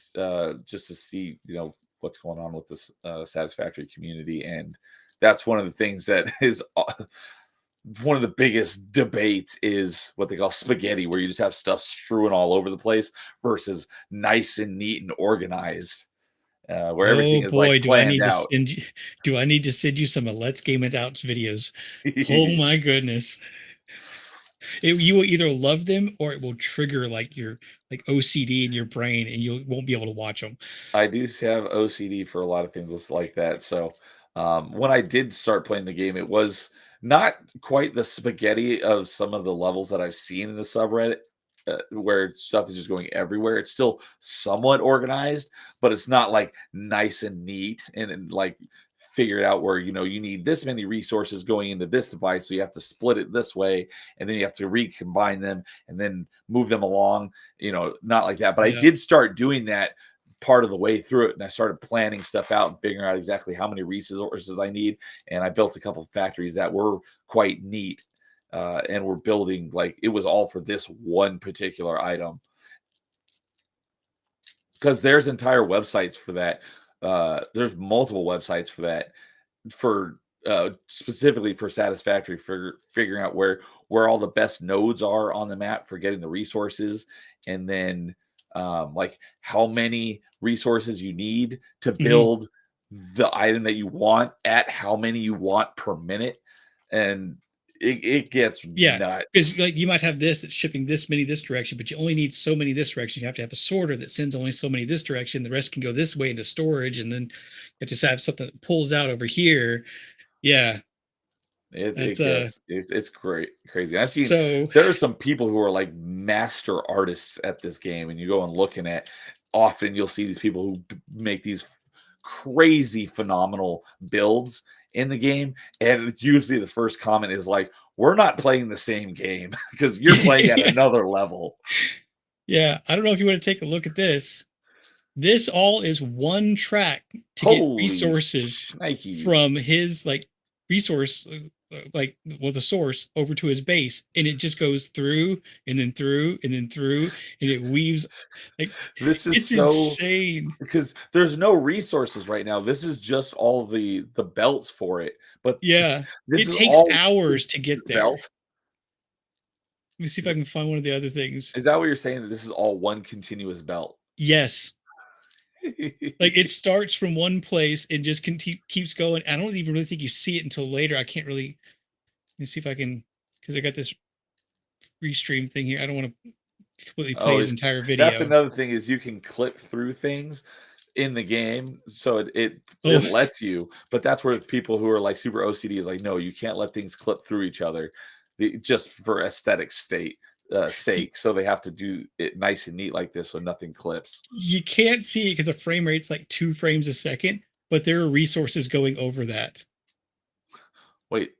just to see what's going on with this Satisfactory community, and that's one of the things that is one of the biggest debates is what they call spaghetti, where you just have stuff strewn all over the place versus nice and neat and organized. Where everything is like planned out. Do I need to send you some of Let's Game It Out's videos? Oh my goodness. You will either love them or it will trigger like your OCD in your brain and you won't be able to watch them. I do have OCD for a lot of things like that. So when I did start playing the game, it was not quite the spaghetti of some of the levels that I've seen in the subreddit, where stuff is just going everywhere. It's still somewhat organized, but it's not like nice and neat and like figured out where you need this many resources going into this device, so you have to split it this way and then you have to recombine them and then move them along, not like that. But Yeah. I did start doing that part of the way through it, and I started planning stuff out and figuring out exactly how many resources I need, and I built a couple of factories that were quite neat, and we're building like it was all for this one particular item, because there's entire websites for that. There's multiple websites for that, for specifically for Satisfactory, for figuring out where all the best nodes are on the map for getting the resources, and then like how many resources you need to build the item that you want at how many you want per minute, and it gets nuts. Because like you might have this that's shipping this many this direction, but you only need so many this direction. You have to have a sorter that sends only so many this direction. The rest can go this way into storage, and then you have to have something that pulls out over here. Yeah, it's great, crazy. I've seen there are some people who are like master artists at this game, and you go and looking at. Often you'll see these people who make these crazy, phenomenal builds in the game, and usually the first comment is like, we're not playing the same game because you're playing at another level. Yeah, I don't know if you want to take a look at this. This all is one track to get resources from his resource, the source over to his base, and it just goes through and then through and then through, and it weaves. This is so insane because there's no resources right now. This is just all the belts for it. But yeah, it takes hours to get there. Belt. Let me see if I can find one of the other things. Is that what you're saying, that this is all one continuous belt? Yes. Like it starts from one place and just keeps going. I don't even really think you see it until later. I can't really. Let me see if I can, because I got this restream thing here. I don't want to completely play his entire video. That's another thing, is you can clip through things in the game, so it lets you. But that's where people who are like super OCD is like, no, you can't let things clip through each other, just for aesthetic sake. So they have to do it nice and neat like this, so nothing clips. You can't see it because the frame rate's like 2 frames a second, but there are resources going over that. Wait,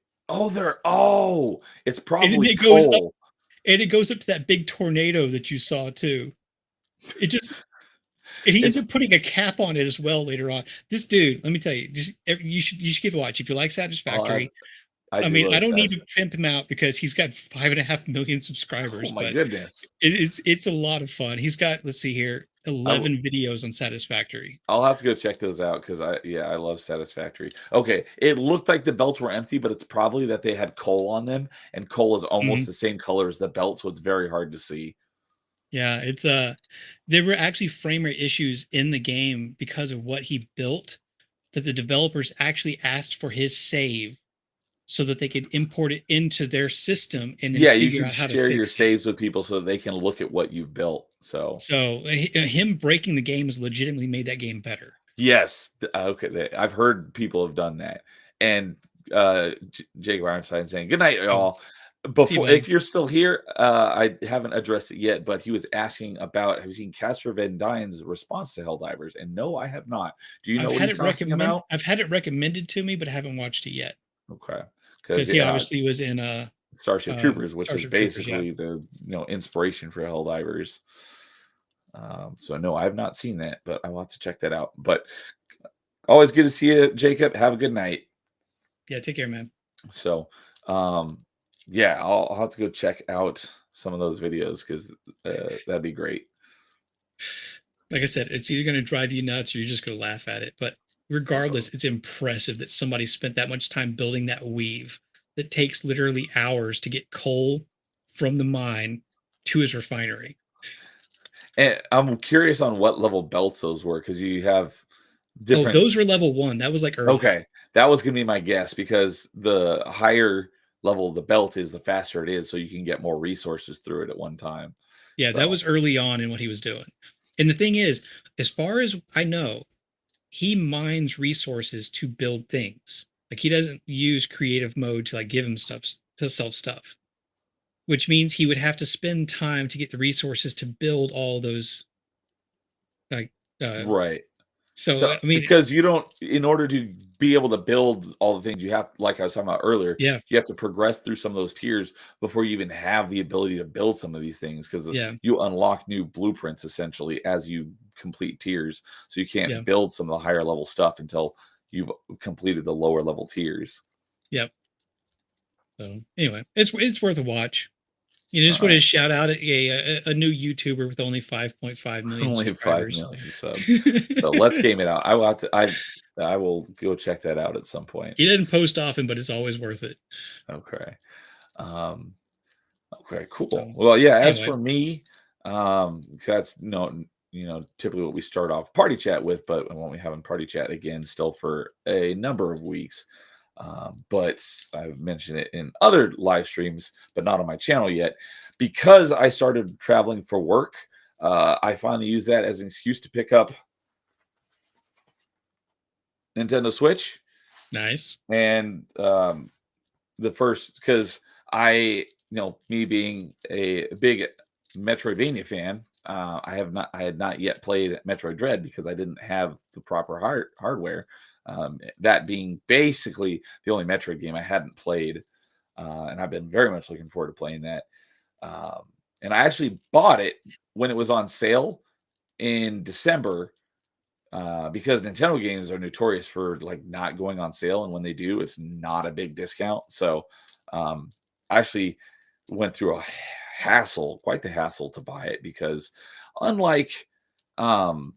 It's And then probably it goes up, coal. and it goes up to that big tornado that you saw too. It just And he ends It's up putting a cap on it as well later on. This dude, let me tell you, you should give a watch if you like oh, Satisfactory. I I do mean, love I don't need to Satisfactory. pimp him out because he's got 5.5 million Oh subscribers, my but goodness. it's a lot of fun. He's got, let's see here, I w 11 videos on Satisfactory. I'll have to go check those out because I love Satisfactory. Okay, it looked like the belts were empty, but it's probably that they had coal on them, and coal is almost Mhm. the same color as the belt, so it's very hard to see. Yeah, there were actually frame rate issues in the game because of what he built, that the developers actually asked for his save so that they could import it into their system and then Yeah, you figure can out how to share your fix it. saves with people so they can look at what you've built. So So him breaking the game has legitimately made that game better. yes, okay, I've heard people have done that, and Jacob Ironstein saying good night, Oh, y'all. see you, Before, buddy. if you're still here, I haven't addressed it yet, but he was asking about have you seen Casper Van Dyne's response to Helldivers? And no, I have not. Do you know what he's talking about? I've had it recommended to me, but I haven't watched it yet Okay, because because he yeah, obviously was in Starship Troopers, which was Starship Troopers. Yeah, basically the inspiration for Helldivers. So no, I have not seen that, but I will have to check that out. But always good to see you, Jacob. Have a good night. yeah. Take care, man. So, yeah, I'll have to go check out some of those videos because that'd be great. Like I said, it's either going to drive you nuts or you're just going to laugh at it. But regardless, it's impressive that somebody spent that much time building that weave that takes literally hours to get coal from the mine to his refinery. And I'm curious on what level belts those were because you have Oh, different. those were level one. That was like early. Okay, that was gonna be my guess because the higher level the belt is, the faster it is, so you can get more resources through it at one time. Yeah, that So was early on in what he was doing. And the thing is, as far as I know, he mines resources to build things. Like he doesn't use creative mode to like give him stuff to self stuff, which means he would have to spend time to get the resources to build all those like right. so So I mean because you don't, in order to be able to build all the things you have, like I was talking about earlier, yeah, you have to progress through some of those tiers before you even have the ability to build some of these things because yeah, you unlock new blueprints essentially as you complete tiers. So you yeah, can't build some of the higher level stuff until you've completed the lower level tiers. yeah. So anyway, it's worth a watch. You know, All just want to right. shout out a new YouTuber with only 5.5 million Only 5 subscribers. million subs. So let's game it out. I will have to, I will go check that out at some point. He didn't post often, but it's always worth it. Okay. Um, Okay, So cool. Well, yeah, as anyway, for me, that's no, typically what we start off party chat with, but I won't be having party chat again still for a number of weeks. But I've mentioned it in other live streams, but not on my channel yet. Because I started traveling for work, I finally use that as an excuse to pick up Nintendo Switch. nice. And the first, because me being a big Metroidvania fan, I had not yet played Metroid Dread because I didn't have the proper hardware. That being basically the only Metroid game I hadn't played, and I've been very much looking forward to playing that. Um, and I actually bought it when it was on sale in December, because Nintendo games are notorious for like not going on sale, and when they do, it's not a big discount. So, I actually went through a hassle, quite the hassle, to buy it because, unlike, um,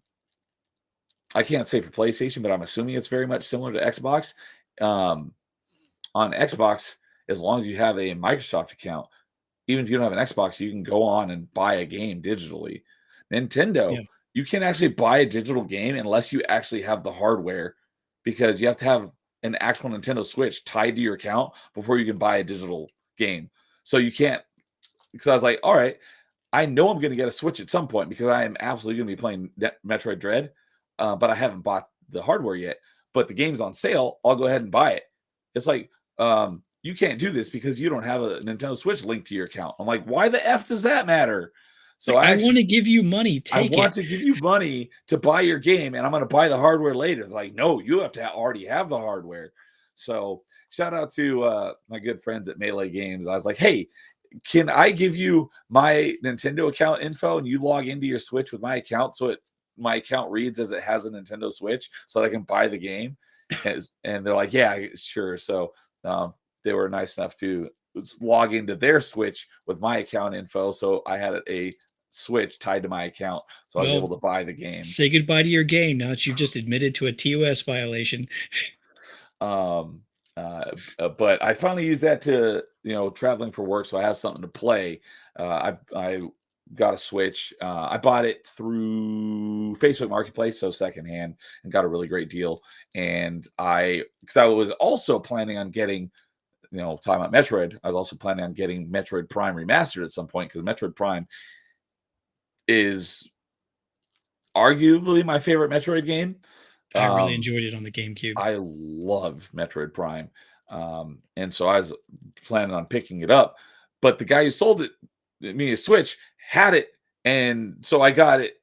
I can't say for PlayStation, but I'm assuming it's very much similar to Xbox. Um, on Xbox, as long as you have a Microsoft account, even if you don't have an Xbox, you can go on and buy a game digitally. Nintendo, Yeah. you can't actually buy a digital game unless you actually have the hardware because you have to have an actual Nintendo Switch tied to your account before you can buy a digital game. So you can't, because I was like, all right, I know I'm going to get a Switch at some point because I am absolutely going to be playing Metroid Dread, but I haven't bought the hardware yet. But the game's on sale. I'll go ahead and buy it. It's like, you can't do this because you don't have a Nintendo Switch linked to your account. I'm like, why the F does that matter? So Like, I want to give you money. I Take want it. to give you money to buy your game, and I'm going to buy the hardware later. Like, no, you have to already have the hardware. So shout out to my good friends at Melee Games. I was like, hey, can I give you my Nintendo account info and you log into your Switch with my account so my account reads as it has a Nintendo Switch so that I can buy the game? And they're like, yeah, sure. So they were nice enough to log into their Switch with my account info. So I had a Switch tied to my account. So I was able to buy the game. Say goodbye to your game now that you've just admitted to a TOS violation. But I finally used that to, traveling for work, so I have something to play. I got a Switch. I bought it through Facebook Marketplace, so secondhand, and got a really great deal. And because I was also planning on getting, talking about Metroid, I was also planning on getting Metroid Prime Remastered at some point because Metroid Prime is arguably my favorite Metroid game. I really enjoyed it on the GameCube. I love Metroid Prime. And so I was planning on picking it up, but the guy who sold me a Switch had it. And so I got it,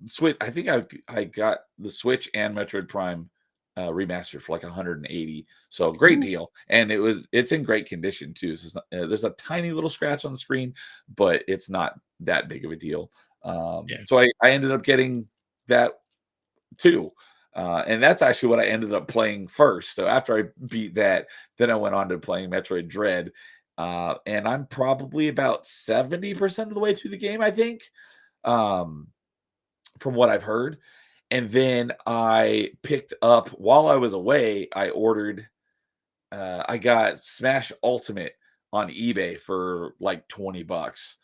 Switch. I think I got the Switch and Metroid Prime remastered for like 180. So great deal. And it's in great condition too. So there's a tiny little scratch on the screen, but it's not that big of a deal. So I ended up getting that too. And that's actually what I ended up playing first. So after I beat that, then I went on to playing Metroid Dread. And I'm probably about 70% of the way through the game, I think, from what I've heard. And then I picked up, while I was away, I got Smash Ultimate on eBay for like $20.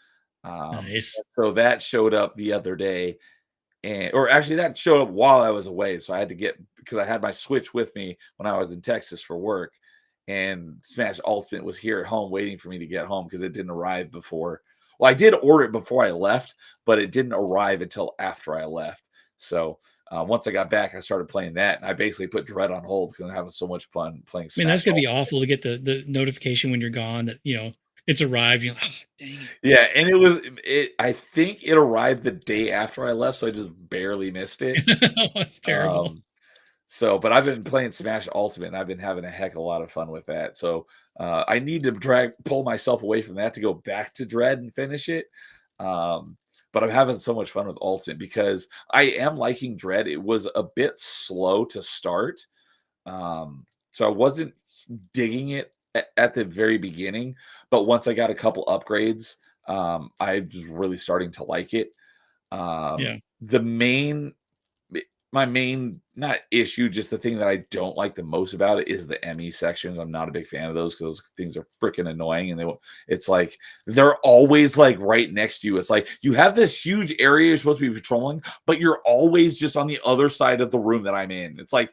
Nice. So that showed up the other day. Or actually, that showed up while I was away. So I had to because I had my Switch with me when I was in Texas for work. And Smash Ultimate was here at home waiting for me to get home because it didn't arrive before. Well, I did order it before I left, but it didn't arrive until after I left. So once I got back, I started playing that. And I basically put Dread on hold because I'm having so much fun playing Smash. I mean, that's going to be awful to get the notification when you're gone that, it's arrived. You're like, oh, dang it. Yeah, and I think it arrived the day after I left, so I just barely missed it. Oh, that's terrible. But I've been playing Smash Ultimate, and I've been having a heck of a lot of fun with that. So I need to pull myself away from that to go back to Dread and finish it. But I'm having so much fun with Ultimate because I am liking Dread. It was a bit slow to start, so I wasn't digging it at the very beginning, but once I got a couple upgrades, I was really starting to like it. My main not issue, just the thing that I don't like the most about it is the ME sections. I'm not a big fan of those because those things are freaking annoying, and it's like they're always like right next to you. It's like you have this huge area you're supposed to be patrolling, but you're always just on the other side of the room that I'm in. It's like,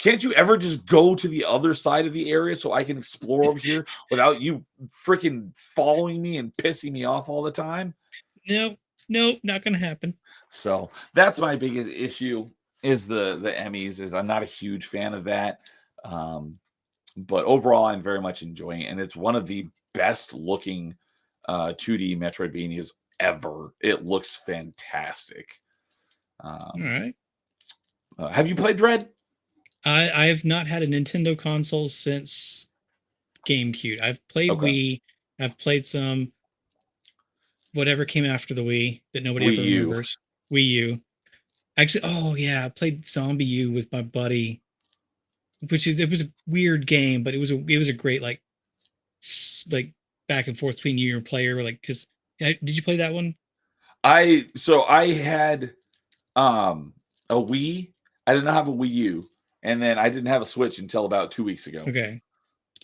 can't you ever just go to the other side of the area so I can explore over here without you freaking following me and pissing me off all the time? Nope, not going to happen. So that's my biggest issue is the Emmys. Is I'm not a huge fan of that. But overall, I'm very much enjoying it. And it's one of the best looking 2D Metroidvanias ever. It looks fantastic. All right. Have you played Dread? I have not had a Nintendo console since GameCube. I've played Wii. I've played some whatever came after the Wii that nobody ever remembers. Wii U. Actually, oh yeah, I played Zombie U with my buddy, it was a weird game, but it was a great like back and forth between you and your player. Like, did you play that one? I had a Wii. I did not have a Wii U. And then I didn't have a Switch until about 2 weeks ago. Okay.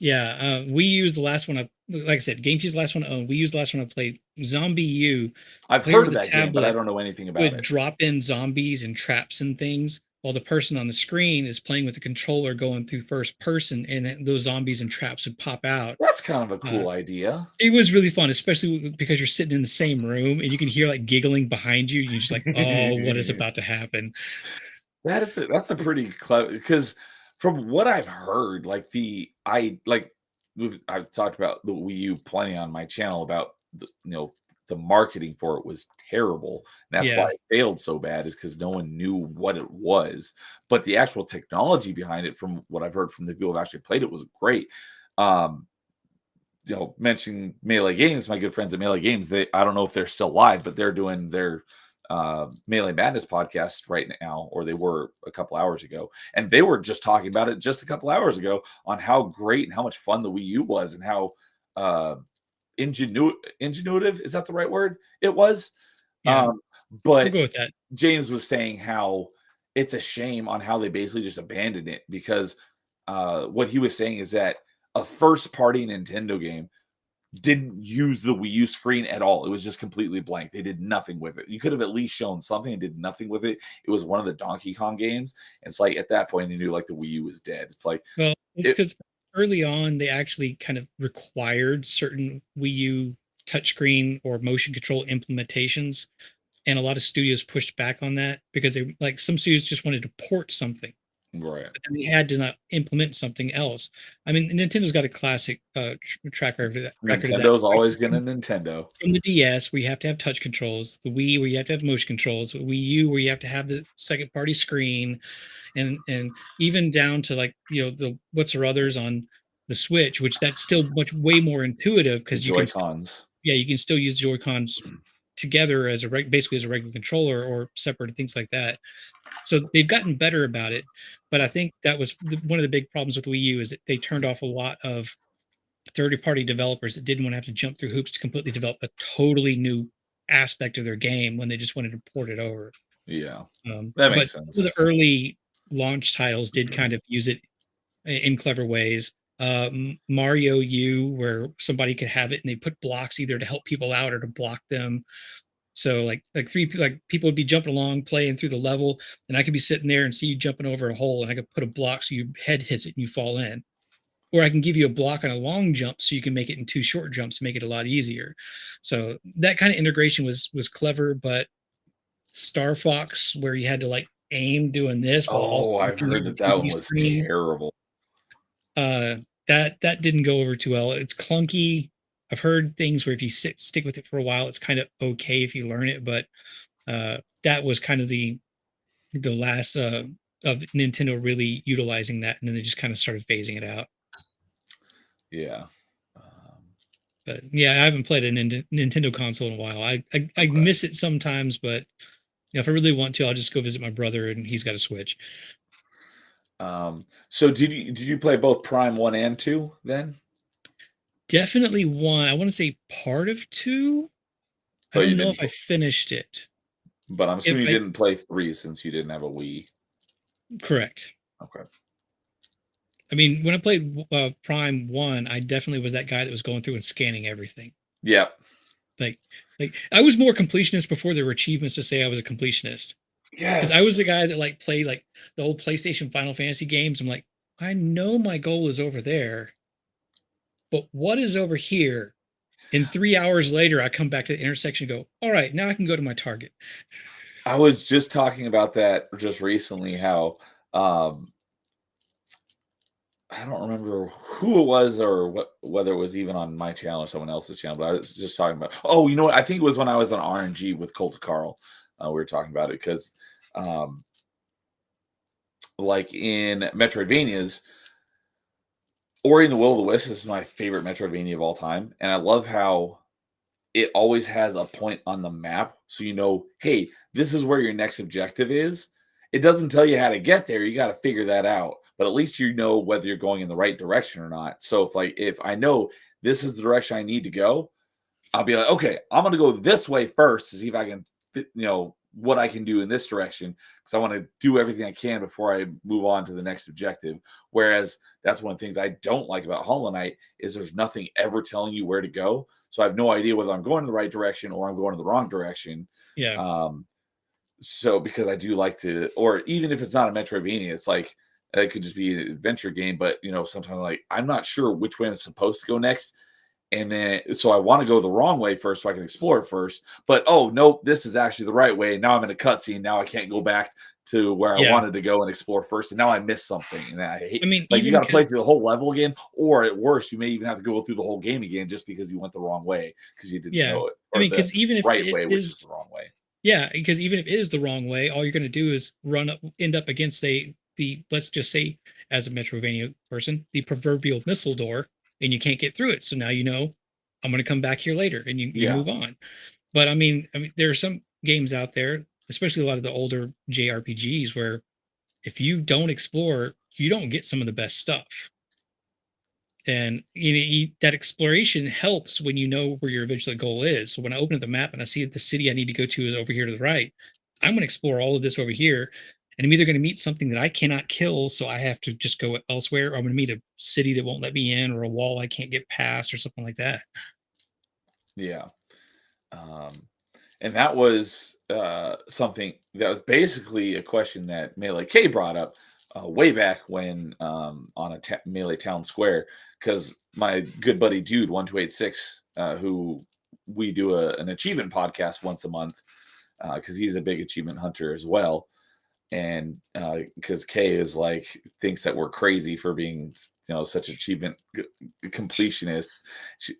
Yeah. Wii U is the last one like I said, GameCube's the last one I owned. Wii U's the last one I played. Zombie U. I've heard of that game, but I don't know anything about it. Drop in zombies and traps and things while the person on the screen is playing with the controller going through first person, and those zombies and traps would pop out. That's kind of a cool idea. It was really fun, especially because you're sitting in the same room and you can hear like giggling behind you. You're just like, oh, what is about to happen? That's a pretty clever, because from what I've heard, I've talked about the Wii U plenty on my channel about the marketing for it was terrible. And that's why Yeah. it failed so bad, is because no one knew what it was. But the actual technology behind it, from what I've heard from the people who actually played it, was great. Um, mentioning Melee Games, my good friends at Melee Games, I don't know if they're still live, but they're doing their Melee Madness podcast right now, or they were a couple hours ago, and they were just talking about it just a couple hours ago on how great and how much fun the Wii U was, and how uh, ingenuitive, is that the right word? It was. Yeah. We'll But go with that. James was saying how it's a shame on how they basically just abandoned it, because what he was saying is that a first party Nintendo game didn't use the Wii U screen at all. It was just completely blank. They did nothing with it. You could have at least shown something and did nothing with it. It was one of the Donkey Kong games. And it's like, at that point, you knew like the Wii U was dead. It's like, Well, it's it, because early on they actually kind of required certain Wii U touchscreen or motion control implementations, and a lot of studios pushed back on that because they like some studios just wanted to port something, right. but then they had to not implement something else. I mean, Nintendo's got a classic track record of that. Nintendo's always going to Nintendo. From the DS, where you have to have touch controls, the Wii, where you have to have motion controls, the Wii U, where you have to have the second party screen, and even down to like the what's or others on the Switch, which that's still much way more intuitive The because Joy Cons. you can still use Joy Cons together as basically as a regular controller or separate and things like that. So they've gotten better about it, but I think that was one of the big problems with Wii U is that they turned off a lot of third-party developers that didn't want to have to jump through hoops to completely develop a totally new aspect of their game when they just wanted to port it over. Yeah, that But makes some sense. of the early launch titles did kind of use it in clever ways. Mario U, where somebody could have it and they put blocks either to help people out or to block them. So like people would be jumping along, playing through the level, and I could be sitting there and see you jumping over a hole, and I could put a block so your head hits it and you fall in. Or I can give you a block on a long jump so you can make it in two short jumps to make it a lot easier. So that kind of integration was clever, but Star Fox, where you had to like aim doing this while also Oh, I've looking at heard your that that one TV was screen, terrible. that didn't go over too well. It's clunky. I've heard things where if you stick with it for a while, it's kind of okay if you learn it, but that was kind of the last of Nintendo really utilizing that, and then they just kind of started phasing it out. Yeah. But yeah, I haven't played a Nintendo console in a while. I Okay. miss it sometimes, but if I really want to, I'll just go visit my brother, and he's got a Switch. So did you play both Prime 1 and 2 then? Definitely one. I want to say part of two. I But you don't know didn't if I finished it. but I'm If assuming you I didn't play 3 since you didn't have a Wii. correct. Okay. I mean, when I played Prime One, I definitely was that guy that was going through and scanning everything. Yep. Like, I was more completionist before there were achievements to say I was a completionist. Because I was the Yes. guy that like played like the old PlayStation Final Fantasy games. I'm like, I know my goal is over there, but what is over here? And 3 hours later, I come back to the intersection and go, all right, now I can go to my target. I was just talking about that just recently, how um I don't remember who it was, or whether it was even on my channel or someone else's channel, but I was just talking about, oh, you know what? I think it was when I was on RNG with Colt Carl. We were talking about it because um like in Metroidvanias, Ori and the Will of the Wisps is my favorite Metroidvania of all time. And I love how it always has a point on the map. So you know, hey, this is where your next objective is. It doesn't tell you how to get there. You got to figure that out. But at least you know whether you're going in the right direction or not. So if I know this is the direction I need to go, I'll be like, okay, I'm going to go this way first to see if I can, what I can do in this direction, because I want to do everything I can before I move on to the next objective. Whereas that's one of the things I don't like about Hollow Knight is there's nothing ever telling you where to go. So I have no idea whether I'm going in the right direction or I'm going in the wrong direction. Yeah. So because I do like to, or even if it's not a Metroidvania, it's like it could just be an adventure game. But sometimes like I'm not sure which way I'm supposed to go next. And then, so I want to go the wrong way first so I can explore it first. But, oh, nope, this is actually the right way. Now I'm in a cutscene. Now I can't go back to where I Yeah. wanted to go and explore first, and now I missed something, and I hate. I mean, Like you even got to play because through the whole level again, or at worst, you may even have to go through the whole game again just because you went the wrong way because you didn't yeah, know it, I or mean, the because even if right it way, which is is the wrong way. yeah, because even if it is the wrong way, all you're going to do is end up against let's just say, as a Metrovania person, the proverbial missile door, and you can't get through it. So now you know I'm going to come back here later, and you Yeah, move on. But I mean, there are some games out there, especially a lot of the older JRPGs, where if you don't explore, you don't get some of the best stuff. And that exploration helps when you know where your eventual goal is. So when I open up the map and I see that the city I need to go to is over here to the right, I'm going to explore all of this over here, and I'm either going to meet something that I cannot kill, so I have to just go elsewhere, or I'm going to meet a city that won't let me in, or a wall I can't get past, or something like that. yeah. Um, and that was something that was basically a question that Melee K brought up way back when on a Melee Town Square, because my good buddy Jude 1286, who we do an achievement podcast once a month, because he's a big achievement hunter as well, and because Kay is like thinks that we're crazy for being such achievement completionists,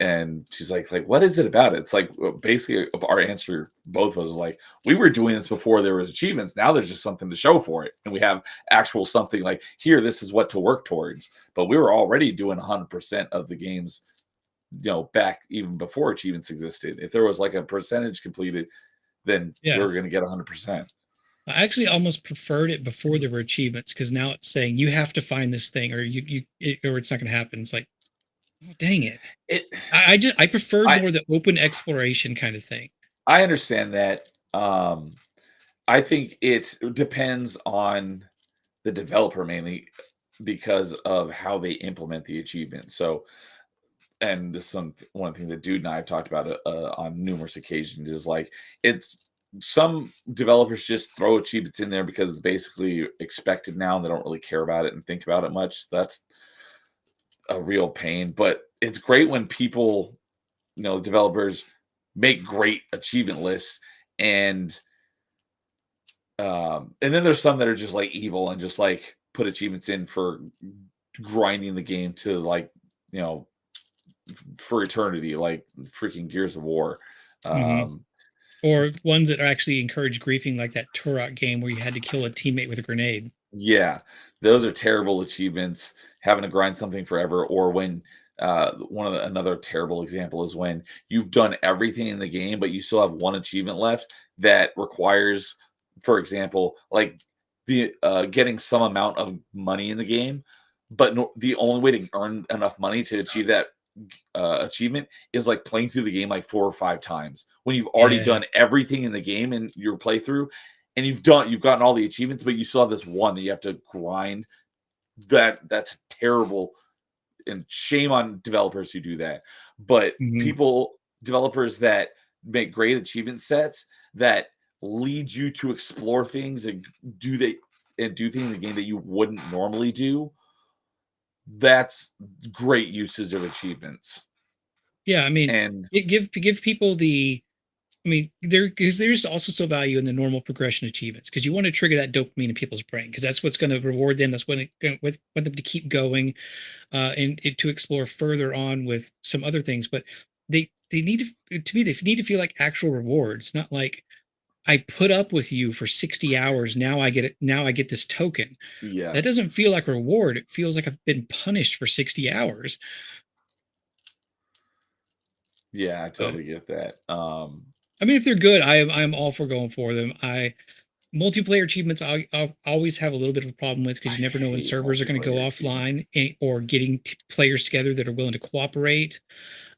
and she's like what is it about it? It's like basically our answer both of us is like, we were doing this before there was achievements, now there's just something to show for it, and we have actual something like, here, this is what to work towards. But we were already doing 100% of the games back even before achievements existed. If there was like a percentage completed, then we Yeah. were going to get 100%. I actually almost preferred it before there were achievements, because now it's saying you have to find this thing, or or it's not going to happen. It's like, oh, dang it. it I preferred I more the open exploration kind of thing. I understand that. I think it depends on the developer mainly because of how they implement the achievement. So, and this is one of the things that Dude and I have talked about on numerous occasions, is like, it's some developers just throw achievements in there because it's basically expected now and they don't really care about it and think about it much. That's a real pain, but it's great when people, developers make great achievement lists, and then there's some that are just like evil and just like put achievements in for grinding the game to like, for eternity, like freaking Gears of War. Mhm. Um, Or ones that are actually encourage griefing, like that Turok game where you had to kill a teammate with a grenade. yeah, those are terrible achievements, having to grind something forever, or when another terrible example is when you've done everything in the game, but you still have one achievement left that requires, for example, like the getting some amount of money in the game, but the only way to earn enough money to achieve that achievement is like playing through the game like 4 or 5 times when you've already Yeah. done everything in the game in your playthrough, and you've gotten all the achievements, but you still have this one that you have to grind. That's terrible, and shame on developers who do that. But Mhm. developers that make great achievement sets that lead you to explore things and do things in the game that you wouldn't normally do, that's great usage of achievements. Yeah, I mean, And give people the I mean, there's also still value in the normal progression achievements, because you want to trigger that dopamine in people's brain, because that's what's going to reward them. That's when want them to keep going, and to explore further on with some other things. But they need to me, they need to feel like actual rewards, not like, I put up with you for 60 hours. Now I get it. Now I get this token. yeah, That doesn't feel like a reward. It feels like I've been punished for 60 hours. yeah, I But totally get that. I mean, if they're good, I'm all for going for them. I Multiplayer achievements I'll always have a little bit of a problem with, because I you never know when hate servers are going to go multiplayer achievements. offline, or getting players together that are willing to cooperate.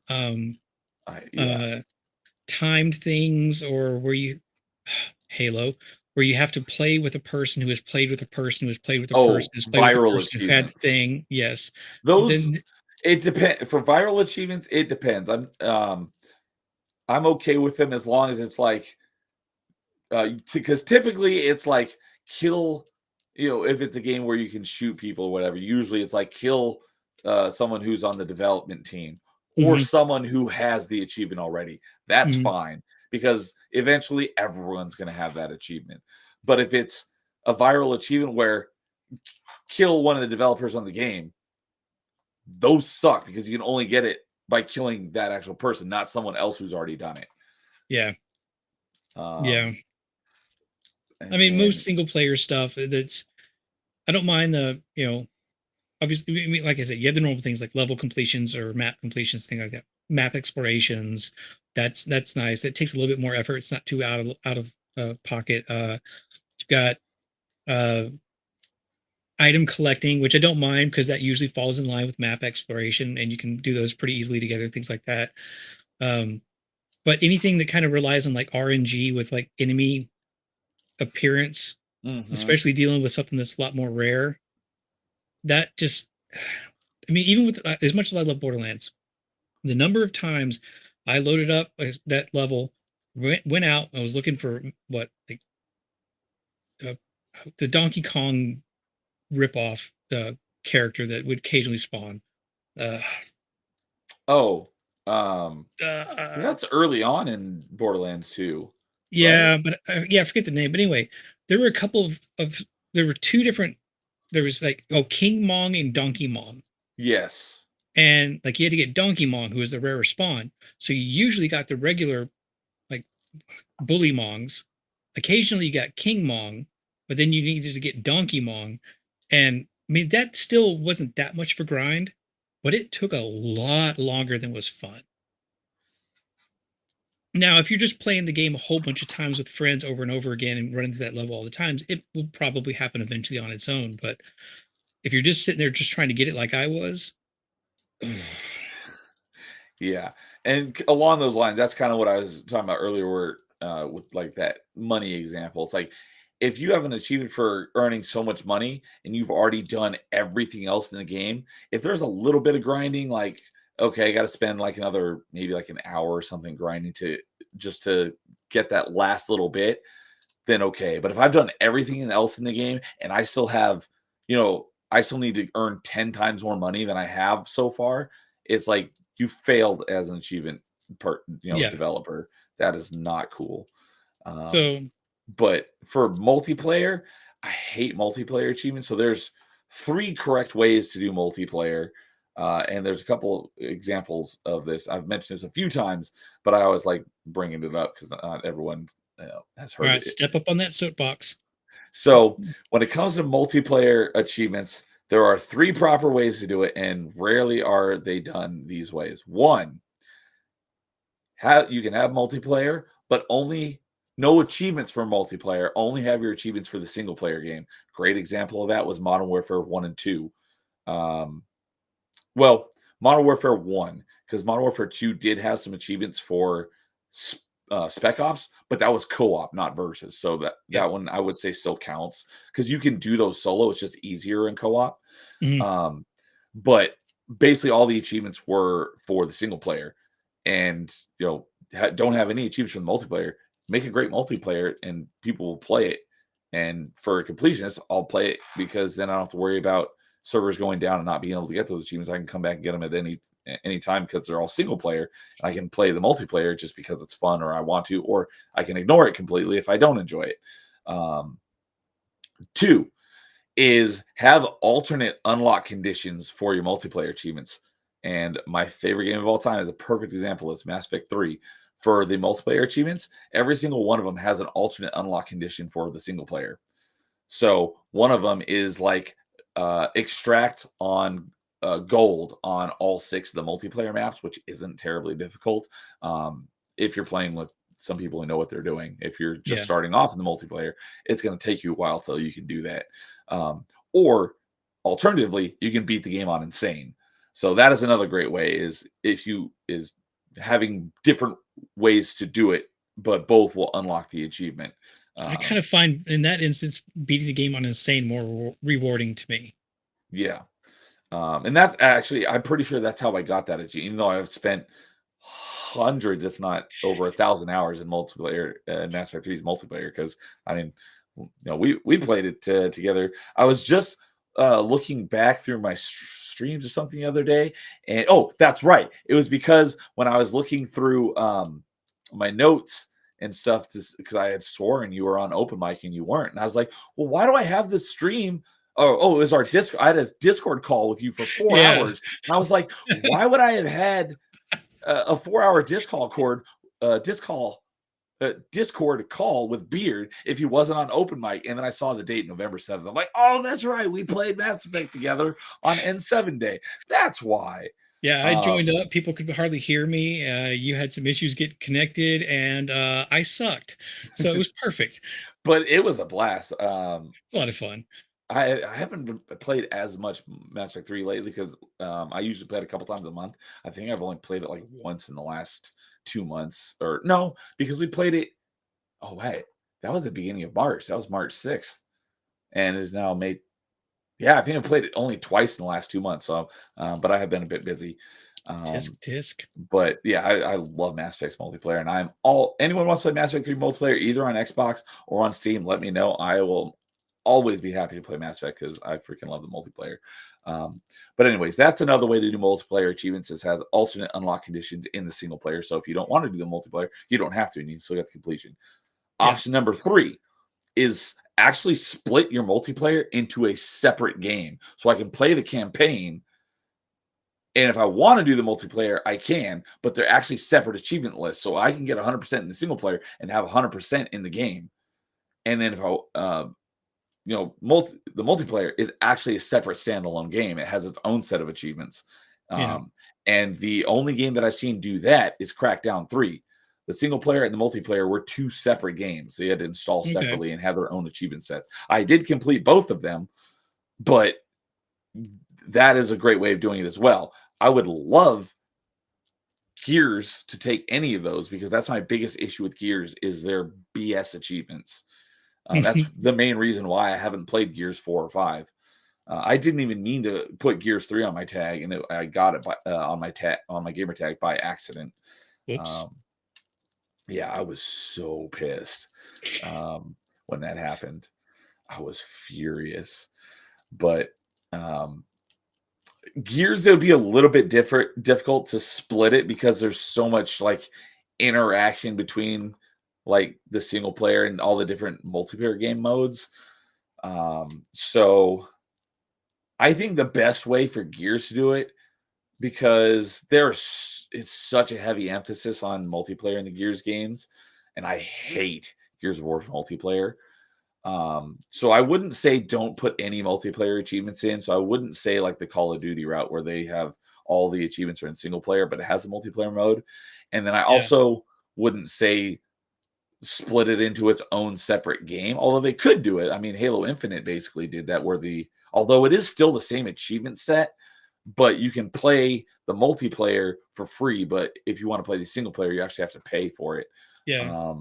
Um, Yeah. uh, Timed things, or where you Halo, where you have to play with a person who has played with a person who has played with a person Oh, who's played with a viral person who had the achievements. thing. Yes. Those Then it depends for viral achievements. It depends. I'm okay with them as long as it's like, because typically it's like kill, if it's a game where you can shoot people or whatever, usually it's like kill someone who's on the development team or mhm, someone who has the achievement already. That's mhm, fine, because eventually everyone's going to have that achievement. But if it's a viral achievement where kill one of the developers on the game, those suck because you can only get it by killing that actual person, not someone else who's already done it. Yeah. Yeah. Um, I mean, most and single player stuff I don't mind obviously, I mean, like I said, you have the normal things like level completions or map completions, things like that. Map explorations, that's nice. It takes a little bit more effort. It's not too out of pocket. You've got uh item collecting, which I don't mind because that usually falls in line with map exploration, and you can do those pretty easily together, things like that. Um, but anything that kind of relies on like RNG with like enemy appearance, mhm. especially dealing with something that's a lot more rare, that just, I mean, even with as much as I love Borderlands, the number of times I loaded up that level, went out, I was looking for what, like uh, the Donkey Kong ripoff character that would occasionally spawn. Uh, Oh, uh, that's early on in Borderlands 2, right? yeah, but yeah, I forget the name. But anyway, there were a couple of there were two different. There was like King Mong and Donkey Mong, Yes. and like you had to get Donkey Mong, who was the rare spawn. So you usually got the regular like Bully Mongs. Occasionally you got King Mong, but then you needed to get Donkey Mong, and I mean that still wasn't that much for grind, but it took a lot longer than was fun. Now, if you're just playing the game a whole bunch of times with friends over and over again and running through that level all the times, it will probably happen eventually on its own. But if you're just sitting there just trying to get it like I was, Yeah, and along those lines, that's kind of what I was talking about earlier, where with like that money example. It's like if you have an achievement for earning so much money and you've already done everything else in the game, if there's a little bit of grinding, like okay, I got to spend like another maybe like an hour or something grinding to just to get that last little bit, then okay. But if I've done everything else in the game and I still have, I still need to earn 10 times more money than I have so far, it's like you failed as an achievement yeah. developer. That is not cool. Um, So, but for multiplayer, I hate multiplayer achievements. So there's three correct ways to do multiplayer. And there's a couple examples of this. I've mentioned this a few times, but I always like bringing it up because not everyone has all heard right, it. step up on that soapbox. So when it comes to multiplayer achievements, there are three proper ways to do it, and rarely are they done these ways. One, you can have multiplayer, but only no achievements for multiplayer. Only have your achievements for the single player game. Great example of that was Modern Warfare 1 and 2. Um, well, Modern Warfare 1, because Modern Warfare 2 did have some achievements for Spec Ops, but that was co-op, not versus. So that Yeah. that one I would say still counts because you can do those solo. It's just easier in co-op. Mhm. Um, but basically, all the achievements were for the single player, and don't have any achievements for the multiplayer. Make a great multiplayer, and people will play it. And for completionists, I'll play it because then I don't have to worry about servers going down and not being able to get those achievements. I can come back and get them at any time because they're all single player. I can play the multiplayer just because it's fun or I want to, or I can ignore it completely if I don't enjoy it. Um, Two is have alternate unlock conditions for your multiplayer achievements. And my favorite game of all time is a perfect example is Mass Effect 3. For the multiplayer achievements, every single one of them has an alternate unlock condition for the single player. So one of them is like extract on gold on all 6 of the multiplayer maps, which isn't terribly difficult if you're playing with some people who know what they're doing. If you're just Yeah. starting off in the multiplayer, it's going to take you a while till you can do that. Or alternatively, you can beat the game on insane. So that is another great way is having different ways to do it, but both will unlock the achievement. So I kind of find in that instance beating the game on insane more rewarding to me. Yeah. And that's actually, I'm pretty sure that's how I got that achievement, even though I've spent hundreds, if not over 1,000 hours in multiplayer, Mass Effect 3's multiplayer. Because I mean, we played it together. I was just looking back through my streams or something the other day, and oh, that's right. It was because when I was looking through my notes and stuff because I had sworn you were on open mic and you weren't. And I was like, well, why do I have this stream? Oh, it was our Discord. I had a Discord call with you for 4 Yeah. hours. And I was like, why would I have had a 4-hour Discord call with Beard if he wasn't on open mic? And then I saw the date, November 7th. I'm like, oh, that's right. We played Mass Effect together on N7 Day. That's why. Yeah, I joined up. People could hardly hear me. You had some issues get connected, and I sucked. So it was perfect. But it was a blast. It's a lot of fun. I haven't played as much Mass Effect 3 lately because I usually play it a couple times a month. I think I've only played it like once in the last 2 months. Or no, because we played it. Oh, wait. That was the beginning of March. That was March 6th. And is now May. Yeah, I think I've played it only twice in the last 2 months. So, but I have been a bit busy. Tisk. But yeah, I love Mass Effect's multiplayer, and anyone wants to play Mass Effect 3 multiplayer either on Xbox or on Steam, let me know. I will always be happy to play Mass Effect because I freaking love the multiplayer. But anyways, that's another way to do multiplayer achievements. Is has alternate unlock conditions in the single player. So if you don't want to do the multiplayer, you don't have to, and you still get the completion. Yeah. Option number 3 is actually split your multiplayer into a separate game, so I can play the campaign. And if I want to do the multiplayer, I can, but they're actually separate achievement lists. So I can get 100% in the single player and have 100% in the game. And then if I, the multiplayer is actually a separate standalone game. It has its own set of achievements. And the only game that I've seen do that is Crackdown 3. The single player and the multiplayer were 2 separate games. They had to install separately and have their own achievement sets. I did complete both of them, but that is a great way of doing it as well. I would love Gears to take any of those because that's my biggest issue with Gears is their BS achievements. That's the main reason why I haven't played Gears 4 or 5. I didn't even mean to put Gears 3 on my tag, and I got it on my gamer tag by accident. Whoops. Yeah, I was so pissed when that happened. I was furious, but Gears, it would be a little bit difficult to split it because there's so much like interaction between like the single player and all the different multiplayer game modes. So I think the best way for Gears to do it, because it's such a heavy emphasis on multiplayer in the Gears games, and I hate Gears of War multiplayer. So I wouldn't say don't put any multiplayer achievements in. So I wouldn't say like the Call of Duty route where they have all the achievements are in single player, but it has a multiplayer mode. And then I also wouldn't say split it into its own separate game, although they could do it. I mean, Halo Infinite basically did that although it is still the same achievement set, but you can play the multiplayer for free. But if you want to play the single player, you actually have to pay for it. Yeah.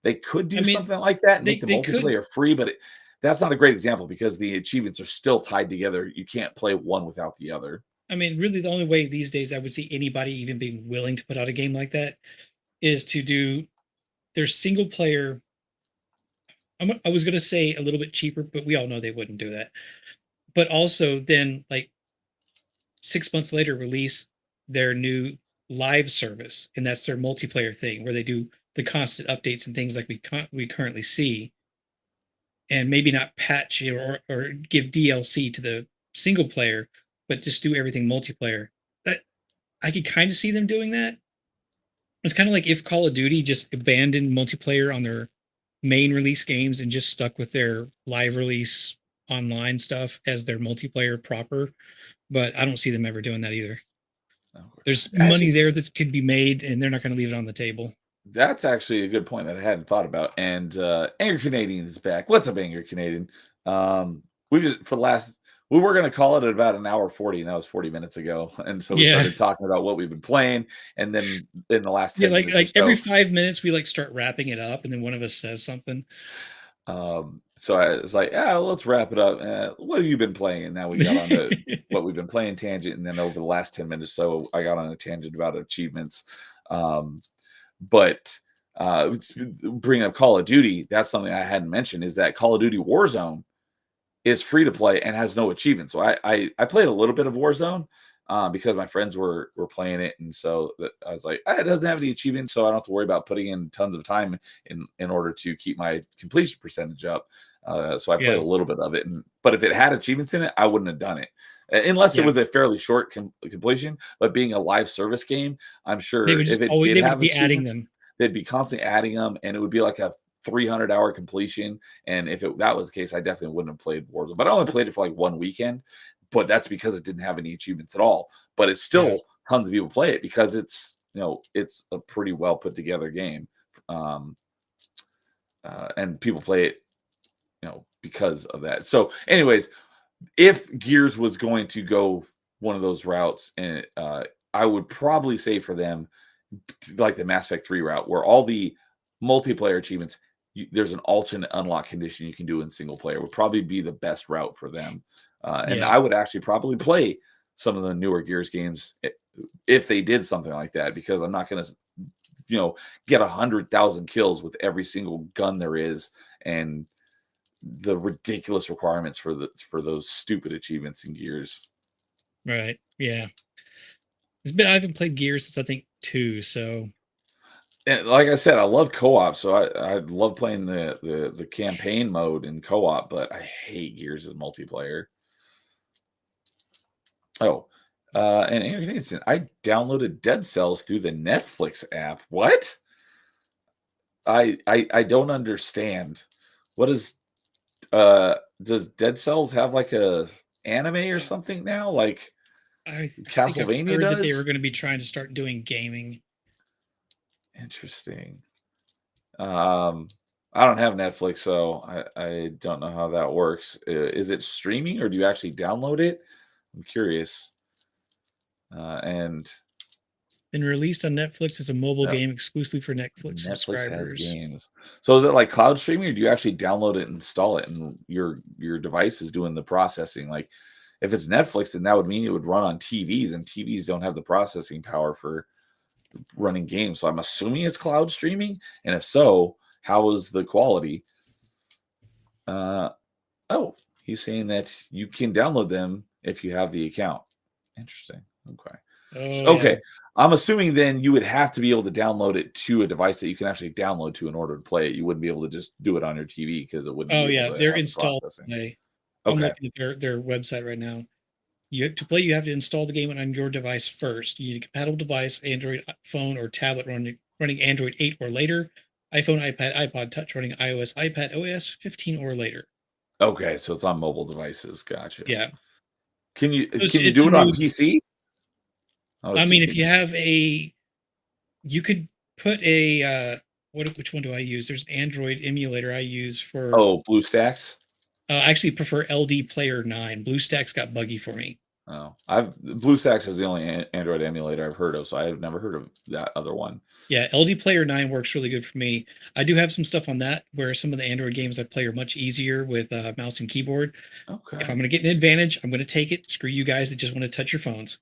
They could do something like that and make the multiplayer free, but that's not a great example because the achievements are still tied together. You can't play one without the other. I mean, really, the only way these days I would see anybody even being willing to put out a game like that is to do their single player. I was going to say a little bit cheaper, but we all know they wouldn't do that. But also then like 6 months later, release their new live service. And that's their multiplayer thing where they do the constant updates and things like we currently see, and maybe not patch or give DLC to the single player, but just do everything multiplayer. That I could kind of see them doing that. It's kind of like if Call of Duty just abandoned multiplayer on their main release games and just stuck with their live release online stuff as their multiplayer proper. But I don't see them ever doing that either. There's money there that could be made, and they're not going to leave it on the table. That's actually a good point that I hadn't thought about. And Anger Canadian is back. What's up, Anger Canadian? We were going to call it at about an hour 40, and that was 40 minutes ago. And so we started talking about what we've been playing. And then in the last 10 minutes like every 5 minutes, we like start wrapping it up, and then one of us says something. So I was like, let's wrap it up. What have you been playing? And now we got on to what we've been playing tangent. And then over the last 10 minutes, so I got on a tangent about achievements. But bringing up Call of Duty, that's something I hadn't mentioned, is that Call of Duty Warzone is free to play and has no achievements. So I played a little bit of Warzone. because my friends were playing it, and so I was like, it doesn't have any achievements, so I don't have to worry about putting in tons of time in order to keep my completion percentage up. So I played a little bit of it, but if it had achievements in it, I wouldn't have done it unless it was a fairly short completion. But being a live service game, I'm sure they would if it always, did they have would be adding achievements, them. they'd be constantly adding them, and it would be like a 300-hour completion. And if that was the case, I definitely wouldn't have played Warzone. But I only played it for like one weekend, but that's because it didn't have any achievements at all. But it's still tons of people play it because it's it's a pretty well put together game, and people play it because of that. So, anyways, if Gears was going to go one of those routes, and I would probably say for them, like the Mass Effect 3 route, where all the multiplayer achievements, there's an alternate unlock condition you can do in single player, would probably be the best route for them. And I would actually probably play some of the newer Gears games if they did something like that, because I'm not going to, get 100,000 kills with every single gun there is, and the ridiculous requirements for those stupid achievements in Gears. Right. Yeah. I haven't played Gears since I think 2, so. And like I said, I love co-op, so I love playing the campaign mode in co-op, but I hate Gears as multiplayer. Oh, and Andrew Nathan, I downloaded Dead Cells through the Netflix app. What? I don't understand. What is does Dead Cells have like a anime or something now? Like Castlevania heard does? that they were going to be trying to start doing gaming. Interesting. I don't have Netflix, so I don't know how that works. Is it streaming or do you actually download it? I'm curious. And it's been released on Netflix as a mobile game exclusively for Netflix subscribers. Has games. So is it like cloud streaming, or do you actually download it and install it, and your device is doing the processing? Like, if it's Netflix, then that would mean it would run on TVs, and TVs don't have the processing power for running games. So I'm assuming it's cloud streaming, and if so, how is the quality? Oh, he's saying that you can download them if you have the account. Interesting. Okay. Okay. I'm assuming then you would have to be able to download it to a device that you can actually download to in order to play it. You wouldn't be able to just do it on your TV because it wouldn't. They're installed. Okay. I'm looking at their website right now. You have to play. You have to install the game on your device first. You need a compatible device, Android phone or tablet running Android 8 or later, iPhone, iPad, iPod Touch running iOS, iPad OS 15 or later. Okay, so it's on mobile devices. Gotcha. Yeah. Can you do it on PC? I mean, if you have you could put a which one do I use? There's an Android emulator I use for. Oh, BlueStacks. I actually prefer LD Player 9. BlueStacks got buggy for me. Oh, BlueStacks is the only Android emulator I've heard of, so I've never heard of that other one. Yeah, LD Player 9 works really good for me. I do have some stuff on that where some of the Android games I play are much easier with mouse and keyboard. Okay. If I'm going to get an advantage, I'm going to take it. Screw you guys that just want to touch your phones.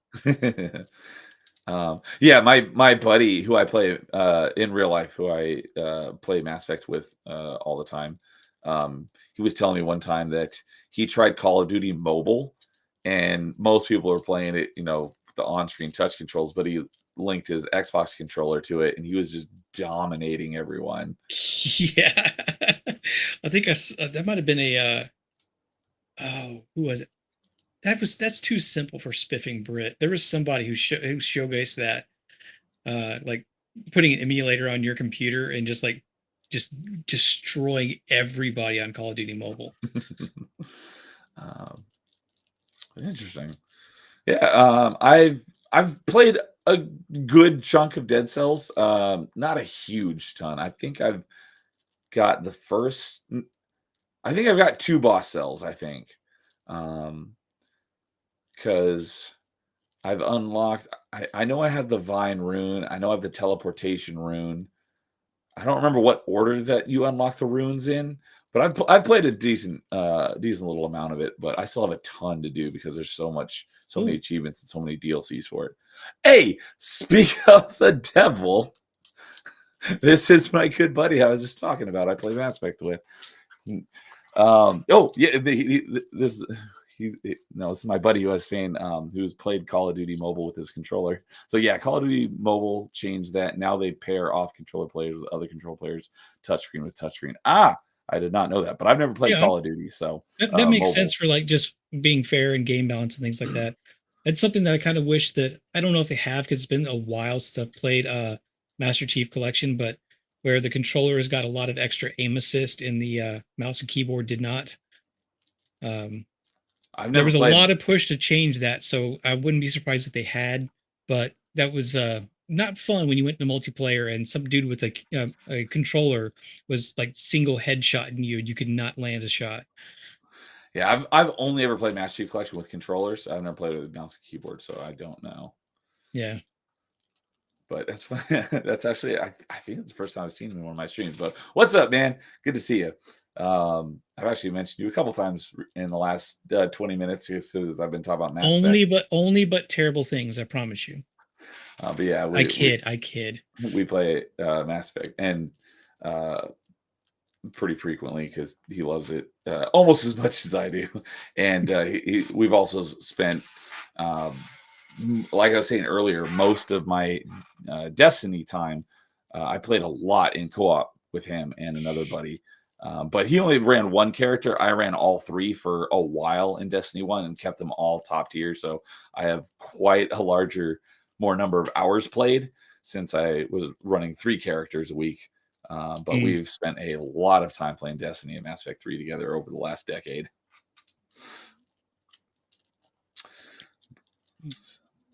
Yeah, my buddy who I play in real life, who I play Mass Effect with all the time, he was telling me one time that he tried Call of Duty Mobile, and most people are playing it, with the on-screen touch controls, but he linked his Xbox controller to it, and he was just dominating everyone. Yeah, I think that might have been a who was it? That's too simple for Spiffing Brit. There was somebody who showcased that, like putting an emulator on your computer and just destroying everybody on Call of Duty Mobile. Interesting. Yeah, I've played a good chunk of Dead Cells, not a huge ton. I think I've got two boss cells, I think. Because I've unlocked, I know I have the Vine rune. I know I have the teleportation rune. I don't remember what order that you unlock the runes in, but I've played a decent little amount of it, but I still have a ton to do because there's so many achievements and so many DLCs for it. Hey, speak of the devil, this is my good buddy I was just talking about. I play Mass Effect with. no, this is my buddy who was saying who's played Call of Duty Mobile with his controller. So yeah, Call of Duty Mobile changed that. Now they pair off controller players with other control players, touchscreen with touchscreen. I did not know that, but I've never played Yeah, Call of Duty, so that makes mobile. sense for like just being fair and game balance and things like that. It's something that I kind of wish that I don't know if they have because it's been a while since I've played Master Chief Collection, but where the controller has got a lot of extra aim assist and the mouse and keyboard did not. I've There never was a played. lot of push to change that, so I wouldn't be surprised if they had, but that was not fun when you went into multiplayer and some dude with a controller was like single headshotting you and you could not land a shot. Yeah, I've only ever played Master Chief Collection with controllers. I've never played with mouse and keyboard, so I don't know. Yeah. But that's fun. That's actually I think it's the first time I've seen him in one of my streams. But what's up, man? Good to see you. I've actually mentioned you a couple times in the last 20 minutes as soon as I've been talking about Mass Effect. Only but terrible things, I promise you. But yeah, I kid. We play Mass Effect and pretty frequently because he loves it almost as much as I do. And we've also spent like I was saying earlier, most of my Destiny time, I played a lot in co-op with him and another buddy. But he only ran one character. I ran all three for a while in Destiny 1 and kept them all top tier. So I have quite a more number of hours played since I was running 3 characters a week. But we've spent a lot of time playing Destiny and Mass Effect 3 together over the last decade.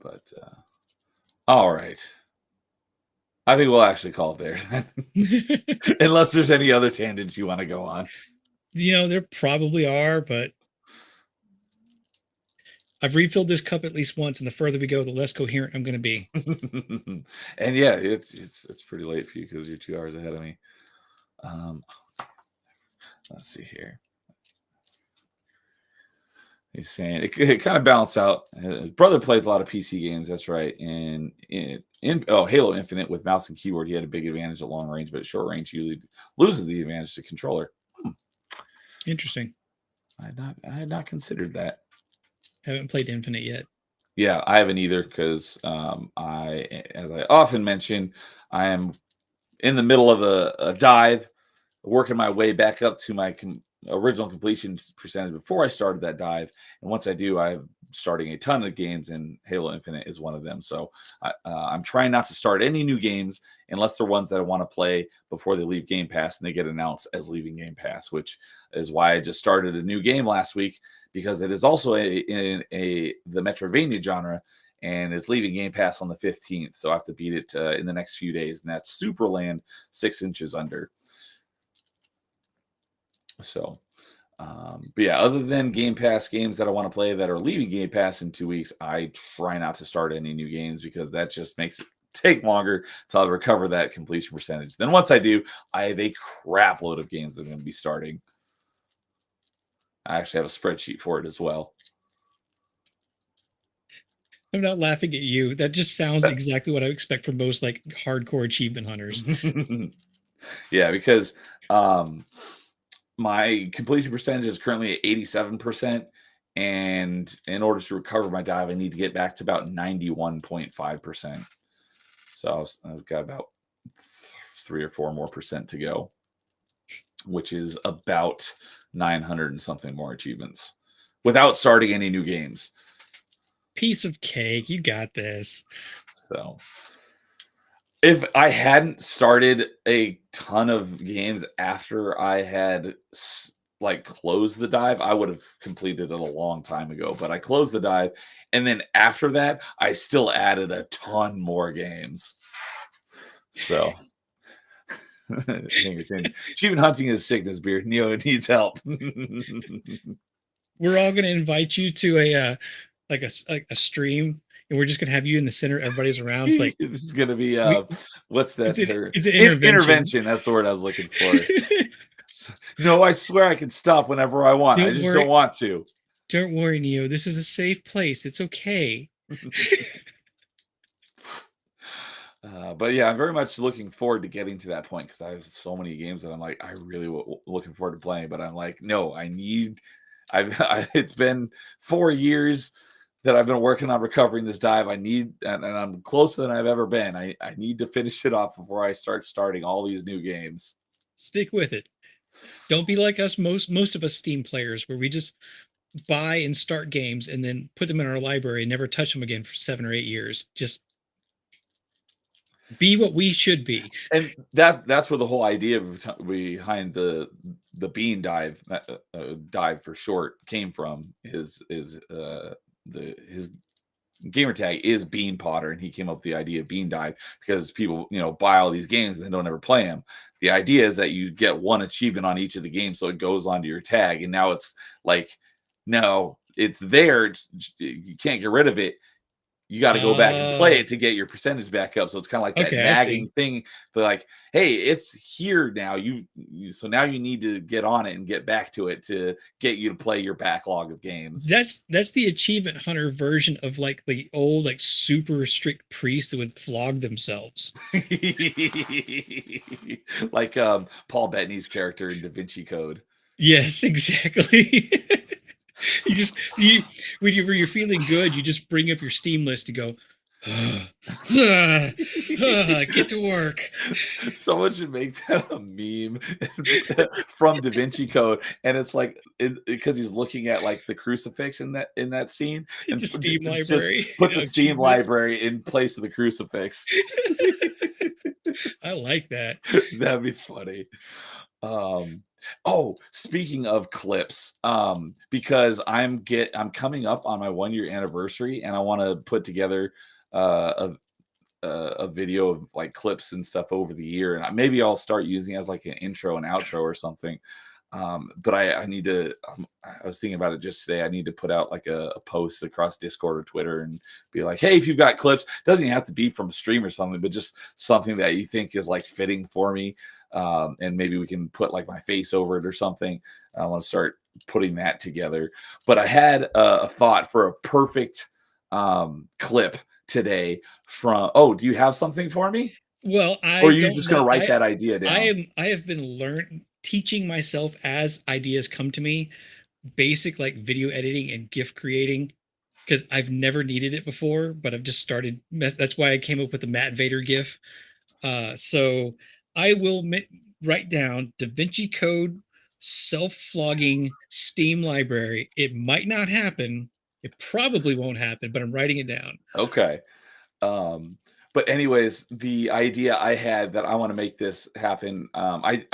But all right. I think we'll actually call it there. Unless there's any other tangents you want to go on. There probably are, but I've refilled this cup at least once, and the further we go, the less coherent I'm going to be. And yeah, it's pretty late for you because you're 2 hours ahead of me. Let's see here. He's saying it kind of balanced out. His brother plays a lot of PC games. That's right. And Halo Infinite with mouse and keyboard, he had a big advantage at long range, but at short range, usually loses the advantage to controller. Interesting. I had not considered that. Haven't played Infinite yet. Yeah, I haven't either because as I often mention, I am in the middle of a dive, working my way back up to my original completion percentage before I started that dive. And once I do, I'm starting a ton of games, and Halo Infinite is one of them. So I'm trying not to start any new games unless they're ones that I want to play before they leave Game Pass and they get announced as leaving Game Pass, which is why I just started a new game last week because it is also in the Metroidvania genre and it's leaving Game Pass on the 15th. So I have to beat it in the next few days, and that's Superland 6 Inches Under. So, but yeah, other than Game Pass games that I want to play that are leaving Game Pass in 2 weeks, I try not to start any new games because that just makes it take longer to recover that completion percentage. Then once I do, I have a crap load of games that I'm going to be starting. I actually have a spreadsheet for it as well. I'm not laughing at you. That just sounds exactly what I expect from most like hardcore achievement hunters. Yeah, because my completion percentage is currently at 87%. And in order to recover my dive, I need to get back to about 91.5%. So I've got about 3 or 4 more percent to go, which is about 900 and something more achievements without starting any new games. Piece of cake. You got this. So if I hadn't started a ton of games after I had closed the dive, I would have completed it a long time ago. But I closed the dive, and then after that, I still added a ton more games. So achievement hunting is sickness, beer. Neo needs help. We're all going to invite you to a stream, and we're just gonna have you in the center. Everybody's around. It's like this is gonna be what's that term? It's an intervention. Intervention. That's the word I was looking for. No, I swear I can stop whenever I want. I just don't want to. Don't worry, Neo. This is a safe place. It's okay. But yeah, I'm very much looking forward to getting to that point because I have so many games that I'm like, I really looking forward to playing. But I'm like, no, I need It's been 4 years that I've been working on recovering this dive. I need, and I'm closer than I've ever been. I need to finish it off before I starting all these new games. Stick with it. Don't be like us, most of us Steam players, where we just buy and start games and then put them in our library and never touch them again for 7 or 8 years. Just be what we should be. And that's where the whole idea behind the bean dive, dive for short, came from. His gamer tag is Bean Potter, and he came up with the idea of Bean Dive because people, buy all these games and they don't ever play them. The idea is that you get one achievement on each of the games, so it goes onto your tag, and now it's like, no, it's there. You can't get rid of it. You got to go back and play it to get your percentage back up. So it's kind of like that nagging thing. But like, hey, it's here now. So now you need to get on it and get back to it to get you to play your backlog of games. That's the achievement hunter version of like the old like super strict priests that would flog themselves. Like Paul Bettany's character in Da Vinci Code. Yes, exactly. Whenever you're feeling good, you just bring up your Steam list to go, get to work. Someone should make that a meme from Da Vinci Code, and it's like because he's looking at like the crucifix in that scene, and the Steam library. Just put the Steam library in place of the crucifix. I like that. That'd be funny. Oh, speaking of clips, because I'm coming up on my 1-year anniversary, and I want to put together a video of like clips and stuff over the year, and maybe I'll start using it as like an intro and outro or something. But I need to. I was thinking about it just today. I need to put out like a post across Discord or Twitter and be like, "Hey, if you've got clips, doesn't even have to be from a stream or something, but just something that you think is like fitting for me." And maybe we can put like my face over it or something. I want to start putting that together. But I had a thought for a perfect clip today from. Oh, do you have something for me? Well, or are you just going to write that idea down? I have been teaching myself as ideas come to me, basic like video editing and GIF creating, because I've never needed it before, but I've just started. That's why I came up with the Matt Vader GIF. So I will write down Da Vinci Code self-flogging Steam library. It might not happen. It probably won't happen, but I'm writing it down. Okay. But anyways, the idea I had that I want to make this happen. Because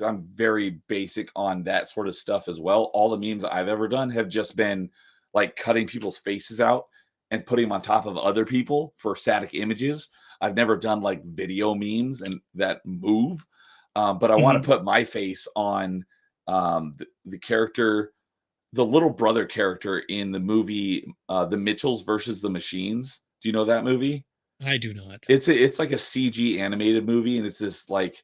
I'm very basic on that sort of stuff as well. All the memes I've ever done have just been like cutting people's faces out and putting them on top of other people for static images. I've never done like video memes and that move. But I want to put my face on the character, the little brother character in the movie, The Mitchells versus the Machines. Do you know that movie? I do not. It's like a CG animated movie, and it's this like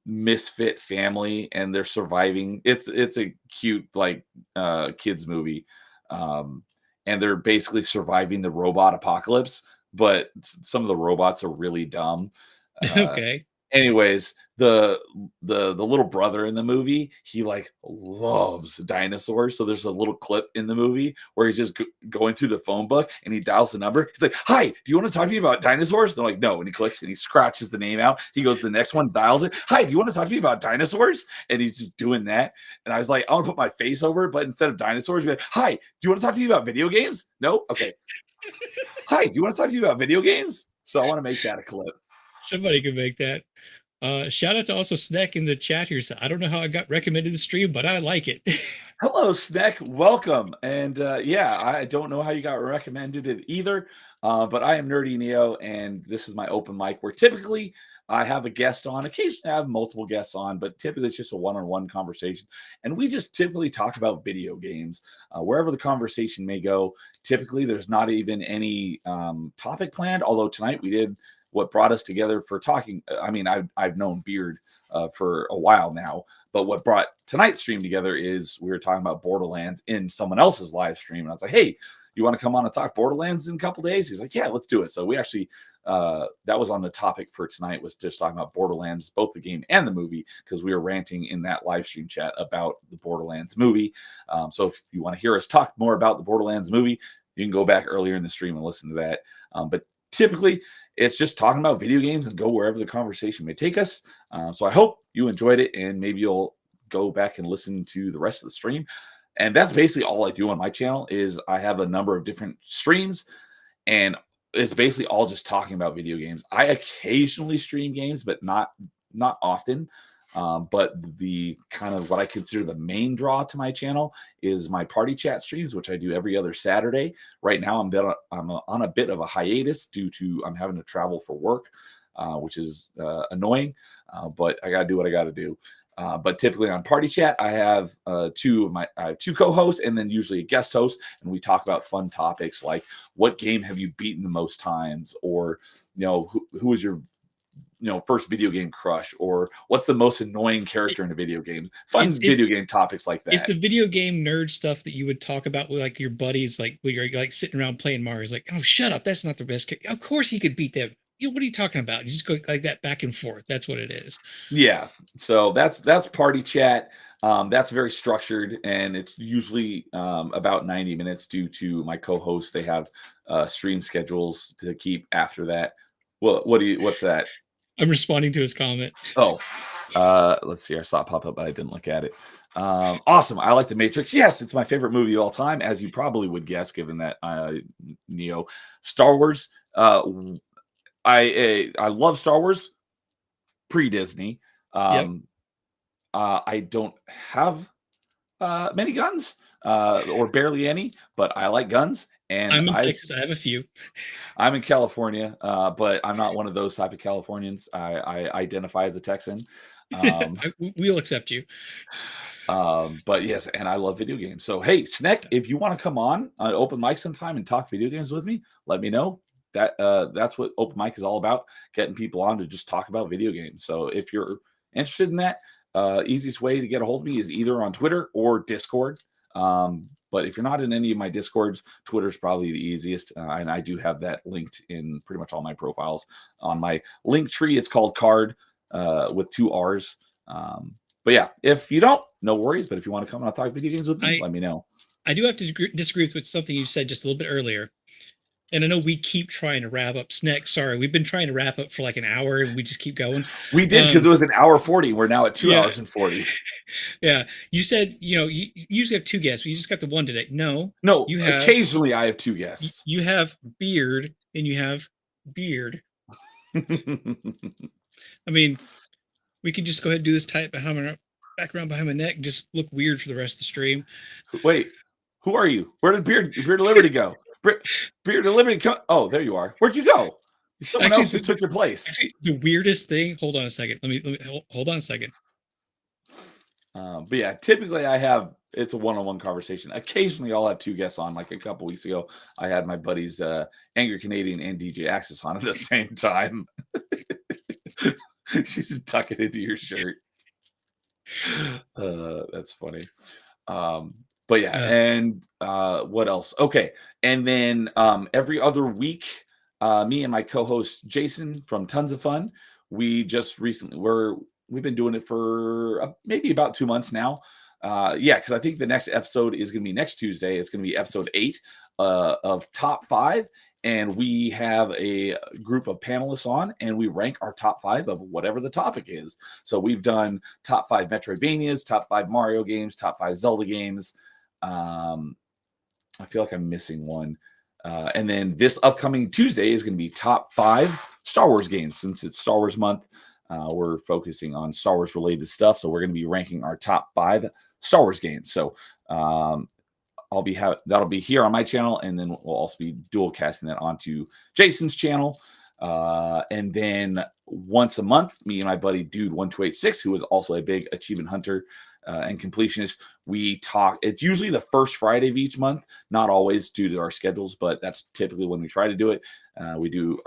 misfit family, and they're surviving. It's a cute like kids movie, and they're basically surviving the robot apocalypse. But some of the robots are really dumb. Okay. Anyways, the little brother in the movie, he like loves dinosaurs. So there's a little clip in the movie where he's just going through the phone book and he dials the number. He's like, "Hi, do you want to talk to me about dinosaurs?" They're like, "No." And he clicks and he scratches the name out. He goes to the next one, dials it. "Hi, do you want to talk to me about dinosaurs?" And he's just doing that. And I was like, I want to put my face over it, but instead of dinosaurs, be like, "Hi, do you want to talk to me about video games?" No? Okay. "Hi, do you want to talk to me about video games?" So I want to make that a clip. Somebody could make that. Shout out to also Sneck in the chat here. So I don't know how I got recommended the stream, but I like it. Hello, Sneck. Welcome. And yeah, I don't know how you got recommended it either, but I am Nerdy Neo, and this is my open mic where typically I have a guest on. Occasionally I have multiple guests on, but typically it's just a one-on-one conversation. And we just typically talk about video games, wherever the conversation may go. Typically there's not even any topic planned, although tonight we did. What brought us together for talking, I mean, I've known Beard for a while now, but what brought tonight's stream together is we were talking about Borderlands in someone else's live stream. And I was like, hey, you want to come on and talk Borderlands in a couple days? He's like, yeah, let's do it. So we actually, that was on the topic for tonight, was just talking about Borderlands, both the game and the movie, because we were ranting in that live stream chat about the Borderlands movie. So if you want to hear us talk more about the Borderlands movie, you can go back earlier in the stream and listen to that. But typically, it's just talking about video games and go wherever the conversation may take us. So I hope you enjoyed it, and maybe you'll go back and listen to the rest of the stream. And that's basically all I do on my channel. Is I have a number of different streams, and it's basically all just talking about video games. I occasionally stream games, but not often. But the kind of what I consider the main draw to my channel is my party chat streams, which I do every other Saturday. Right now, I'm on a bit of a hiatus due to I'm having to travel for work, which is annoying, but I got to do what I got to do. But typically on Party Chat, I have two co-hosts and then usually a guest host, and we talk about fun topics like what game have you beaten the most times, or who is your first video game crush, or what's the most annoying character in a video game. Video game topics like that. It's the video game nerd stuff that you would talk about with like your buddies, like when you're like sitting around playing Mario. It's like, oh, shut up, that's not the best character. Of course he could beat them. What are you talking about? You just go like that back and forth. That's what it is. Yeah. So that's Party Chat. That's very structured, and it's usually about 90 minutes due to my co-hosts. They have stream schedules to keep after that. Well, what's that? I'm responding to his comment. Oh, let's see. I saw it pop up, but I didn't look at it. Awesome. I like The Matrix. Yes, it's my favorite movie of all time, as you probably would guess, given that Neo. Star Wars. I love Star Wars pre-Disney. I don't have many guns, or barely any, but I like guns. And I'm in Texas. I have a few. I'm in California, but I'm not one of those type of Californians. I identify as a Texan. We'll accept you. But yes, and I love video games. So hey, Sneck, if you want to come on open mic sometime and talk video games with me, let me know. That's what open mic is all about, getting people on to just talk about video games. So if you're interested in that, easiest way to get a hold of me is either on Twitter or Discord. But if you're not in any of my Discords, Twitter's probably the easiest. And I do have that linked in pretty much all my profiles. On my link tree, it's called Card with 2 R's. But yeah, if you don't, no worries. But if you want to come and talk video games with me, let me know. I do have to disagree with something you said just a little bit earlier. And I know we keep trying to wrap up. Sneck, sorry, we've been trying to wrap up for like an hour, and we just keep going. We did, because it was an hour 40. We're now at 2 hours and 40. Yeah, you said you usually have 2 guests, but you just got the one today. No, you have. Occasionally, I have 2 guests. You have Beard, and you have Beard. I mean, we could just go ahead and do this back around behind my neck, and just look weird for the rest of the stream. Wait, who are you? Where did Beard of Liberty go? Beard of Liberty, oh, there you are. Where'd you go? Someone else just took your place. Actually, the weirdest thing. Hold on a second. Let me hold on a second. But yeah, typically it's a one-on-one conversation. Occasionally, I'll have 2 guests on. Like a couple weeks ago, I had my buddies Angry Canadian and DJ Axis on at the same time. She's tucking into your shirt. That's funny. But yeah, and what else? Okay, and then every other week, me and my co-host Jason from Tons of Fun, we just recently we've been doing it for maybe about 2 months now. Because I think the next episode is going to be next Tuesday. It's going to be episode 8 of Top 5, and we have a group of panelists on, and we rank our top 5 of whatever the topic is. So we've done top 5 Metroidvanias, top 5 Mario games, top 5 Zelda games. I feel like I'm missing one. And then this upcoming Tuesday is going to be top 5 Star Wars games. Since it's Star Wars month, we're focusing on Star Wars related stuff. So we're going to be ranking our top 5 Star Wars games. So that'll be here on my channel, and then we'll also be dual casting that onto Jason's channel. And then once a month, me and my buddy Dude1286, who is also a big achievement hunter and completionist, we talk. It's usually the first Friday of each month, not always due to our schedules, but that's typically when we try to do it. We do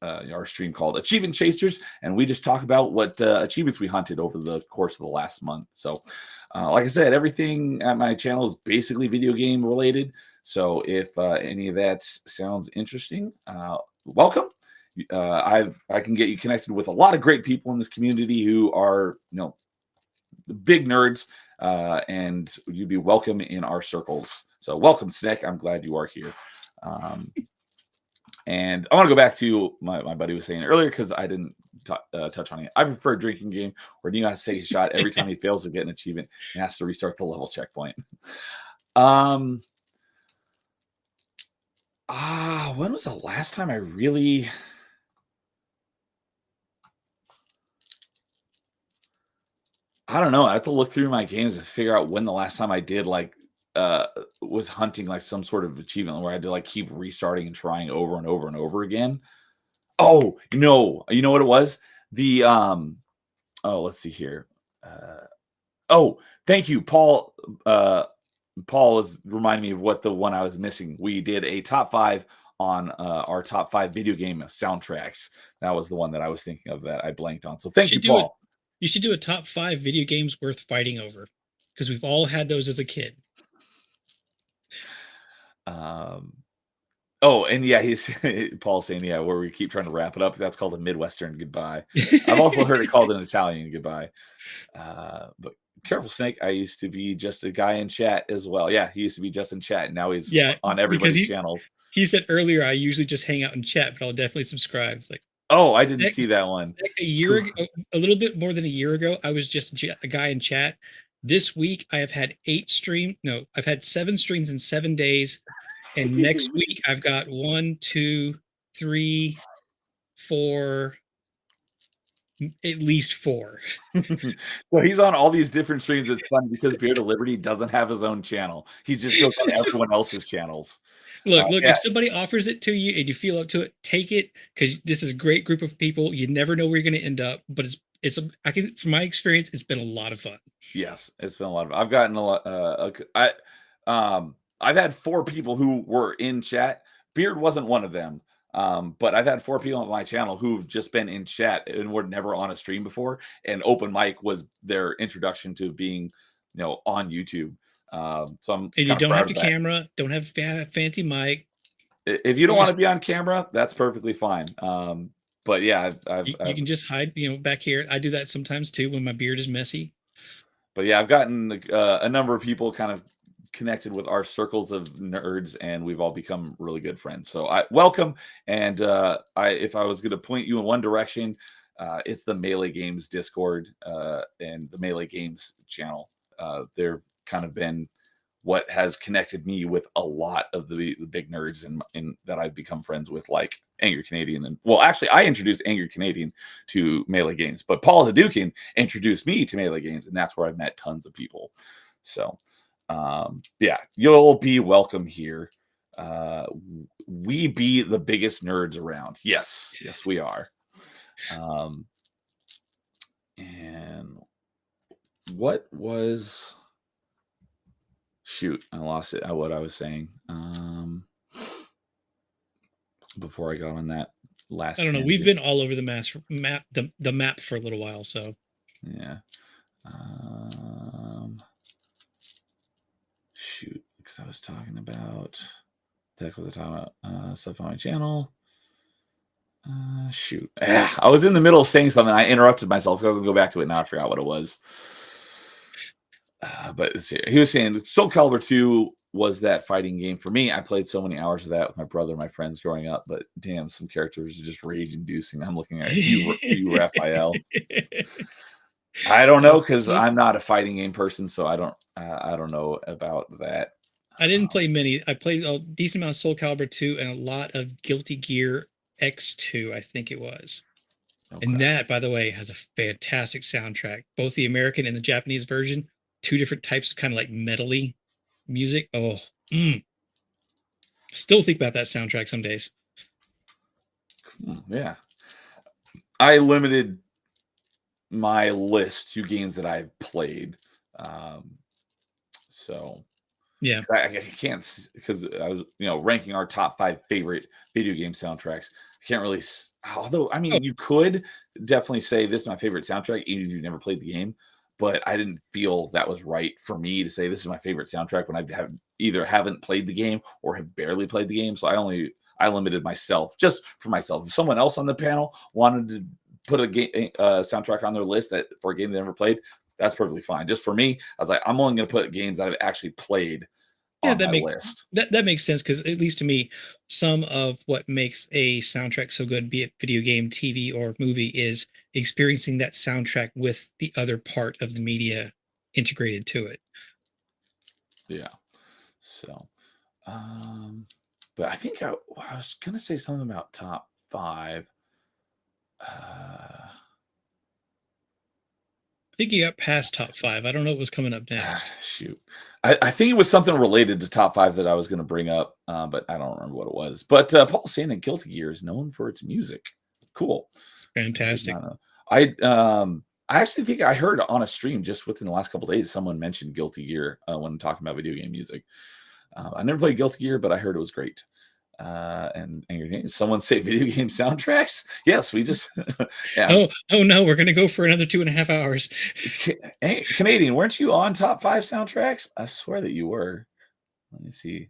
our stream called Achievement Chasers, and we just talk about what achievements we hunted over the course of the last month. So Like I said, everything at my channel is basically video game related. So if any of that sounds interesting, welcome. I can get you connected with a lot of great people in this community who are big nerds, and you'd be welcome in our circles. So welcome, Snick. I'm glad you are here. And I want to go back to my buddy was saying earlier, because I didn't touch on it. I prefer a drinking game where Neo has to take a shot every time he fails to get an achievement and has to restart the level checkpoint. When was the last time I really... I don't know. I have to look through my games to figure out when the last time I did was hunting like some sort of achievement where I had to like keep restarting and trying over and over and over again. Oh, no. You know what it was? The let's see here. Thank you, Paul. Paul is reminding me of what the one I was missing. We did a top 5 on our top 5 video game soundtracks. That was the one that I was thinking of that I blanked on. So thank you, Paul. You should do a top 5 video games worth fighting over, because we've all had those as a kid. And yeah, he's Paul saying, yeah, where we keep trying to wrap it up. That's called a Midwestern goodbye. I've also heard it called an Italian goodbye. But careful, Snake. I used to be just a guy in chat as well. Yeah, he used to be just in chat. Now he's on everybody's channels. He said earlier, I usually just hang out and chat, but I'll definitely subscribe. It's like, oh, I didn't see that one. A year ago, a little bit more than a year ago, I was just a guy in chat. This week, I have had 7 streams in 7 days. And next week, I've got 1, 2, 3, 4, at least 4. So he's on all these different streams. It's fun because Beard of Liberty doesn't have his own channel. He just goes on everyone else's channels. Look, if somebody offers it to you and you feel up to it, take it, because this is a great group of people. You never know where you're going to end up, but from my experience, it's been a lot of fun. Yes, it's been a lot of fun. I've gotten a lot. I've had 4 people who were in chat. Beard wasn't one of them. But I've had 4 people on my channel who've just been in chat and were never on a stream before. And open mic was their introduction to being, on YouTube. So and you don't have the camera, don't have fancy mic. If you don't want to be on camera, that's perfectly fine. But yeah, you can just hide, back here. I do that sometimes too when my beard is messy. But yeah, I've gotten a number of people kind of connected with our circles of nerds, and we've all become really good friends. So I welcome. And if I was going to point you in one direction, it's the Melee Games Discord and the Melee Games channel. They've kind of been what has connected me with a lot of the big nerds and that I've become friends with, like Angry Canadian. And well, actually, I introduced Angry Canadian to Melee Games, but Paul Hadouken introduced me to Melee Games, and that's where I've met tons of people. So yeah, you'll be welcome here. We be the biggest nerds around. Yes, we are. And what was... Shoot, I lost it. What I was saying before I got on that last. I don't know. We've been all over the map for a little while, so yeah. Shoot, because I was talking about stuff on my channel. Shoot, I was in the middle of saying something. I interrupted myself, so I was gonna go back to it. Now I forgot what it was. But he was saying Soul Calibur 2 was that fighting game for me. I played so many hours of that with my brother and my friends growing up, but damn, some characters are just rage inducing. I'm looking at you Raphael. I don't know, because I'm not a fighting game person, so I don't know about that. I didn't play many. I played a decent amount of Soul Calibur 2 and a lot of Guilty Gear X2, I think it was. Okay. And that, by the way, has a fantastic soundtrack. Both the American and the Japanese version. 2 different types of kind of like metal-y music. Still think about that soundtrack some days. Yeah. I limited my list to games that I've played. So yeah, I can't, because I was, ranking our top 5 favorite video game soundtracks. I can't really, although, I mean, you could definitely say this is my favorite soundtrack, even if you never played the game. but I didn't feel that was right for me to say this is my favorite soundtrack when I haven't played the game or have barely played the game. So I limited myself just for myself. If someone else on the panel wanted to put a game soundtrack on their list that for a game they never played, that's perfectly fine. Just for me, I was like, I'm only going to put games that I've actually played Yeah, on my list. that makes sense because at least to me, some of what makes a soundtrack so good, be it video game, TV, or movie, is experiencing that soundtrack with the other part of the media integrated to it. Yeah. So, but I think I was gonna say something about top five. I think you got past top five. I don't know what was coming up next. Shoot, I think it was something related to top five that I was going to bring up, but I don't remember what it was. But Paul saying that Guilty Gear is known for its music. Cool, It's fantastic. I actually think I heard on a stream just within the last couple of days someone mentioned Guilty Gear when talking about video game music. I never played Guilty Gear, but I heard it was great. And someone say video game soundtracks. Yes, we just yeah. Oh no, we're gonna go for another 2.5 hours. Canadian, weren't you on top 5 soundtracks? I swear that you were. Let me see.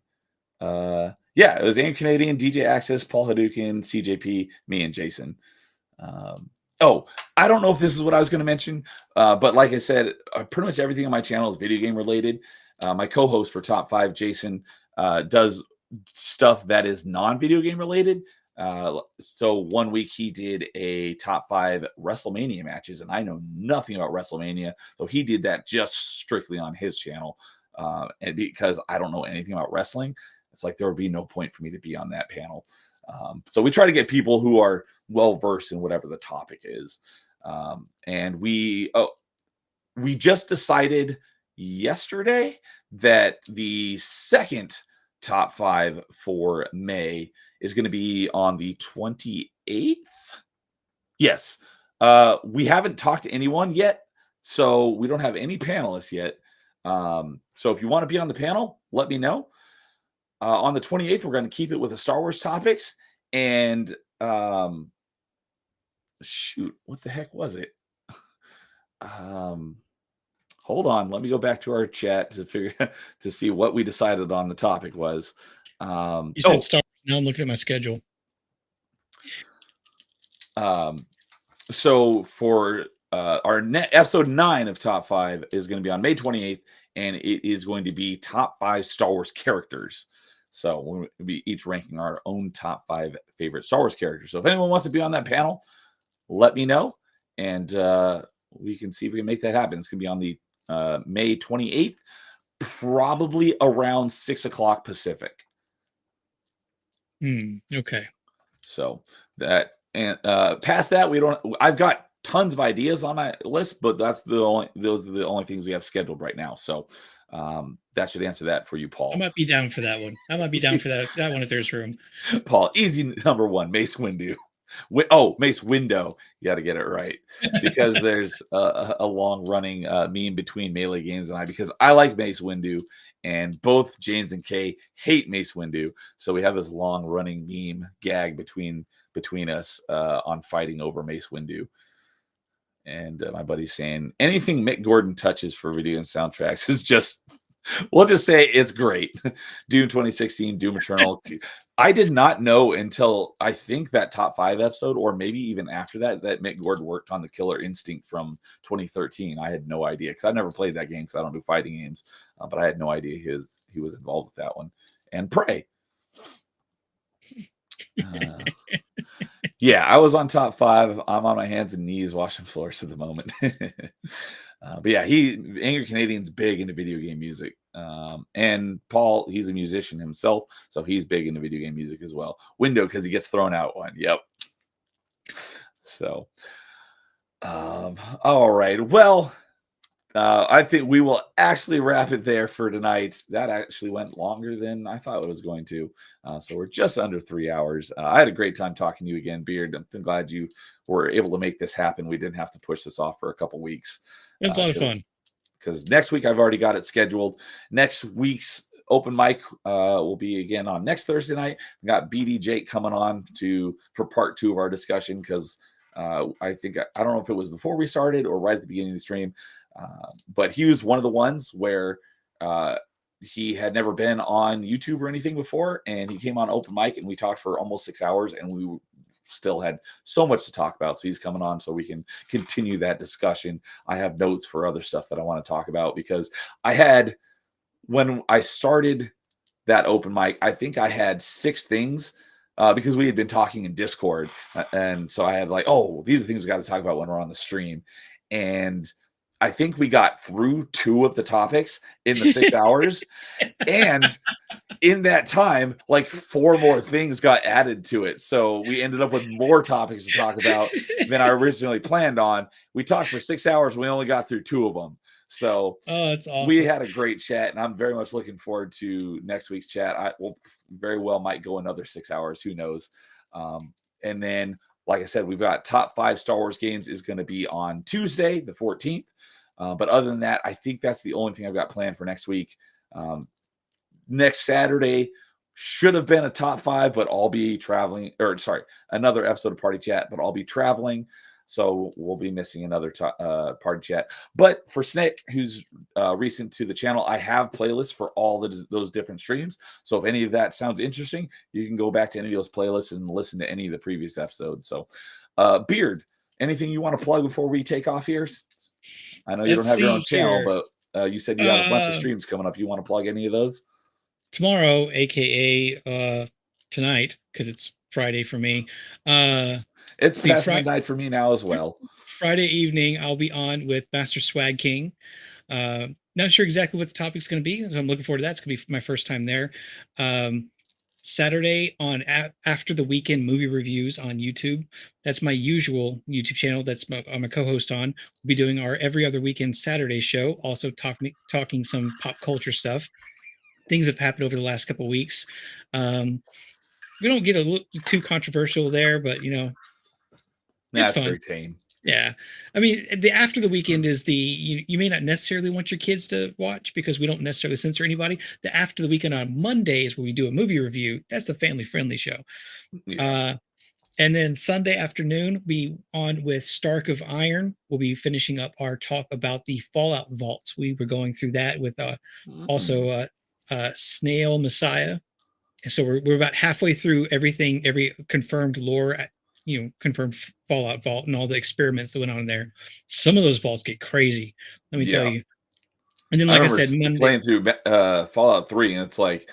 Yeah, it was Angry Canadian, DJ Access, Paul Hadouken, CJP, me, and Jason. I don't know if this is what I was going to mention, but like I said, pretty much everything on my channel is video game related. My co-host for Top 5, Jason, does stuff that is non-video game related. So one week he did a top 5 WrestleMania matches, and I know nothing about WrestleMania, so he did that just strictly on his channel. And because I don't know anything about wrestling, it's like there would be no point for me to be on that panel. So we try to get people who are well versed in whatever the topic is. And we just decided yesterday that the second top 5 for May is going to be on the 28th. Yes. We haven't talked to anyone yet, so we don't have any panelists yet. So if you want to be on the panel, let me know. On the 28th, we're going to keep it with the Star Wars topics. And shoot, what the heck was it? Hold on, let me go back to our chat to see what we decided on the topic was. You said Star Wars. Now I'm looking at my schedule. So for our episode 9 of Top 5 is going to be on May 28th, and it is going to be top 5 Star Wars characters. So we'll be each ranking our own top 5 favorite Star Wars characters. So if anyone wants to be on that panel, let me know, and we can see if we can make that happen. It's going to be on the May 28th, probably around 6 o'clock Pacific. Okay. So that, and past that, I've got tons of ideas on my list, but those are the only things we have scheduled right now. So that should answer that for you, Paul. I might be down for that one. I might be down for that one if there's room. Paul, easy number 1, Mace Windu. Mace Window. You got to get it right, because there's a long running meme between Melee Games and I, because I like Mace Windu, and both James and Kay hate Mace Windu. So we have this long running meme gag between us on fighting over Mace Windu. And my buddy's saying anything Mick Gordon touches for video game soundtracks is just, we'll just say it's great. Doom 2016, Doom Eternal. I did not know until I think that top 5 episode, or maybe even after that Mick Gordon worked on the Killer Instinct from 2013. I had no idea, because I've never played that game because I don't do fighting games. But I had no idea he was involved with that one. And Prey. Yeah, I was on top 5. I'm on my hands and knees washing floors at the moment. But yeah, Angry Canadian's big into video game music. And Paul, he's a musician himself, so he's big into video game music as well. Window, because he gets thrown out one. Yep. So, all right. Well, I think we will actually wrap it there for tonight. That actually went longer than I thought it was going to. So we're just under 3 hours. I had a great time talking to you again, Beard. I'm glad you were able to make this happen. We didn't have to push this off for a couple weeks. It was a lot of fun. Because next week I've already got it scheduled. Next week's open mic will be again on next Thursday night. We got BD Jake coming on for part 2 of our discussion, because I don't know if it was before we started or right at the beginning of the stream. But he was one of the ones where he had never been on YouTube or anything before, and he came on open mic, and we talked for almost 6 hours, and we still had so much to talk about. So he's coming on so we can continue that discussion. I have notes for other stuff that I want to talk about, because when I started that open mic, I think I had 6 things because we had been talking in Discord. And so I had like, oh, these are things we got to talk about when we're on the stream. And I think we got through 2 of the topics in the 6 hours. And in that time, like 4 more things got added to it. So we ended up with more topics to talk about than I originally planned on. We talked for 6 hours. We only got through 2 of them. So that's awesome. We had a great chat, and I'm very much looking forward to next week's chat. I will very well might go another 6 hours. Who knows? And then, like I said, we've got top 5 Star Wars games is going to be on Tuesday, the 14th. But other than that, I think that's the only thing I've got planned for next week. Next Saturday should have been a top 5, but I'll be traveling, another episode of Party Chat, but I'll be traveling. So we'll be missing another party chat. But for Snick, who's recent to the channel, I have playlists for all those different streams. So if any of that sounds interesting, you can go back to any of those playlists and listen to any of the previous episodes. So, Beard, anything you want to plug before we take off here? I know you don't have your own channel, but you said you have a bunch of streams coming up. You want to plug any of those? Tomorrow, aka tonight, because it's Friday for me. It's past midnight for me now as well. Friday evening, I'll be on with Master Swag King. Not sure exactly what the topic's going to be, so I'm looking forward to that. It's going to be my first time there. Saturday on After the Weekend movie reviews on YouTube. That's my usual YouTube channel. I'm a co-host on. We'll be doing our every other weekend Saturday show. Also talking some pop culture stuff. Things have happened over the last couple of weeks. We don't get a little too controversial there, but That's it's fun. Very tame. Yeah. I mean, the After the Weekend is you may not necessarily want your kids to watch because we don't necessarily censor anybody. The After the Weekend on Mondays where we do a movie review, that's the family friendly show. Yeah. And then Sunday afternoon, we on with Stark of Iron. We'll be finishing up our talk about the Fallout vaults. We were going through that with also Snail Messiah. So we're about halfway through every confirmed lore, confirmed Fallout vault and all the experiments that went on there. Some of those vaults get crazy, let me tell you. And then, like I said, Monday, playing through Fallout 3, and it's like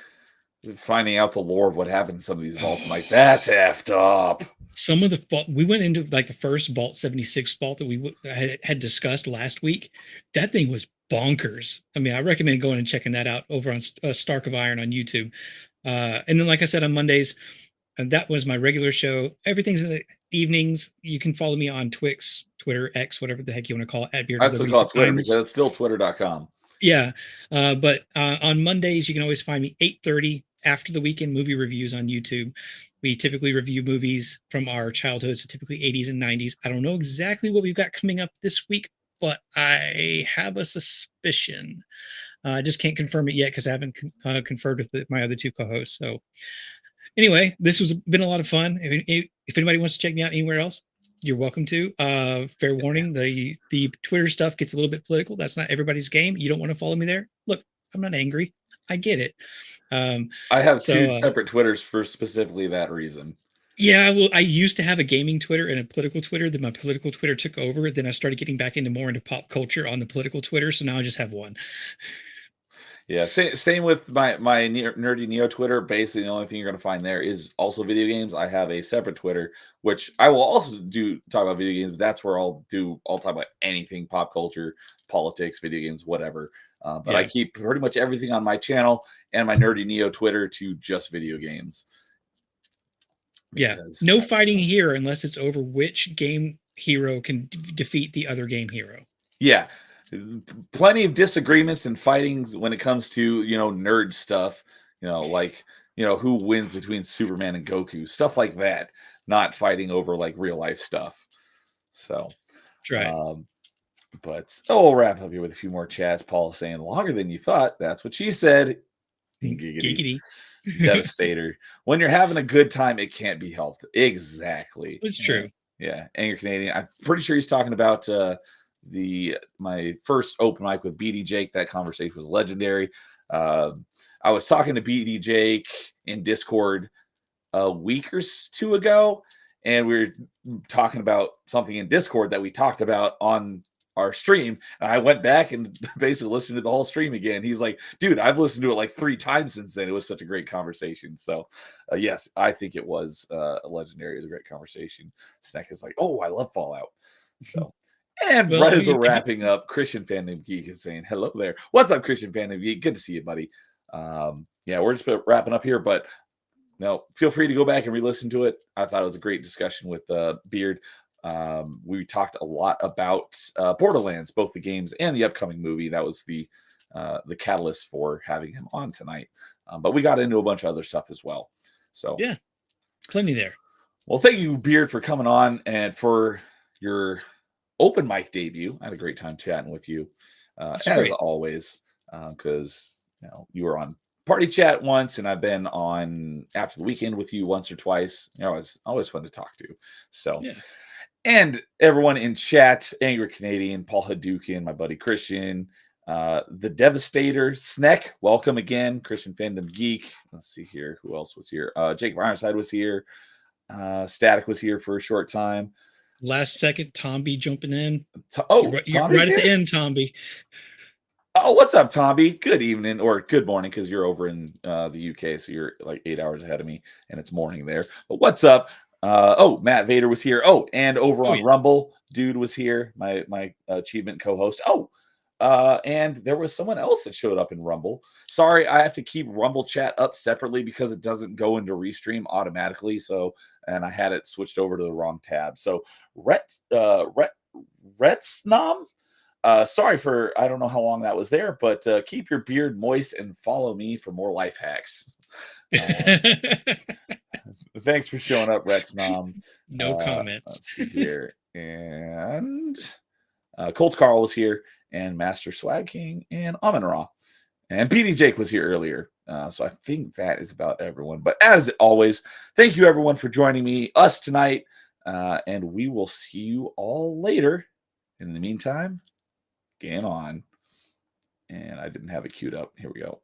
finding out the lore of what happened in some of these vaults. I'm like, that's effed up. Some of the we went into like the first Vault 76 vault that we had discussed last week. That thing was bonkers. I mean, I recommend going and checking that out over on Stark of Iron on YouTube. And then, like I said, on Mondays, and that was my regular show. Everything's in the evenings. You can follow me on Twix, Twitter, X, whatever the heck you want to call it. At Beard. I still call it Twitter because it's still twitter.com. Yeah. But on Mondays, you can always find me 8:30 after the weekend movie reviews on YouTube. We typically review movies from our childhood, so typically 80s and 90s. I don't know exactly what we've got coming up this week, but I have a suspicion. I just can't confirm it yet because I haven't conferred with my other 2 co-hosts. So anyway, this has been a lot of fun. If anybody wants to check me out anywhere else, you're welcome to. Fair warning, the Twitter stuff gets a little bit political. That's not everybody's game. You don't want to follow me there? Look, I'm not angry. I get it. I have 2 separate Twitters for specifically that reason. Yeah, well, I used to have a gaming Twitter and a political Twitter. Then my political Twitter took over. Then I started getting back more into pop culture on the political Twitter. So now I just have one. Yeah, same with my nerdy Neo Twitter. Basically, the only thing you're going to find there is also video games. I have a separate Twitter, which I will also talk about video games. That's where I'll talk about anything pop culture, politics, video games, whatever. But I keep pretty much everything on my channel and my nerdy Neo Twitter to just video games. Yeah, no fighting here unless it's over which game hero can defeat the other game hero. Yeah. Plenty of disagreements and fightings when it comes to nerd stuff, like who wins between Superman and Goku, stuff like that, not fighting over like real life stuff. So that's right. But we'll wrap up here with a few more chats. Paul is saying longer than you thought. That's what she said. Giggity. Devastator. When you're having a good time, it can't be helped. Exactly. It's true. Yeah. And you're Canadian. I'm pretty sure he's talking about my first open mic with BD Jake. That conversation was legendary. I was talking to BD Jake in Discord a week or two ago, and we were talking about something in Discord that we talked about on our stream. And I went back and basically listened to the whole stream again. He's like, dude, I've listened to it like 3 times since then. It was such a great conversation. So yes, I think it was legendary. It was a great conversation. Snack is like, oh, I love Fallout. So, and Well, right as we're wrapping up, Christian Fandom Geek is saying, hello there. What's up, Christian Fandom Geek? Good to see you, buddy. Yeah, we're just wrapping up here, but no, feel free to go back and re-listen to it. I thought it was a great discussion with Beard. We talked a lot about Borderlands, both the games and the upcoming movie. That was the catalyst for having him on tonight. But we got into a bunch of other stuff as well. So yeah, plenty there. Well, thank you, Beard, for coming on and for your open mic debut. I had a great time chatting with you, as always, because you were on Party Chat once, and I've been on After the Weekend with you once or twice. It's always fun to talk to. So, yeah. And everyone in chat, Angry Canadian, Paul Hadouken, my buddy Christian, the Devastator, Sneck, welcome again, Christian Fandom Geek. Let's see here, who else was here? Jake Ironside was here. Static was here for a short time. Last second, Tomby jumping in. You're right at the end, Tomby. Oh, what's up, Tomby? Good evening or good morning, because you're over in the UK, so you're like 8 hours ahead of me, and it's morning there. But what's up? Matt Vader was here. And over on Rumble, Dude was here, my achievement co-host. And there was someone else that showed up in Rumble. Sorry, I have to keep Rumble chat up separately because it doesn't go into Restream automatically. And I had it switched over to the wrong tab. So Retsnom. Sorry for, I don't know how long that was there, but keep your beard moist and follow me for more life hacks. Thanks for showing up, Retsnom. No comments. Let's see here. And Colts Carl was here, and Master Swag King, and Amin Ra. And PD Jake was here earlier. So I think that is about everyone. But as always, thank you everyone for joining us tonight. And we will see you all later. In the meantime, game on. And I didn't have it queued up. Here we go.